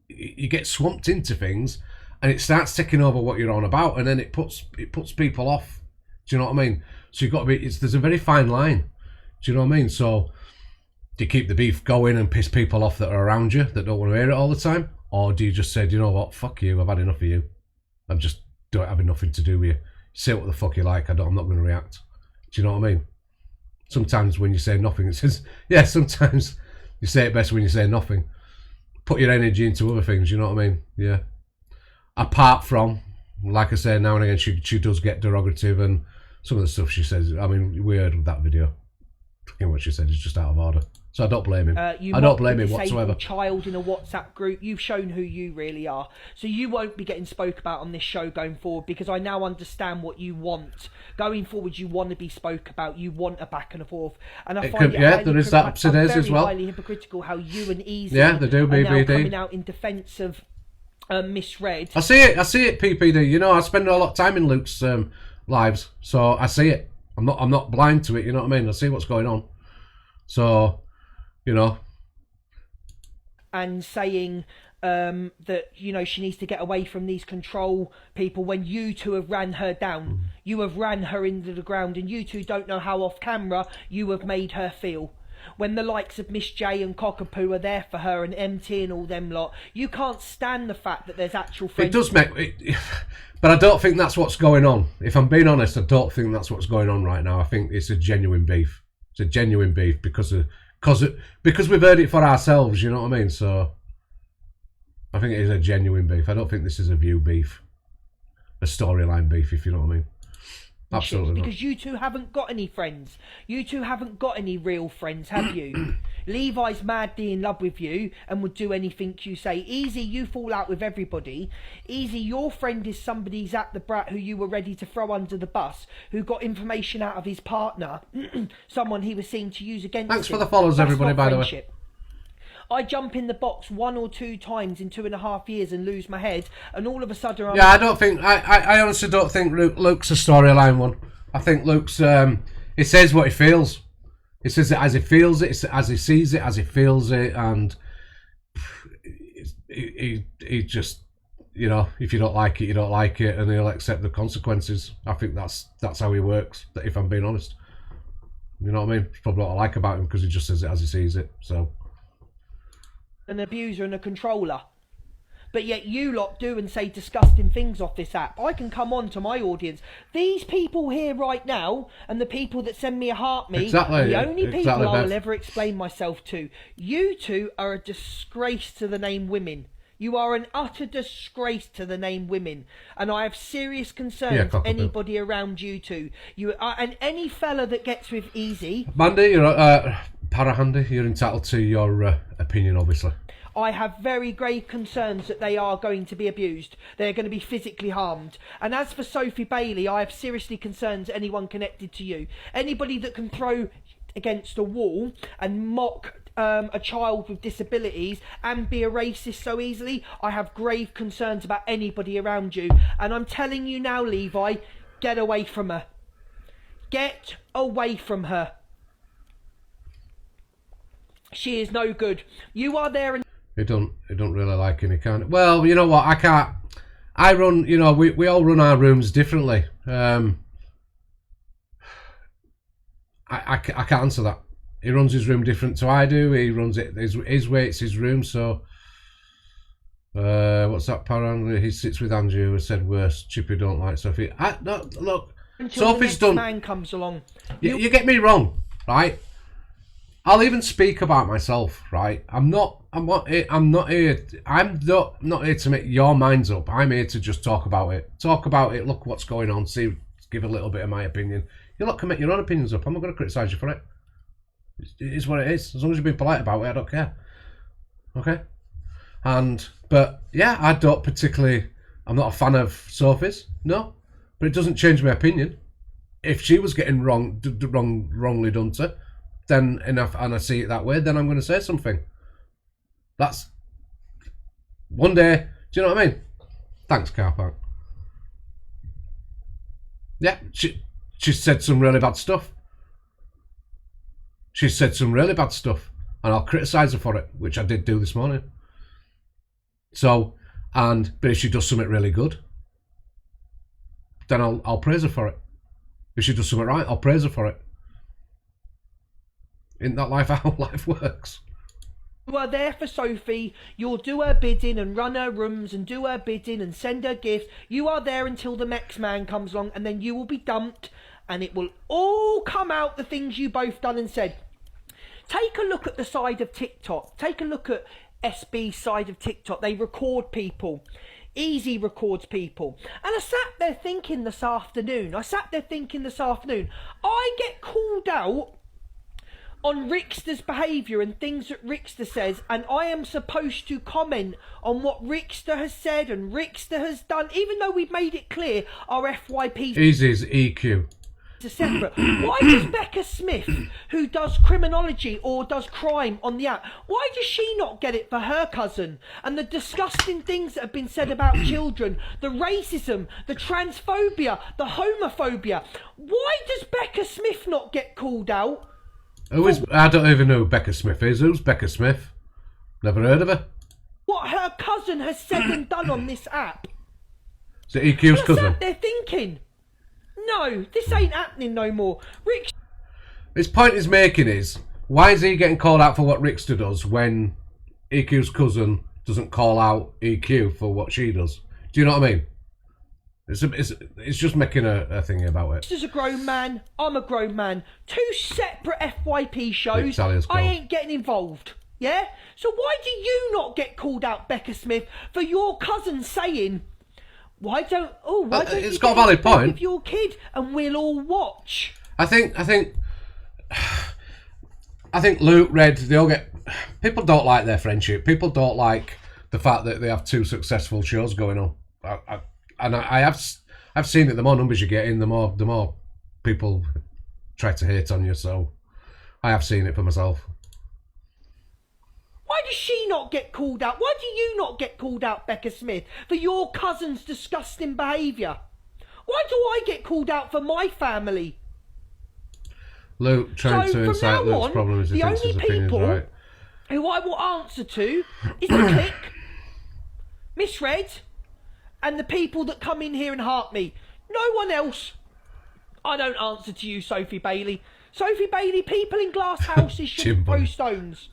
You get swamped into things and it starts taking over what you're on about, and then it puts people off. Do you know what I mean? So you've got to be, there's a very fine line. Do you know what I mean? So do you keep the beef going and piss people off that are around you that don't want to hear it all the time? Or do you just say, do you know what, fuck you, I've had enough of you. I'm just don't having nothing to do with you. Say what the fuck you like, I'm not going to react. Do you know what I mean? Sometimes when you say nothing, it says, yeah, sometimes you say it best when you say nothing. Put your energy into other things, you know what I mean? Yeah. Apart from, like I say, now and again, she does get derogative, and some of the stuff she says, I mean, we heard that video. What she said is just out of order. So I don't blame him. I don't blame him whatsoever. Child in a WhatsApp group, you've shown who you really are. So you won't be getting spoke about on this show going forward, because I now understand what you want. Going forward, you want to be spoke about. You want a back and a forth. And I find there is that upstairs as well. Highly hypocritical how you and Easy they do, are now BBD. coming out in defence of misread. I see it, PPD. You know, I spend a lot of time in Luke's lives, so I see it. I'm not blind to it. You know what I mean? I see what's going on. So, you know, and saying that, you know, she needs to get away from these control people, when you two have ran her down. You have ran her into the ground, and you two don't know how off camera you have made her feel. When the likes of Miss J and Cockapoo are there for her, and MT and all them lot, you can't stand the fact that there's actual friends. It does make it, but I don't think that's what's going on. If I'm being honest, I don't think that's what's going on right now. I think it's a genuine beef. It's a genuine beef because we've heard it for ourselves, you know what I mean? So I think it is a genuine beef. I don't think this is a view beef, a storyline beef, if you know what I mean. Absolutely. Because you two haven't got any friends. You two haven't got any real friends, have you? Levi's madly in love with you and would do anything you say. Easy, you fall out with everybody. Easy, your friend is somebody, Zach the Brat, who you were ready to throw under the bus, who got information out of his partner, someone he was seen to use against him. Thanks for the follows, everybody, by the way. I jump in the box 1 or 2 times in 2.5 years and lose my head, and all of a sudden I'm... Yeah, I don't think... I honestly don't think Luke's a storyline one. I think Luke's... he says what he feels. He says it as he feels it, as he sees it, as he feels it, and he just... You know, if you don't like it, you don't like it, and he'll accept the consequences. I think that's how he works, if I'm being honest. You know what I mean? It's probably what I like about him, because he just says it as he sees it, so... An abuser and a controller, but yet you lot do and say disgusting things off this app. I can come on to my audience. These people here right now, and the people that send me a heart me, the only people I will ever explain myself to. You two are a disgrace to the name women. You are an utter disgrace to the name women, and I have serious concerns for anybody around you two. You are, and any fella that gets with Easy. Mandy, you're Parahandy, you're entitled to your opinion, obviously. I have very grave concerns that they are going to be abused. They're going to be physically harmed. And as for Sophie Bailey, I have seriously concerns anyone connected to you. Anybody that can throw against a wall and mock a child with disabilities and be a racist so easily, I have grave concerns about anybody around you. And I'm telling you now, Levi, get away from her. Get away from her. She is no good. You are there and... You don't really like any kind of... Well, you know what, I can't... I run, you know, we all run our rooms differently. I can't answer that. He runs his room different to I do. He runs it his way, it's his room, so... what's that, Paran? He sits with Andrew and said worse. Chippy don't like Sophie. No, look, until Sophie's the next done... man comes along. You get me wrong, right? I'll even speak about myself, right? I'm not here to make your minds up. I'm here to just talk about it. Look what's going on. Give a little bit of my opinion. You lot can make your own opinions up. I'm not going to criticise you for it. It is what it is. As long as you're being polite about it, I don't care. Okay? But yeah, I don't particularly... I'm not a fan of Sophie's, no. But it doesn't change my opinion. If she was getting wrongly done to, then enough, and I see it that way, then I'm going to say something. That's... One day, do you know what I mean? Thanks, Car Park. Yeah, she said some really bad stuff. She said some really bad stuff, and I'll criticise her for it, which I did do this morning. So, but if she does something really good, then I'll praise her for it. If she does something right, I'll praise her for it. Isn't that life how life works? You are there for Sophie. You'll do her bidding and run her rooms and do her bidding and send her gifts. You are there until the next man comes along, and then you will be dumped, and it will all come out, the things you both done and said. Take a look at the side of TikTok. Take a look at SB's side of TikTok. They record people. Easy records people. And I sat there thinking this afternoon, I get called out on Rickster's behaviour and things that Rickster says, and I am supposed to comment on what Rickster has said and Rickster has done, even though we've made it clear our FYP... Easy's EQ. ...are separate. Why does Becca Smith, who does criminology or does crime on the app, why does she not get it for her cousin? And the disgusting things that have been said about children, the racism, the transphobia, the homophobia, why does Becca Smith not get called out? I don't even know who Becca Smith is. Who's Becca Smith? Never heard of her. What her cousin has said and done on this app. Is it EQ's cousin? I sat there thinking, no, this ain't happening no more. Rick... His point he's making is, why is he getting called out for what Rickster does when EQ's cousin doesn't call out EQ for what she does? Do you know what I mean? It's just making a thing about it. This is a grown man, I'm a grown man. Two separate FYP shows, I ain't getting involved. Yeah? So why do you not get called out, Becca Smith, for your cousin saying, why don't it's got a valid point with your kid and we'll all watch? I think Luke, Red, they all get... People don't like their friendship. People don't like the fact that they have two successful shows going on. I've seen it. The more numbers you get in, the more people try to hate on you. So I have seen it for myself. Why does she not get called out? Why do you not get called out, Becca Smith, for your cousin's disgusting behaviour? Why do I get called out for my family? Luke trying to incite Luke's problem is he thinks his opinion's right. Who I will answer to is the Click, Miss Red, and the people that come in here and heart me. No one else. I don't answer to you, Sophie Bailey. Sophie Bailey, people in glass houses shouldn't throw stones.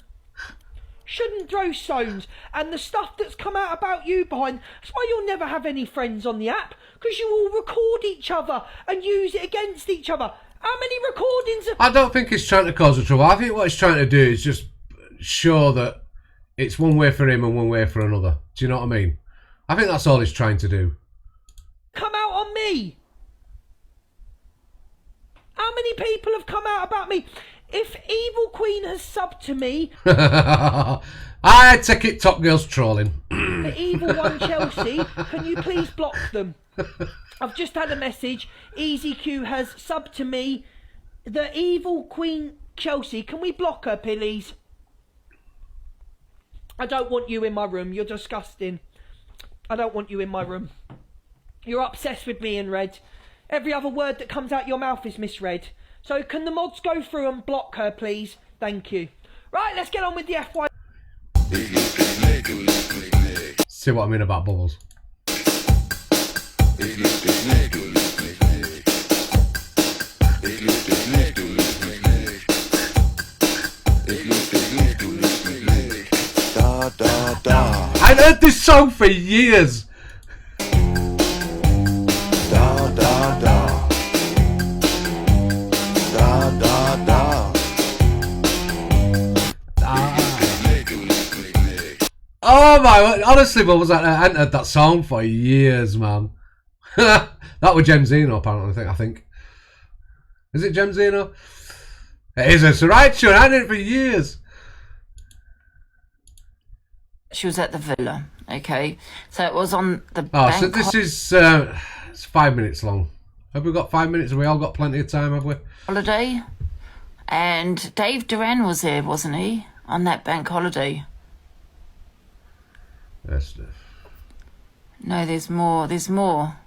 Shouldn't throw stones. And the stuff that's come out about you behind, that's why you'll never have any friends on the app, because you all record each other and use it against each other. How many recordings... I don't think he's trying to cause a trouble. I think what he's trying to do is just show that it's one way for him and one way for another. Do you know what I mean? I think that's all he's trying to do. Come out on me. How many people have come out about me? If Evil Queen has subbed to me... I take it Top Girl's trolling. The Evil One Chelsea, can you please block them? I've just had a message. Easy Q has subbed to me. The Evil Queen Chelsea, can we block her, please? I don't want you in my room. You're disgusting. I don't want you in my room. You're obsessed with me in red. Every other word that comes out your mouth is misread. So can the mods go through and block her, please? Thank you. Right, let's get on with the FY. See what I mean about bubbles. I've heard this song for years. Oh my, honestly, what was that? I hadn't heard that song for years, man. That was Gemzino, apparently, I think. Is it Gemzino? It is, it's the right tune. I hadn't heard it for years. She was at the villa, okay? So it was on the Oh, so this is it's 5 minutes long. Have we got 5 minutes? Have we all got plenty of time, have we? holiday. And Dave Duran was there, wasn't he? On that bank holiday. Yes. No, there's more. There's more.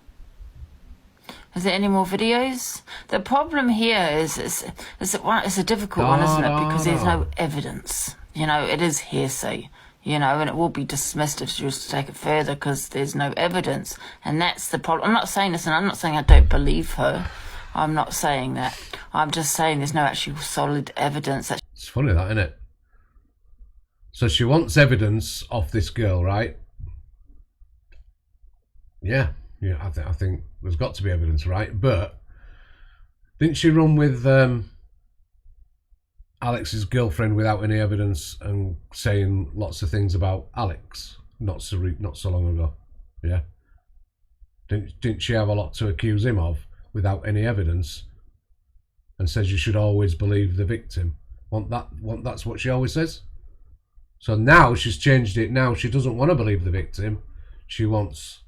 Is there any more videos? The problem here is it's a difficult one, isn't it? Because there's no evidence. You know, it is hearsay. You know, and it will be dismissed if she was to take it further because there's no evidence. And that's the problem. I'm not saying this, and I'm not saying I don't believe her. I'm not saying that. I'm just saying there's no actual solid evidence. That it's funny that, isn't it? So she wants evidence of this girl, right? Yeah, I think there's got to be evidence, right? But didn't she run with Alex's girlfriend without any evidence and saying lots of things about Alex not so long ago? Yeah. Didn't she have a lot to accuse him of without any evidence? And says you should always believe the victim. That's what she always says. So now she's changed it. Now she doesn't want to believe the victim. She wants.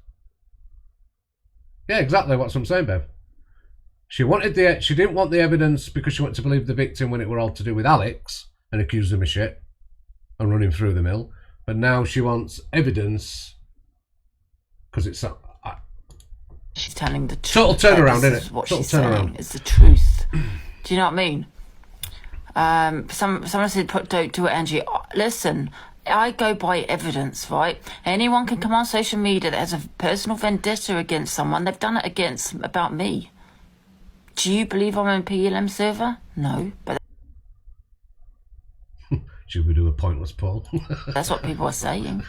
Yeah, exactly what I'm saying, Bev. She didn't want the evidence because she wanted to believe the victim when it were all to do with Alex and accuse him of shit and run him through the mill. But now she wants evidence because it's she's telling the truth. Total turnaround, isn't it? What Total she's turnaround. saying is the truth. Do you know what I mean? Someone said, don't do it, Angie. Listen, I go by evidence, right? Anyone can come on social media that has a personal vendetta against someone. They've done it about me. Do you believe I'm on a PLM server? No, but should we do a pointless poll? that's what people are saying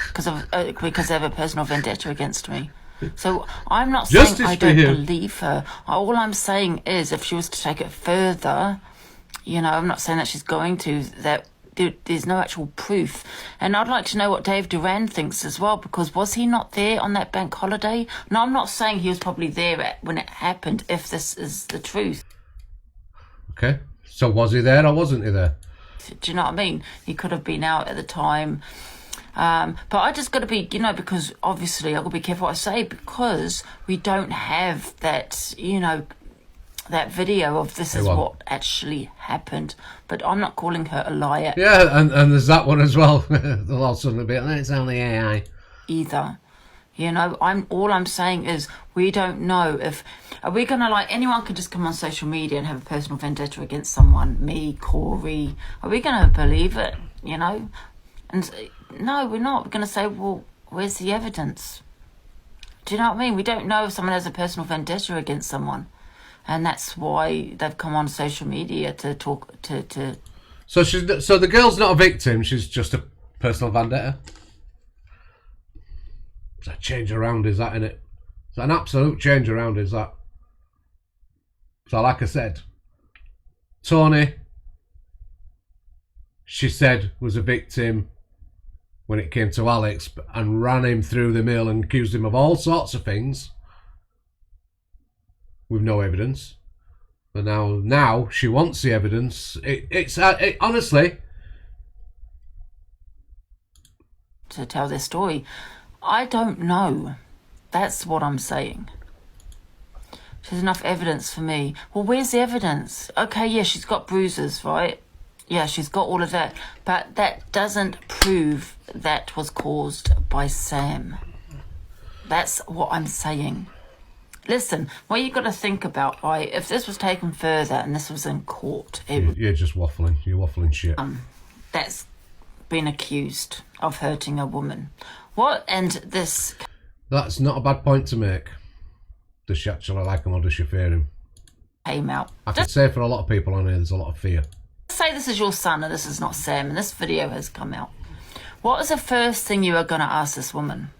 because they have a personal vendetta against me. So I'm not saying I don't believe her. All I'm saying is if she was to take it further, you know, I'm not saying that she's going to, that there's no actual proof. And I'd like to know what Dave Duran thinks as well, because was he not there on that bank holiday? No, I'm not saying he was probably there when it happened, if this is the truth. Okay, so was he there or wasn't he there? Do you know what I mean? He could have been out at the time. But I just got to be, you know, because obviously I've got to be careful what I say, because we don't have that, you know, that video of this is what actually happened. But I'm not calling her a liar. Yeah, and there's that one as well. They'll all suddenly be, it's only AI. Either. You know, all I'm saying is we don't know if... Are we going to, like, anyone could just come on social media and have a personal vendetta against someone, me, Corey. Are we going to believe it, you know? And no, we're not. We're going to say, well, where's the evidence? Do you know what I mean? We don't know if someone has a personal vendetta against someone. And that's why they've come on social media to talk to. So the girl's not a victim. She's just a personal vendetta. It's a change around, is that, innit? It's an absolute change around, is that? So, like I said, Tony, she said, was a victim when it came to Alex and ran him through the mill and accused him of all sorts of things with no evidence. But now she wants the evidence. It's honestly, to tell their story. I don't know. That's what I'm saying. There's enough evidence for me. Well, where's the evidence? Okay, yeah, she's got bruises, right? Yeah, she's got all of that. But that doesn't prove that was caused by Sam. That's what I'm saying. Listen, what you got to think about, right? If this was taken further and this was in court, you're just waffling. You're waffling shit. That's been accused of hurting a woman. What? And this... That's not a bad point to make. Does she actually like him or does she fear him? Came out. I can say for a lot of people on here, there's a lot of fear. Say this is your son and this is not Sam, and this video has come out. What is the first thing you are going to ask this woman?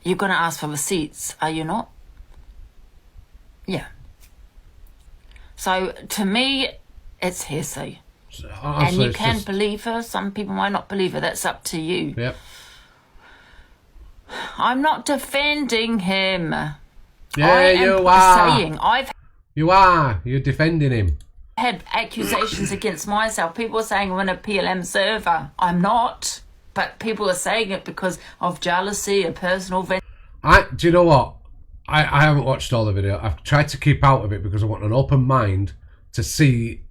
You're going to ask for receipts, are you not? Yeah. So, to me, it's hearsay. And you can believe her. Some people might not believe her. That's up to you. Yep. I'm not defending him. Yeah, you are. Saying You're defending him. Had accusations against myself. People are saying I'm a PLM server. I'm not. But people are saying it because of jealousy, a personal vengeance. Do you know what? I haven't watched all the video. I've tried to keep out of it because I want an open mind to see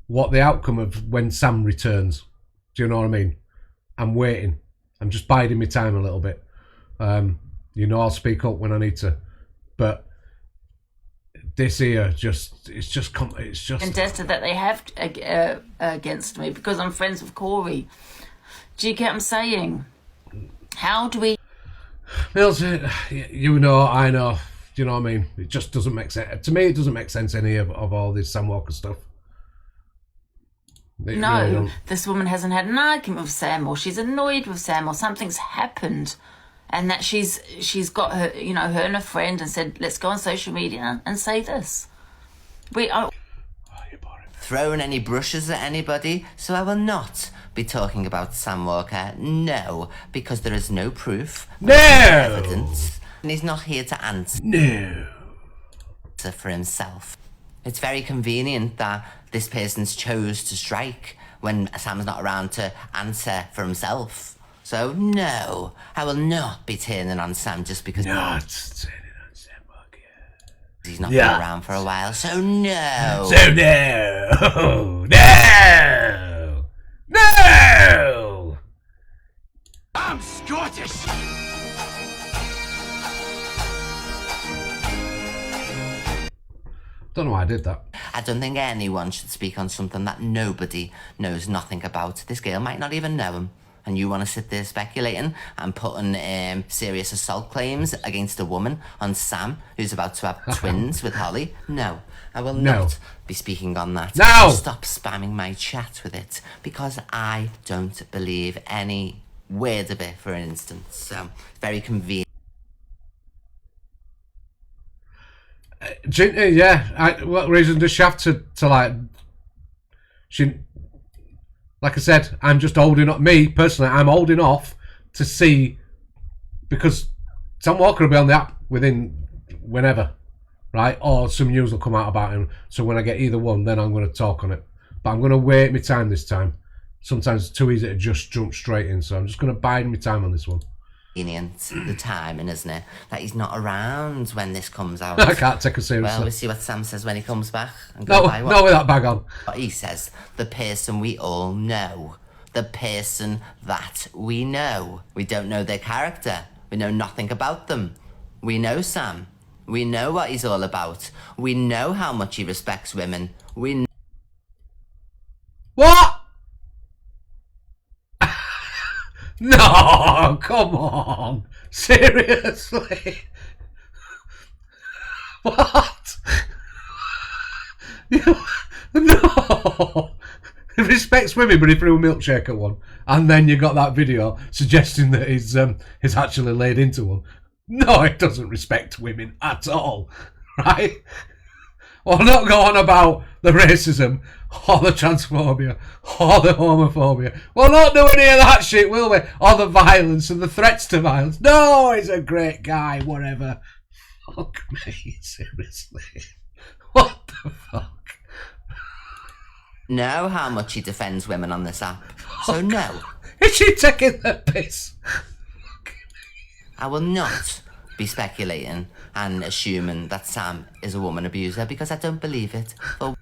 what the outcome of when Sam returns. Do you know what I mean? I'm waiting. I'm just biding my time a little bit. I'll speak up when I need to. But this here, it's just vendetta that they have against me because I'm friends with Corey. Do you get what I'm saying? How do we... Mills, you know, I know. Do you know what I mean? It just doesn't make sense. To me, it doesn't make sense any of all this Sam Walker stuff. No, this woman hasn't had an argument with Sam, or she's annoyed with Sam, or something's happened, and that she's got her, her and a friend, and said, let's go on social media and say this. Thrown any brushes at anybody, so I will not be talking about Sam Walker. No, because there is no proof, no evidence, and he's not here to answer. No. For himself. It's very convenient that this person's chose to strike when Sam's not around to answer for himself. So no, I will not be turning on Sam just because turning on Sam Walker. He's not been around for a while. So no. So no. No. No. I'm Scottish. Don't know why I did that. I don't think anyone should speak on something that nobody knows nothing about. This girl might not even know him. And you want to sit there speculating and putting serious assault claims against a woman on Sam, who's about to have twins with Holly? No, I will not be speaking on that. No! Stop spamming my chat with it, because I don't believe any word of it, for instance. So, it's very convenient. What reason does she have to like... Like I said, I'm just holding up. Me, personally, I'm holding off to see... Because Sam Walker will be on the app within whenever, right? Or some news will come out about him. So when I get either one, then I'm going to talk on it. But I'm going to wait my time this time. Sometimes it's too easy to just jump straight in. So I'm just going to bide my time on this one. The timing, isn't it? That he's not around when this comes out. I can't take it seriously. Well, we'll see what Sam says when he comes back. Not with that bag on. What he says, the person we all know. The person that we know. We don't know their character. We know nothing about them. We know Sam. We know what he's all about. We know how much he respects women. What? No, come on. Seriously? What? No. He respects women, but he threw a milkshake at one. And then you got that video suggesting that he's actually laid into one. No, he doesn't respect women at all. Right? or not go on about the racism, or the transphobia, or the homophobia. We'll not do any of that shit, will we? Or the violence and the threats to violence. No, he's a great guy, whatever. Fuck me, seriously. What the fuck? Know how much he defends women on this app. So no. Is she taking the piss? I will not be speculating and assuming that Sam is a woman abuser because I don't believe it. Oh,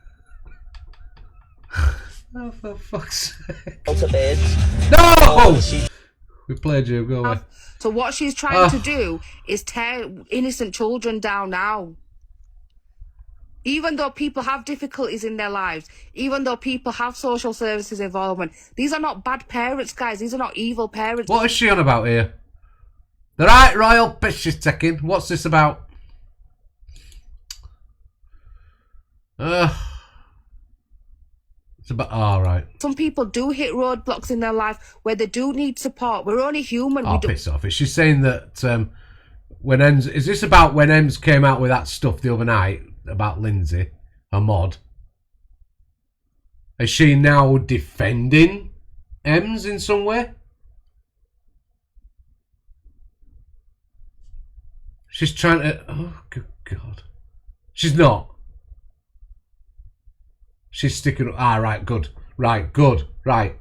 for fuck's sake. No! We played you, go away. So what she's trying to do is tear innocent children down now. Even though people have difficulties in their lives, even though people have social services involvement, these are not bad parents, guys. These are not evil parents. What is she on about here? The right royal piss she's taking. What's this about? It's about... Oh, right. Some people do hit roadblocks in their life where they do need support. We're only human. Oh, piss off. Is she saying that when Ems... Is this about when Ems came out with that stuff the other night about Lindsay, a mod? Is she now defending Ems in some way? She's trying to... Oh, good God. She's not. She's sticking... Ah, right, good. Right, good. Right.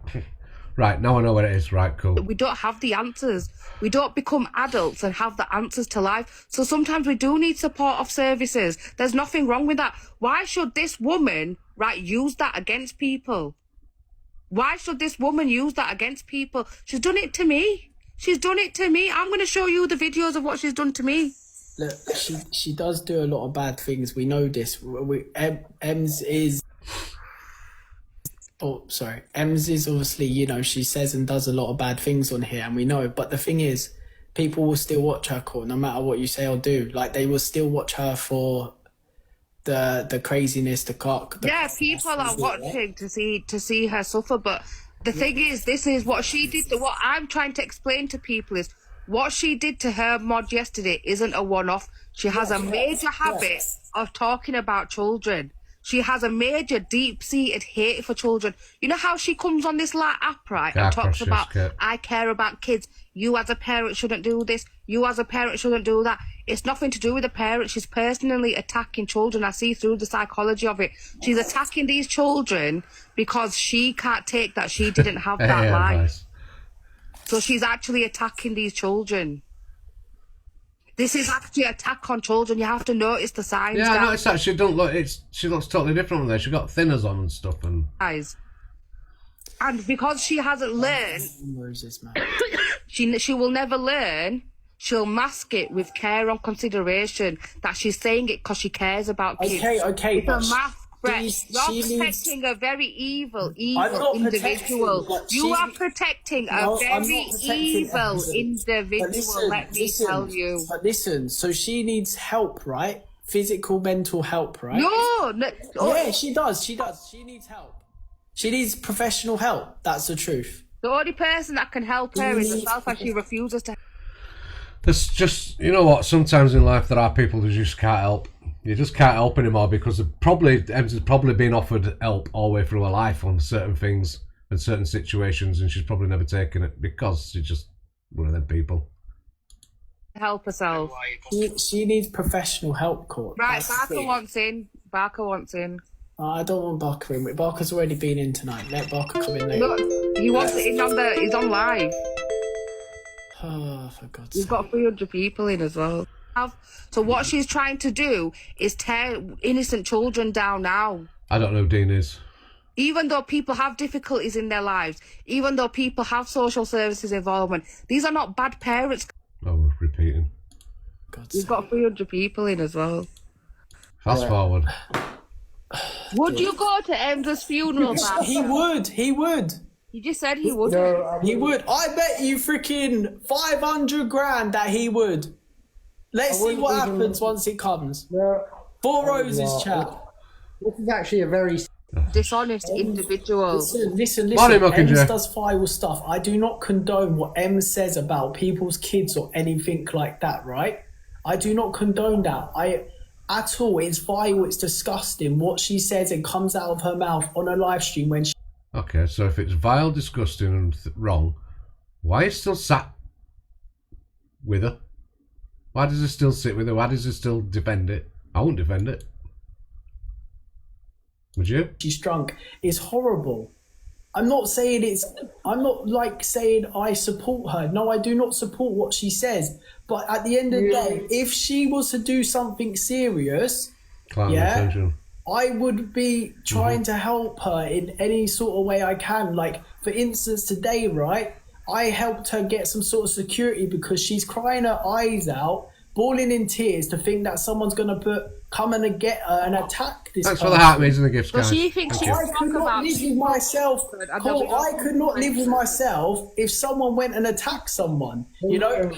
Right, now I know what it is. Right, cool. We don't have the answers. We don't become adults and have the answers to life. So sometimes we do need support of services. There's nothing wrong with that. Why should this woman, right, use that against people? Why should this woman use that against people? She's done it to me. She's done it to me. I'm going to show you the videos of what she's done to me. Look, she does do a lot of bad things. We know this. Ems is... Oh, sorry. Ems is obviously, you know, she says and does a lot of bad things on here, and we know. But the thing is, people will still watch her call, no matter what you say or do. Like, they will still watch her for the craziness, the cock. Yeah, people are watching to see her suffer. But the thing is, this is what she did. What I'm trying to explain to people is what she did to her mod yesterday isn't a one-off. She has a major habit of talking about children. She has a major, deep-seated hate for children. You know how she comes on this app, right, and talks about, I care about kids. You as a parent shouldn't do this. You as a parent shouldn't do that. It's nothing to do with the parent. She's personally attacking children. I see through the psychology of it. She's attacking these children because she can't take that. She didn't have that life. Nice. So she's actually attacking these children. This is actually an attack on children. You have to notice the signs. Yeah, I noticed that. She don't look. She looks totally different on there. She got thinners on and stuff. And because she hasn't learned, she will never learn. She'll mask it with care and consideration that she's saying it because she cares about kids. Okay, it's a mask. You're protecting a very evil individual. You are protecting a very evil individual, let me tell you. But listen, so she needs help, right? Physical, mental help, right? No. Yeah, she does. She needs help. She needs professional help. That's the truth. The only person that can help her is herself, and she refuses to. There's just, you know what, sometimes in life there are people who just can't help. You just can't help anymore because Ems has probably been offered help all the way through her life on certain things and certain situations, and she's probably never taken it because she's just one of them people. Help herself. She needs professional help, Court. Right, Barker wants in. I don't want Barker in. Barker's already been in tonight. Let Barker come in later. No, he wants it in he's on live. Oh, for God's sake. We've got 300 people in as well. So what she's trying to do is tear innocent children down now. I don't know who Dean is. Even though people have difficulties in their lives, even though people have social services involvement, these are not bad parents. Oh, we're repeating. We've got 300 people in as well. Fast forward. Would you go to Emsa's funeral? He would. You just said he would. No, he would. I bet you freaking 500 grand that he would. Let's see what happens once it comes. No, Four Roses chat. This is actually a very dishonest individual. Listen. Ems does foul stuff. I do not condone what Ems says about people's kids or anything like that, right? I do not condone that. at all. It's vile. It's disgusting what she says and comes out of her mouth on a live stream when she... Okay, so if it's vile, disgusting and wrong, why is he still sat with her? Why does he still sit with her? Why does he still defend it? I won't defend it. Would you? She's drunk. It's horrible. I'm not saying I'm not like saying I support her. No, I do not support what she says. But at the end of the day, if she was to do something serious, I would be trying to help her in any sort of way I can. Like, for instance, today, right, I helped her get some sort of security because she's crying her eyes out, bawling in tears to think that someone's going to come and get her and attack this Thanks person. for the heart maze and the gifts, guys. Well, she thinks she's I could not live with myself. Cole, I could not live with myself if someone went and attacked someone. You know,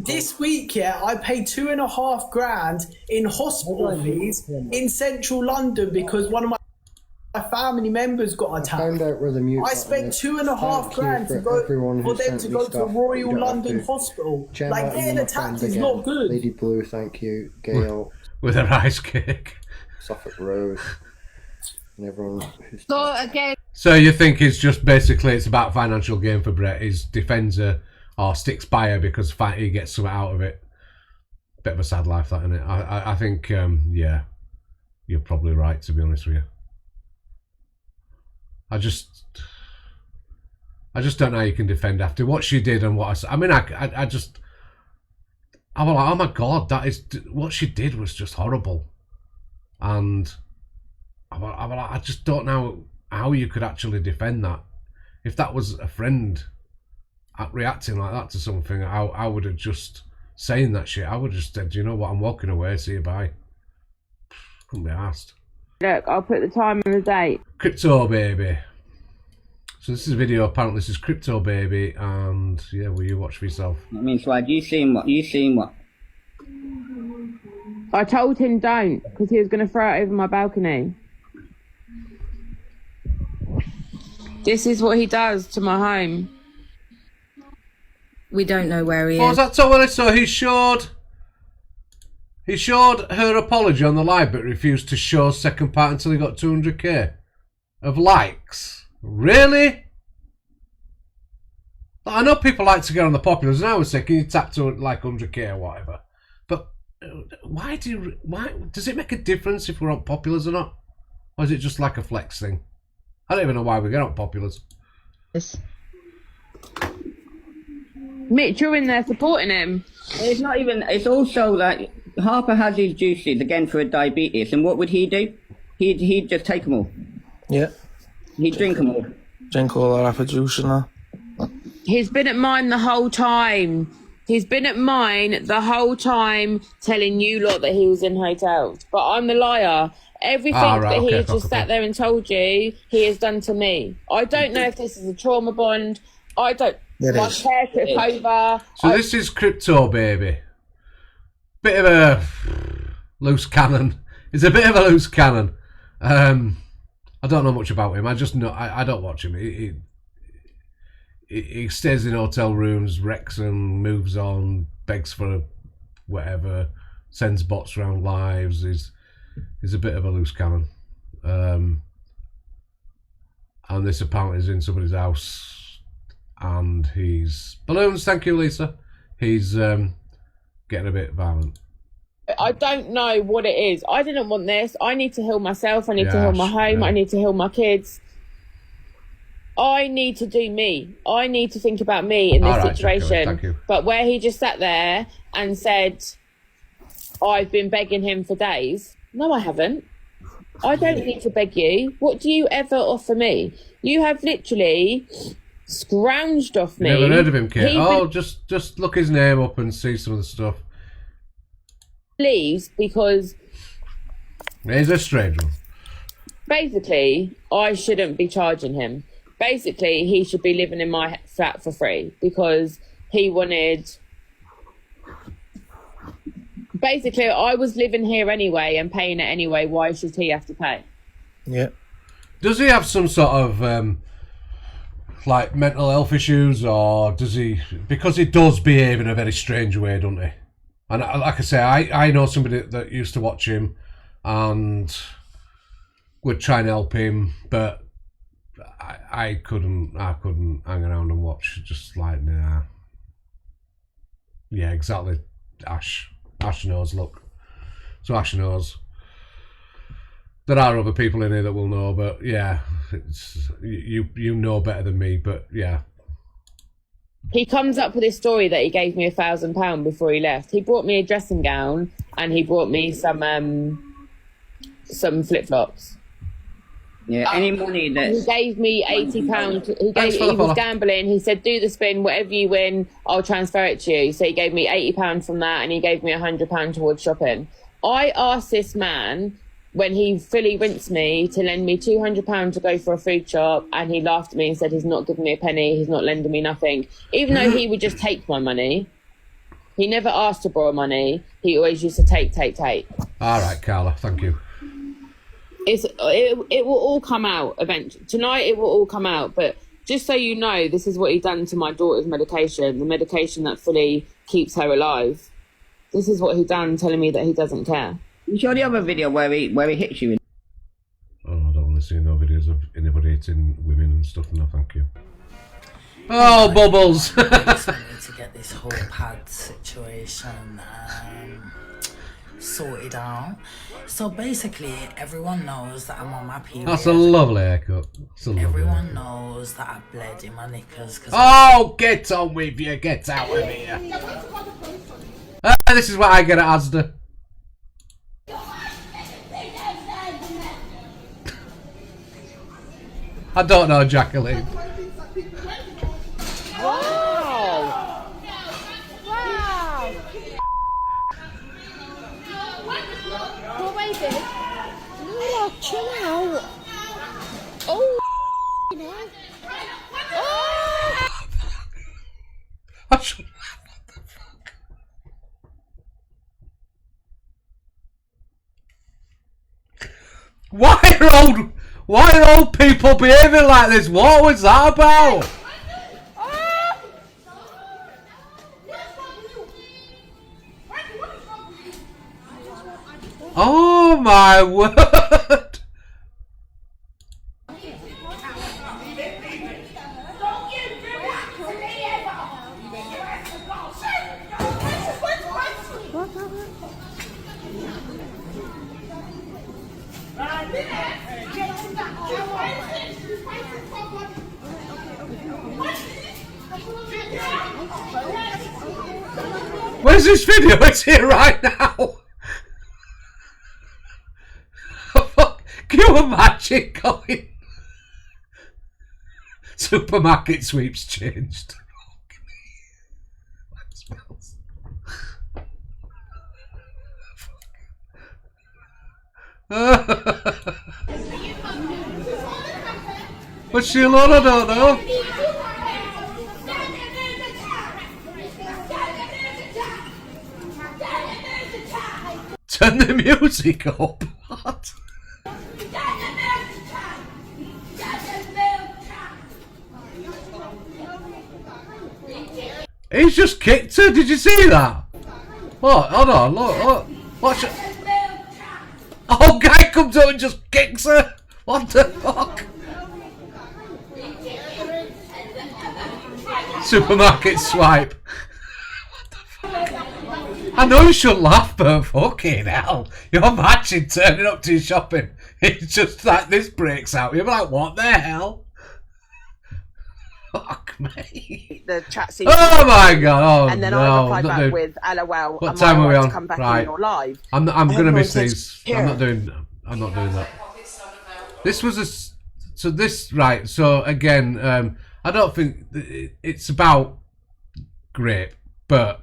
this week, I paid $2,500 in hospital fees in central London because one of my family members got attacked. I found out where the mute I spent $2,500 to go for them to go to Royal London Hospital. Like, getting attacked is not good. Lady Blue, thank you. Gail. With a rice cake. Suffolk Rose. And everyone who's... So again... So you think it's just basically it's about financial gain for Brett. He defends her or sticks by her because he gets something out of it. Bit of a sad life, that, isn't it? I think, yeah, you're probably right, to be honest with you. I just don't know how you can defend after what she did and what I mean. I was like, oh my god, what she did was just horrible, and I just don't know how you could actually defend that. If that was a friend reacting like that to something, I would have just saying that shit. I would have just said, you know what, I'm walking away. See you, bye. Couldn't be asked. Look, I'll put the time and the date. Crypto Baby. So this is a video, apparently this is Crypto Baby, and yeah, will you watch for yourself? I mean, Swag, you seen what? I told him don't, because he was going to throw it over my balcony. This is what he does to my home. We don't know where he is. What was that, Tony? So he showed her apology on the live, but refused to show second part until he got 200k of likes. Really? I know people like to get on the populars, and I would say, can you tap to like 100k or whatever? But why does it make a difference if we're on populars or not? Or is it just like a flex thing? I don't even know why we get on populars. Yes. Mitch, you're in there supporting him. It's not even, it's also like, Harper has his juices again for a diabetes, and what would he do? He'd just take them all. Yeah. He'd drink them all. Drink all our apple juice and that. He's been at mine the whole time. He's been at mine the whole time telling you lot that he was in hotels. But I'm the liar. Everything that he just sat there and told you, he has done to me. I don't know if this is a trauma bond. I don't... My hair took over. So this is Crypto Baby. Bit of a loose cannon. It's a bit of a loose cannon. I don't know much about him. I just know I don't watch him. He stays in hotel rooms, wrecks and moves on, begs for whatever, sends bots around lives. He's a bit of a loose cannon. And this apparently is in somebody's house, and he's balloons. Thank you, Lisa. He's getting a bit violent. I don't know what it is. I didn't want this. I need to heal myself. I need to heal my home. I need to heal my kids. I need to do me. I need to think about me in this situation. Thank you. But where he just sat there and said, I've been begging him for days. No, I haven't. I don't need to beg you. What do you ever offer me? You have literally scrounged off me. Never heard of him, Kate. Just look his name up and see some of the stuff. Leaves because he's a strange one. Basically, I shouldn't be charging him. Basically, he should be living in my flat for free because he wanted... Basically, I was living here anyway and paying it anyway. Why should he have to pay? Yeah. Does he have some sort of like mental health issues, or does he? Because he does behave in a very strange way, doesn't he? And like I say, I know somebody that used to watch him and would try and help him, but I couldn't hang around and watch. Just like, nah. Yeah, exactly. Ash knows, look. So Ash knows. There are other people in here that will know, but yeah, it's you know better than me, but yeah. He comes up with this story that he gave me £1,000 before he left. He brought me a dressing gown and he brought me some flip-flops. Yeah, any money that... He gave me £80. He was gambling. He said, do the spin, whatever you win, I'll transfer it to you. So he gave me £80 from that and he gave me £100 towards shopping. I asked this man, when he fully rinsed me, to lend me £200 to go for a food shop, and he laughed at me and said he's not giving me a penny, he's not lending me nothing. Even though he would just take my money. He never asked to borrow money. He always used to take. All right, Carla, thank you. It will all come out eventually. Tonight it will all come out, but just so you know, this is what he done to my daughter's medication, the medication that fully keeps her alive. This is what he done, telling me that he doesn't care. You saw the other video where he hits you. Oh, I don't want to see no videos of anybody hitting women and stuff. No, thank you. Oh, Bubbles! I just wanted to get this whole pad situation sorted out. So basically, everyone knows that I'm on my period. That's a lovely haircut. Everyone knows that I bled in my knickers. Oh, get on with you. Get out of here. This is what I get at Asda. I don't know, Jacqueline. Wow! Wow! What way, babe? No, chill out. Oh, no. Oh! I should... Why are old people behaving like this? What was that about? Oh my word! Where's this video? It's here right now. Can you imagine going? Supermarket sweeps changed. What's she on? I don't know. Turn the music up. What? He's just kicked her. Did you see that? What? Hold on. Look. Watch it. Oh, guy comes up and just kicks her. What the fuck? Supermarket swipe. What the fuck? I know you should laugh, but fucking hell. You're matching turning up to your shopping. It's just like this breaks out. You're like, what the hell? Fuck me. The chat seems oh my god! Oh, and then no, I replied back doing... with LOL. What time are we on? Come back right. in your live. I'm gonna miss these. I'm not doing that. This was a. So this right. So again, I don't think it's about grape, but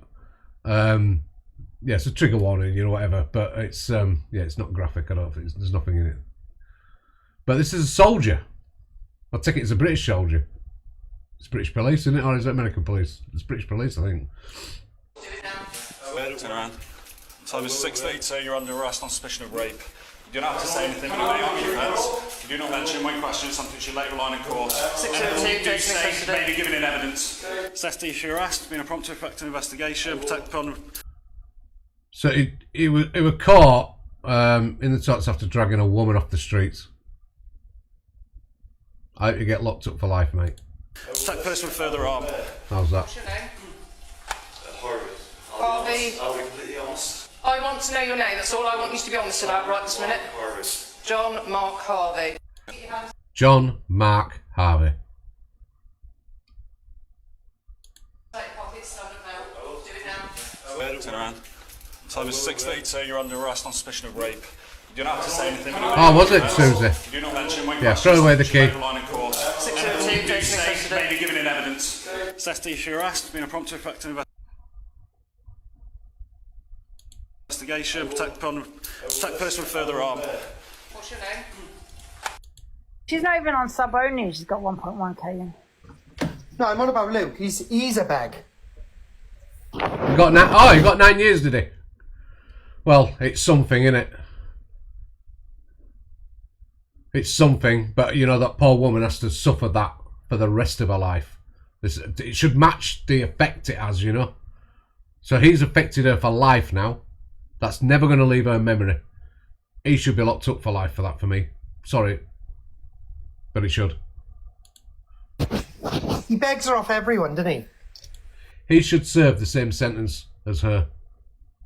yeah, it's a trigger warning, you know, whatever. But it's yeah, it's not graphic. I don't think there's nothing in it. But this is a soldier. I take it it's a British soldier. It's British police, isn't it? Or is it American police? It's British police, I think. Turn around. Time is 6:32. You're under arrest on suspicion of rape. You don't have to say anything about your offence. You do not mention when questioned something you later line in court. 6:02. Do say may be given in evidence. Sesti, if you're asked, being a prompt to effect an investigation, protect upon. So he was caught in the talks after dragging a woman off the streets. I hope you get locked up for life, mate. Attack person with further arm. How's that? What's your name? Harvey. I'll be completely honest. I want to know your name. That's all I want you to be honest about right this minute. John Mark Harvey. John Mark Harvey. Turn around. Time is 6:32. You're under arrest on suspicion of rape. You don't have to say anything. Oh, was it, Susie? You do not mention my Yeah, throw away the key. May be given in evidence. Assessed if you're asked, being a prompt to effect an investigation, protect person with further arm. What's your name? She's not even on sub only. She's got 1.1k in. No, I'm on about Luke. He's a bag. He got 9 years, did he? Well, it's something, innit? It's something, but you know that poor woman has to suffer that for the rest of her life. It should match the effect it has, you know? So he's affected her for life now. That's never going to leave her memory. He should be locked up for life for that, for me. Sorry. But he should. He begs her off everyone, doesn't he? He should serve the same sentence as her.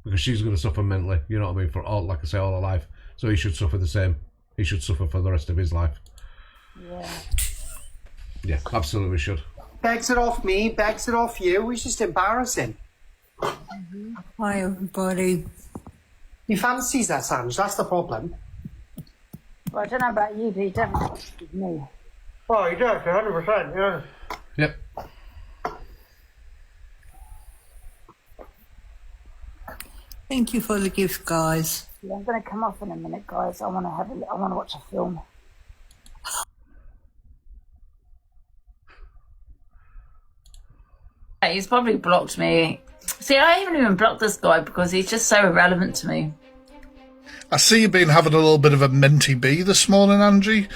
Because she's going to suffer mentally, you know what I mean, for all, like I say, all her life. So he should suffer the same. He should suffer for the rest of his life. Yeah. Yeah, absolutely should. Begs it off me, begs it off you. It's just embarrassing. Hi, everybody. He fancies that, Sanj. That's the problem. Well, I don't know about you, but he definitely wants to me. Oh, he does, 100%, yeah. Yep. Thank you for the gift, guys. Yeah, I'm going to come off in a minute, guys. I want to watch a film. He's probably blocked me. See, I haven't even blocked this guy because he's just so irrelevant to me. I see you've been having a little bit of a minty bee this morning, Angie.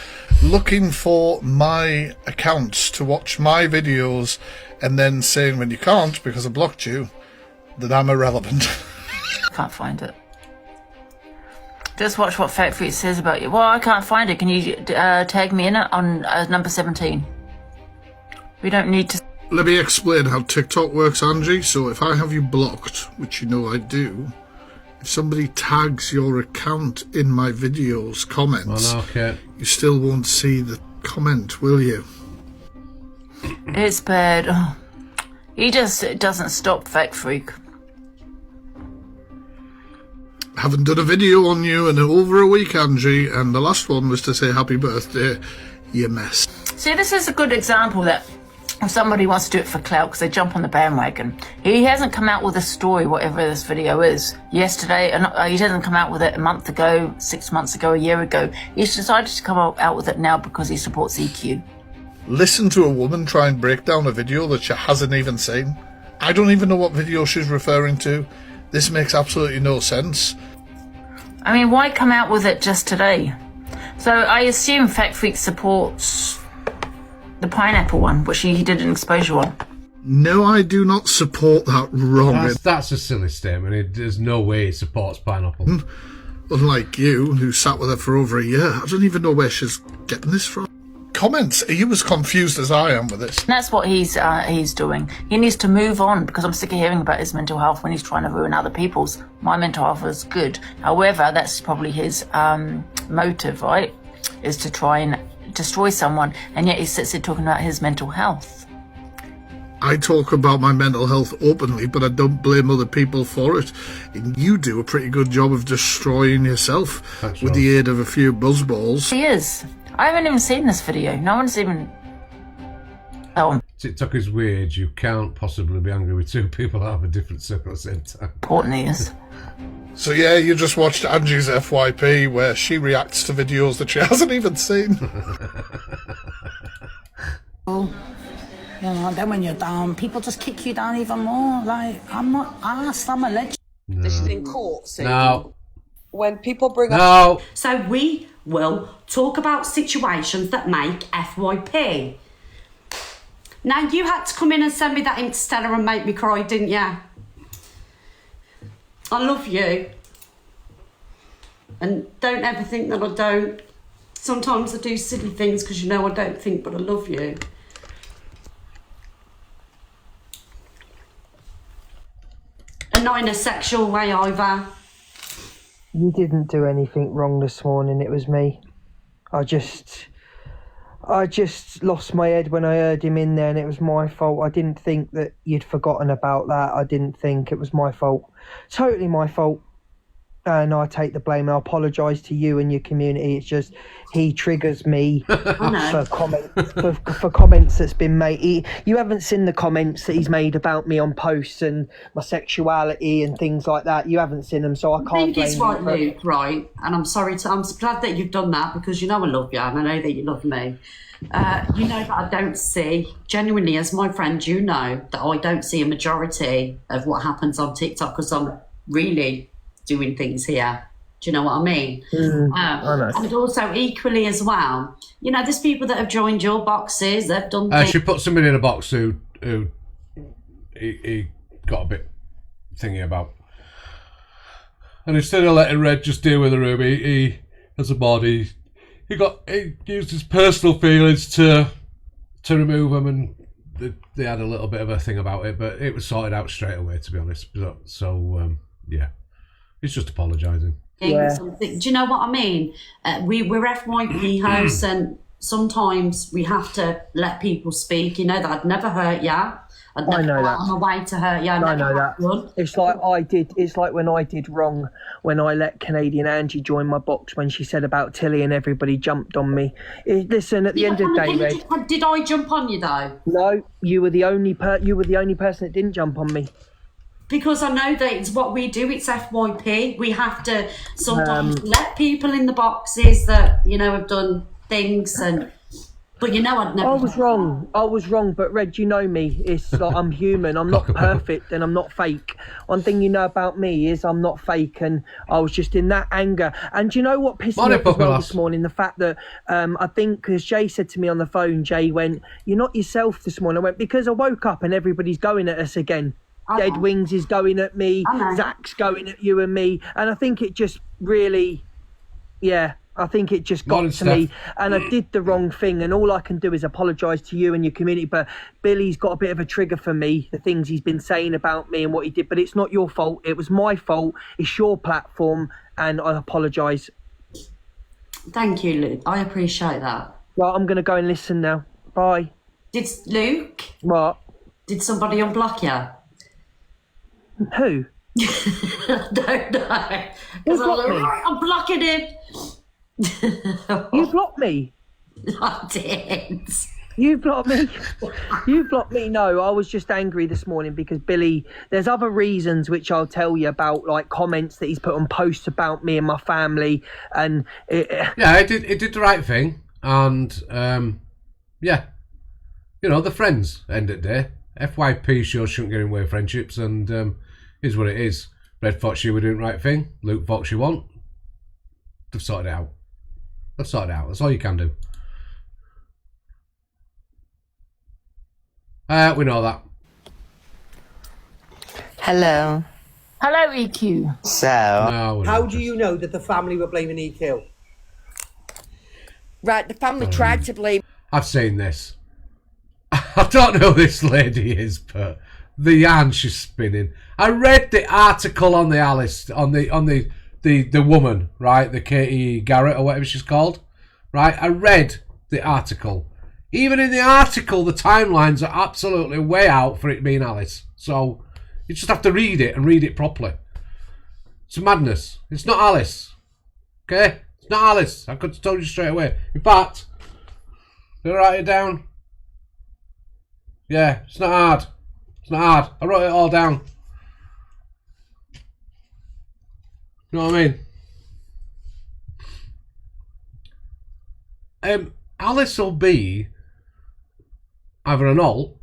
Looking for my accounts to watch my videos and then saying when you can't, because I blocked you, that I'm irrelevant. Can't find it. Just watch what Fat Fruit says about you. Well, I can't find it. Can you tag me in it on number 17? We don't need to... Let me explain how TikTok works, Angie. So if I have you blocked, which you know I do, if somebody tags your account in my videos comments, you still won't see the comment, will you? It's bad. Oh. He just doesn't stop, Fat Freak. Haven't done a video on you in over a week, Angie, and the last one was to say happy birthday, you mess. See, this is a good example that if somebody wants to do it for clout because they jump on the bandwagon. He hasn't come out with a story, whatever this video is, yesterday, and he hasn't come out with it a month ago, 6 months ago, a year ago. He's decided to come out with it now because he supports EQ. Listen to a woman try and break down a video that she hasn't even seen. I don't even know what video she's referring to. This makes absolutely no sense. I mean, why come out with it just today? So I assume Fat Freak supports the pineapple one, which he did an exposure on. No, I do not support that wrong. That's a silly statement. There's no way he supports pineapple. Unlike you, who sat with her for over a year. I don't even know where she's getting this from. Comments, are you as confused as I am with this? And that's what he's doing. He needs to move on because I'm sick of hearing about his mental health when he's trying to ruin other people's. My mental health is good. However, that's probably his motive, right? Is to try and destroy someone, and yet he sits there talking about his mental health. I talk about my mental health openly, but I don't blame other people for it. And you do a pretty good job of destroying yourself with the aid of a few buzzballs. He is. I haven't even seen this video. No one's even... Oh. TikTok is weird. You can't possibly be angry with two people that have a different circle at the same time. Important he is. So yeah, you just watched Angie's FYP where she reacts to videos that she hasn't even seen. You know, then when you're down, people just kick you down even more. Like, I'm not asked, I'm a legend. No. This is in court, so No. when people bring No. up... So we will talk about situations that make FYP. Now, you had to come in and send me that Interstellar and make me cry, didn't you? I love you. And don't ever think that I don't. Sometimes I do silly things because you know I don't think, but I love you. And not in a sexual way either. You didn't do anything wrong this morning, it was me. I just lost my head when I heard him in there, and it was my fault. I didn't think that you'd forgotten about that. I didn't think it was my fault. Totally my fault. And I take the blame, and I apologise to you and your community. It's just he triggers me for comments that's been made. You haven't seen the comments that he's made about me on posts and my sexuality and things like that. You haven't seen them, so I can't blame you. I think it's right, Luke, right? And I'm glad that you've done that because you know I love you and I know that you love me. You know that I don't see, genuinely as my friend, you know that I don't see a majority of what happens on TikTok because I'm really doing things here. Do you know what I mean? I know. And also equally as well, you know, there's people that have joined your boxes, they've done things. She put somebody in a box who he got a bit thingy about. And instead of letting Red just deal with the room, he as a body, he used his personal feelings to remove them, and they had a little bit of a thing about it, but it was sorted out straight away, to be honest. So yeah, he's just apologising. Yeah. Do you know what I mean? We're FYP house, and sometimes we have to let people speak. You know that I'd never hurt you. I'd never go out on my way to hurt you. I know that. It's like I did. It's like when I did wrong when I let Canadian Angie join my box when she said about Tilly and everybody jumped on me. Listen, at the end of the day, Red, did I jump on you though? No, you were the only person that didn't jump on me. Because I know that it's what we do, it's FYP. We have to sometimes let people in the boxes that, you know, have done things, but you know I'd never... I was wrong, but Red, you know me. It's like I'm human, I'm not perfect and I'm not fake. One thing you know about me is I'm not fake, and I was just in that anger. And do you know what pissed me off as well this morning? The fact that I think, because Jay said to me on the phone, Jay went, "You're not yourself this morning." I went, because I woke up and everybody's going at us again. Dead Wings is going at me, Zach's going at you and me, and I think it just really, I think it just got to me, and I did the wrong thing, and all I can do is apologise to you and your community, but Billy's got a bit of a trigger for me, the things he's been saying about me and what he did, but it's not your fault, it was my fault, it's your platform, and I apologise. Thank you, Luke, I appreciate that. Right, I'm going to go and listen now, bye. Did Luke? What? Did somebody unblock you? Who? I don't know. Because I'm blocking him. You blocked me? I did. You blocked me? You blocked me? No, I was just angry this morning because Billy, there's other reasons which I'll tell you about, like comments that he's put on posts about me and my family, and it did the right thing, and yeah, you know, the friends end of the day. FYP sure shouldn't get in the way of friendships, and is what it is. Red Fox, you were doing the right thing. Luke Fox, you want. They've sorted it out. That's all you can do. We know that. Hello. Hello, EQ. So, how do you know that the family were blaming EQ? Right, the family tried to blame. I've seen this. I don't know who this lady is, but the yarn she's spinning. I read the article on the Alice, on the woman, right? The Katie Garrett or whatever she's called, right? I read the article. Even in the article, the timelines are absolutely way out for it being Alice. So you just have to read it and read it properly. It's madness. It's not Alice. Okay? It's not Alice. I could have told you straight away. In fact, did I write it down? Yeah, it's not hard. It's not hard. I wrote it all down. You know what I mean? Alice will be either an alt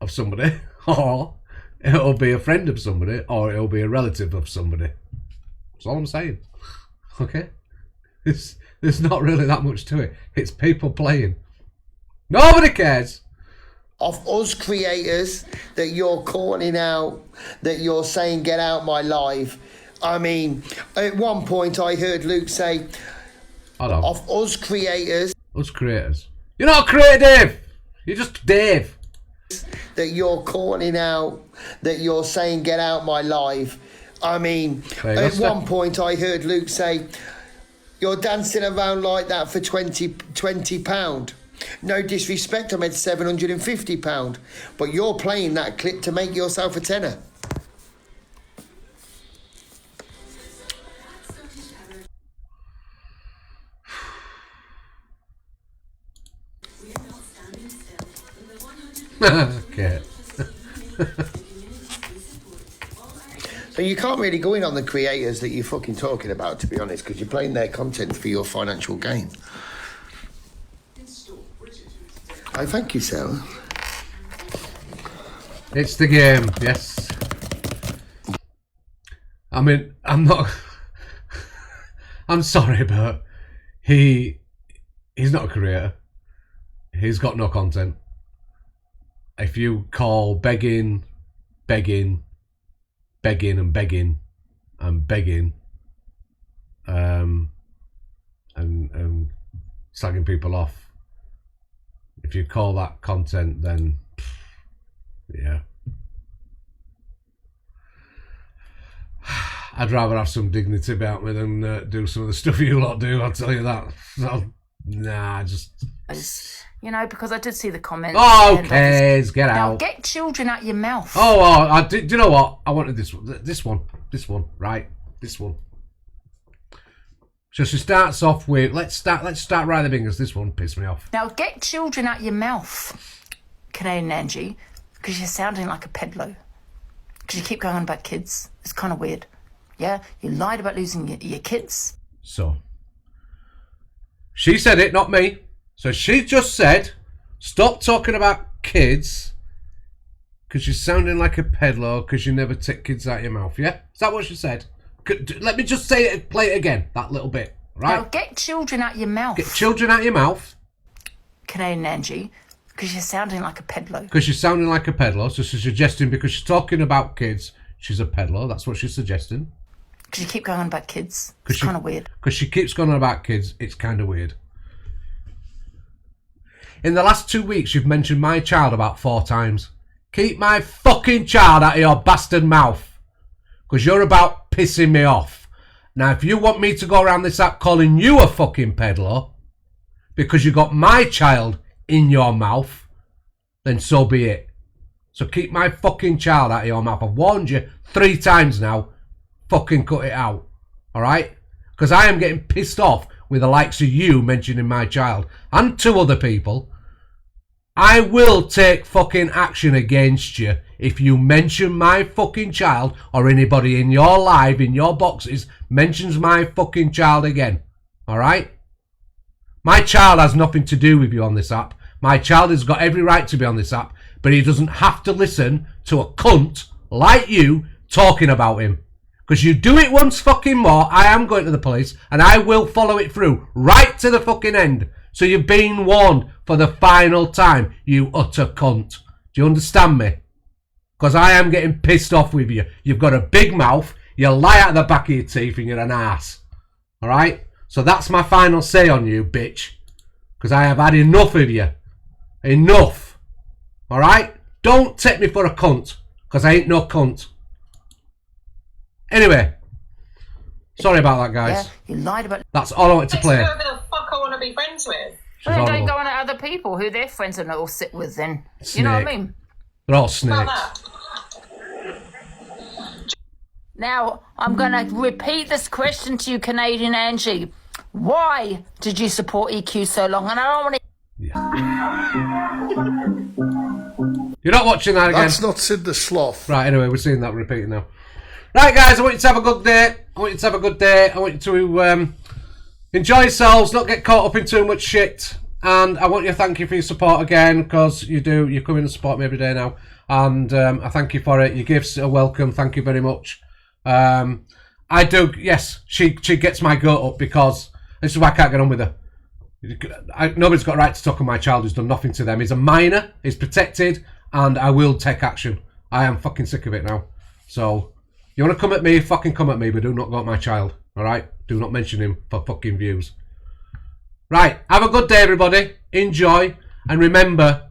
of somebody, or it'll be a friend of somebody, or it'll be a relative of somebody. That's all I'm saying. Okay? There's not really that much to it. It's people playing. Nobody cares. of us creators that you're calling out, that you're saying get out my live. I mean, at one point I heard Luke say, of us creators. Us creators. You're not creative. You're just Dave. That you're calling out, that you're saying get out my live. I mean, at one point I heard Luke say, you're dancing around like that for £20. No disrespect, I meant £750. But you're playing that clip to make yourself a tenner. Okay. So you can't really go in on the creators that you're fucking talking about, to be honest, because you're playing their content for your financial gain. I thank you, Sarah. It's the game, yes. I mean, I'm not... I'm sorry, but he's not a creator. He's got no content. If you call begging, and slagging people off, if you call that content, then yeah, I'd rather have some dignity about me than do some of the stuff you lot do, I'll tell you that. So, nah, just... You know, because I did see the comments. Oh, okay, get now, out. get children out your mouth. Do you know what? I wanted this one, right? This one. So she starts off with, let's start right at the beginning, because this one pissed me off. Now, get children out your mouth, Canadian Angie, because you're sounding like a peddler. Because you keep going on about kids. It's kind of weird. Yeah? You lied about losing your kids. So, she said it, not me. So she just said, stop talking about kids because you're sounding like a peddler because you never take kids out your mouth, yeah? Is that what she said? Let me just say it, play it again, that little bit, right? Now, get children out your mouth. Get children out your mouth. Canadian Angie, because you're sounding like a peddler. Because you're sounding like a peddler, so she's suggesting because she's talking about kids, she's a peddler, that's what she's suggesting. Because you keep going on about kids, it's kind of weird. Because she keeps going on about kids, it's kind of weird. In the last 2 weeks, you've mentioned my child about 4 times. Keep my fucking child out of your bastard mouth. Because you're about pissing me off. Now, if you want me to go around this app calling you a fucking peddler, because you got my child in your mouth, then so be it. So keep my fucking child out of your mouth. I've warned you 3 times now. Fucking cut it out. Alright? Because I am getting pissed off with the likes of you mentioning my child and 2 other people. I will take fucking action against you if you mention my fucking child or anybody in your live, in your boxes, mentions my fucking child again. Alright? My child has nothing to do with you on this app. My child has got every right to be on this app, but he doesn't have to listen to a cunt like you talking about him. Because you do it once fucking more, I am going to the police, and I will follow it through, right to the fucking end. So you've been warned for the final time, you utter cunt. Do you understand me? Because I am getting pissed off with you. You've got a big mouth, you lie out the back of your teeth, and you're an ass. Alright? So that's my final say on you, bitch. Because I have had enough of you. Enough. Alright? Don't take me for a cunt, because I ain't no cunt. Anyway, sorry about that, guys. Yeah, you lied about... That's all I wanted to play. Whoever the fuck I want to be friends with. Well, then don't go on at other people who their friends and all sit with then. You know what I mean? They're all snakes. Now, I'm going to repeat this question to you, Canadian Angie. Why did you support EQ so long? And I don't want to... You're not watching that again. That's not Sid the Sloth. Right, anyway, we're seeing that repeating now. Right, guys, I want you to have a good day. I want you to enjoy yourselves, not get caught up in too much shit. And I want you to thank you for your support again, because you do. You come in and support me every day now. And I thank you for it. Your gifts are welcome. Thank you very much. I do, yes, she gets my goat up because this is why I can't get on with her. Nobody's got a right to talk on my child who's done nothing to them. He's a minor, he's protected, and I will take action. I am fucking sick of it now. So, you want to come at me, fucking come at me, but do not go at my child, alright? Do not mention him for fucking views. Right, have a good day, everybody. Enjoy, and remember,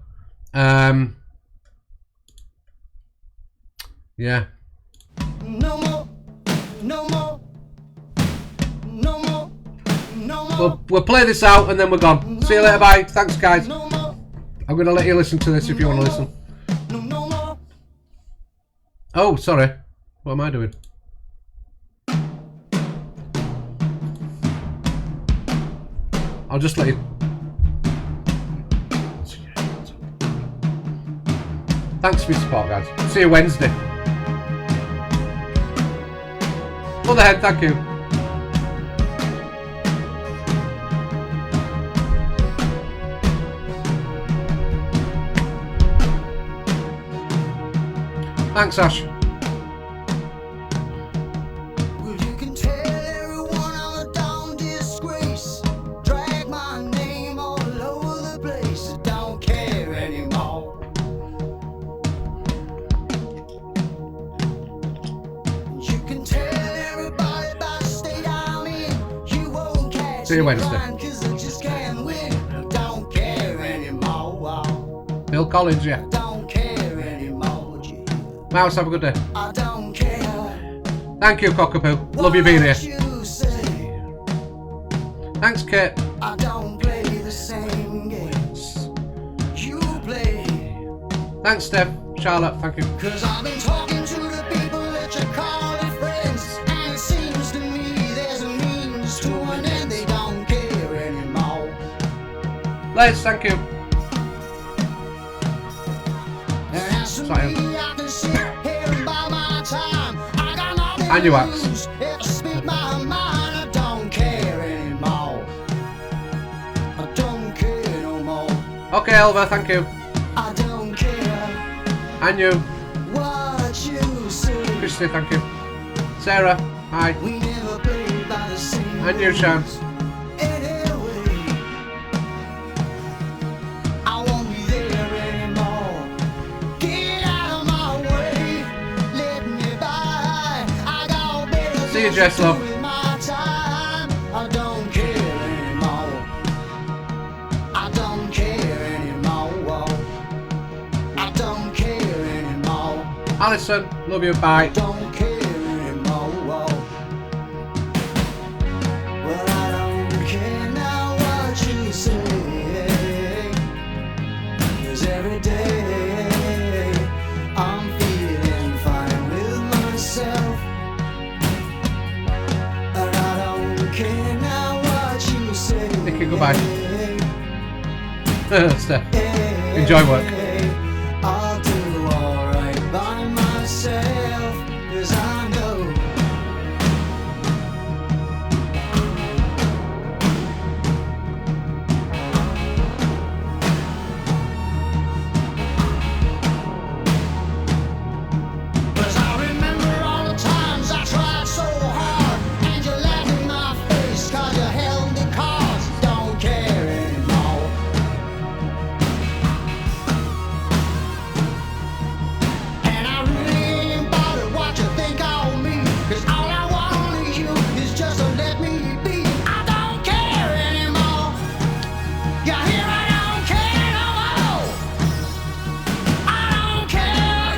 yeah. No more, no more, no more, no more. We'll play this out and then we're gone. See you later, bye. Thanks, guys. I'm going to let you listen to this if you want to listen. Oh, sorry. What am I doing? I'll just let you... Thanks for your support, guys. See you Wednesday. Motherhead, thank you. Thanks, Ash. Well, you can tell everyone I'm a damn disgrace. Drag my name all over the place. I don't care anymore. You can tell everybody about the state I'm in. You won't catch See you Wednesday. cause I just can't win. I don't care anymore. Bill Collins, yeah. Don't care anymore. Mouse, have a good day. I don't care. Thank you, Cockapoo. Love you being here. You say Thanks, Kate. I don't play the same games you play. Thanks, Steph. Charlotte, thank you. Cause I've been talking to the people that you call it friends, and it seems to me there's a means to an end. They don't care anymore. Les, thank you. And as for me, I can sit here and buy my time. I got nothing And you to axe. lose. If I speak my mind, I don't care anymore. I don't care no more. Okay, Elva, thank you. I don't care And you. what you say. Christy, thank you. Sarah, hi. We never played by the same And you, Sean. anyway. I won't be there anymore. Get out of my way. Let me by. I got better See you, things Jess, to do love. with my time. I don't care anymore. I don't care anymore. I don't care anymore. Alison, love you, bye. Don't care anymore. Well, I don't care now what you say. 'Cause every day I'm feeling fine with myself. And I don't care now what you say. Nikki, goodbye. Steph, enjoy work. I'll do alright by myself. 'Cause I know. Cause I remember all the times I tried so hard, and you laughed in my face 'cause you held the cards. Don't care anymore. And I really ain't bothered what you think of me, 'cause all I want of you is just to let me be. I don't care anymore. You hear, I don't care no more. I don't care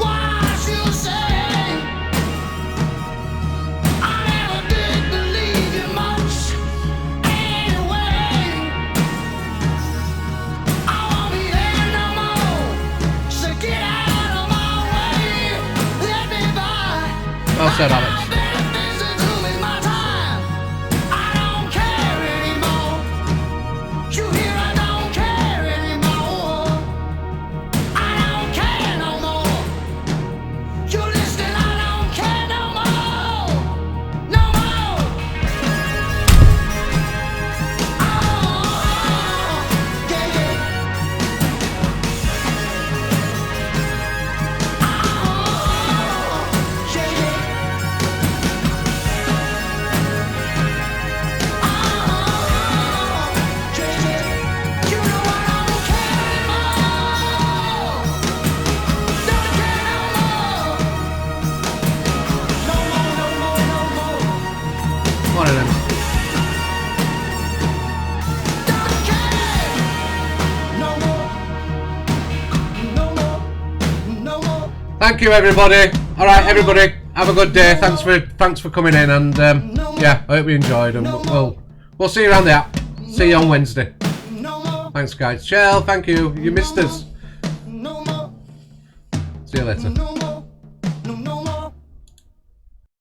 what you say. I never did believe you much anyway. I won't be there no more. So get out of my way. Let me by. Well said, Alex. Better things to do with my time. I don't care anymore. You hear, I don't care anymore. I don't care no more. You listen, I don't care no more. No more. Oh, yeah, yeah. Oh, yeah, yeah. Morning then. Thank you, everybody. All right, everybody, have a good day. Thanks for coming in, and yeah, I hope you enjoyed. And we'll see you around the app. See you on Wednesday. Thanks, guys. Shell, thank you. You missed us. See you later.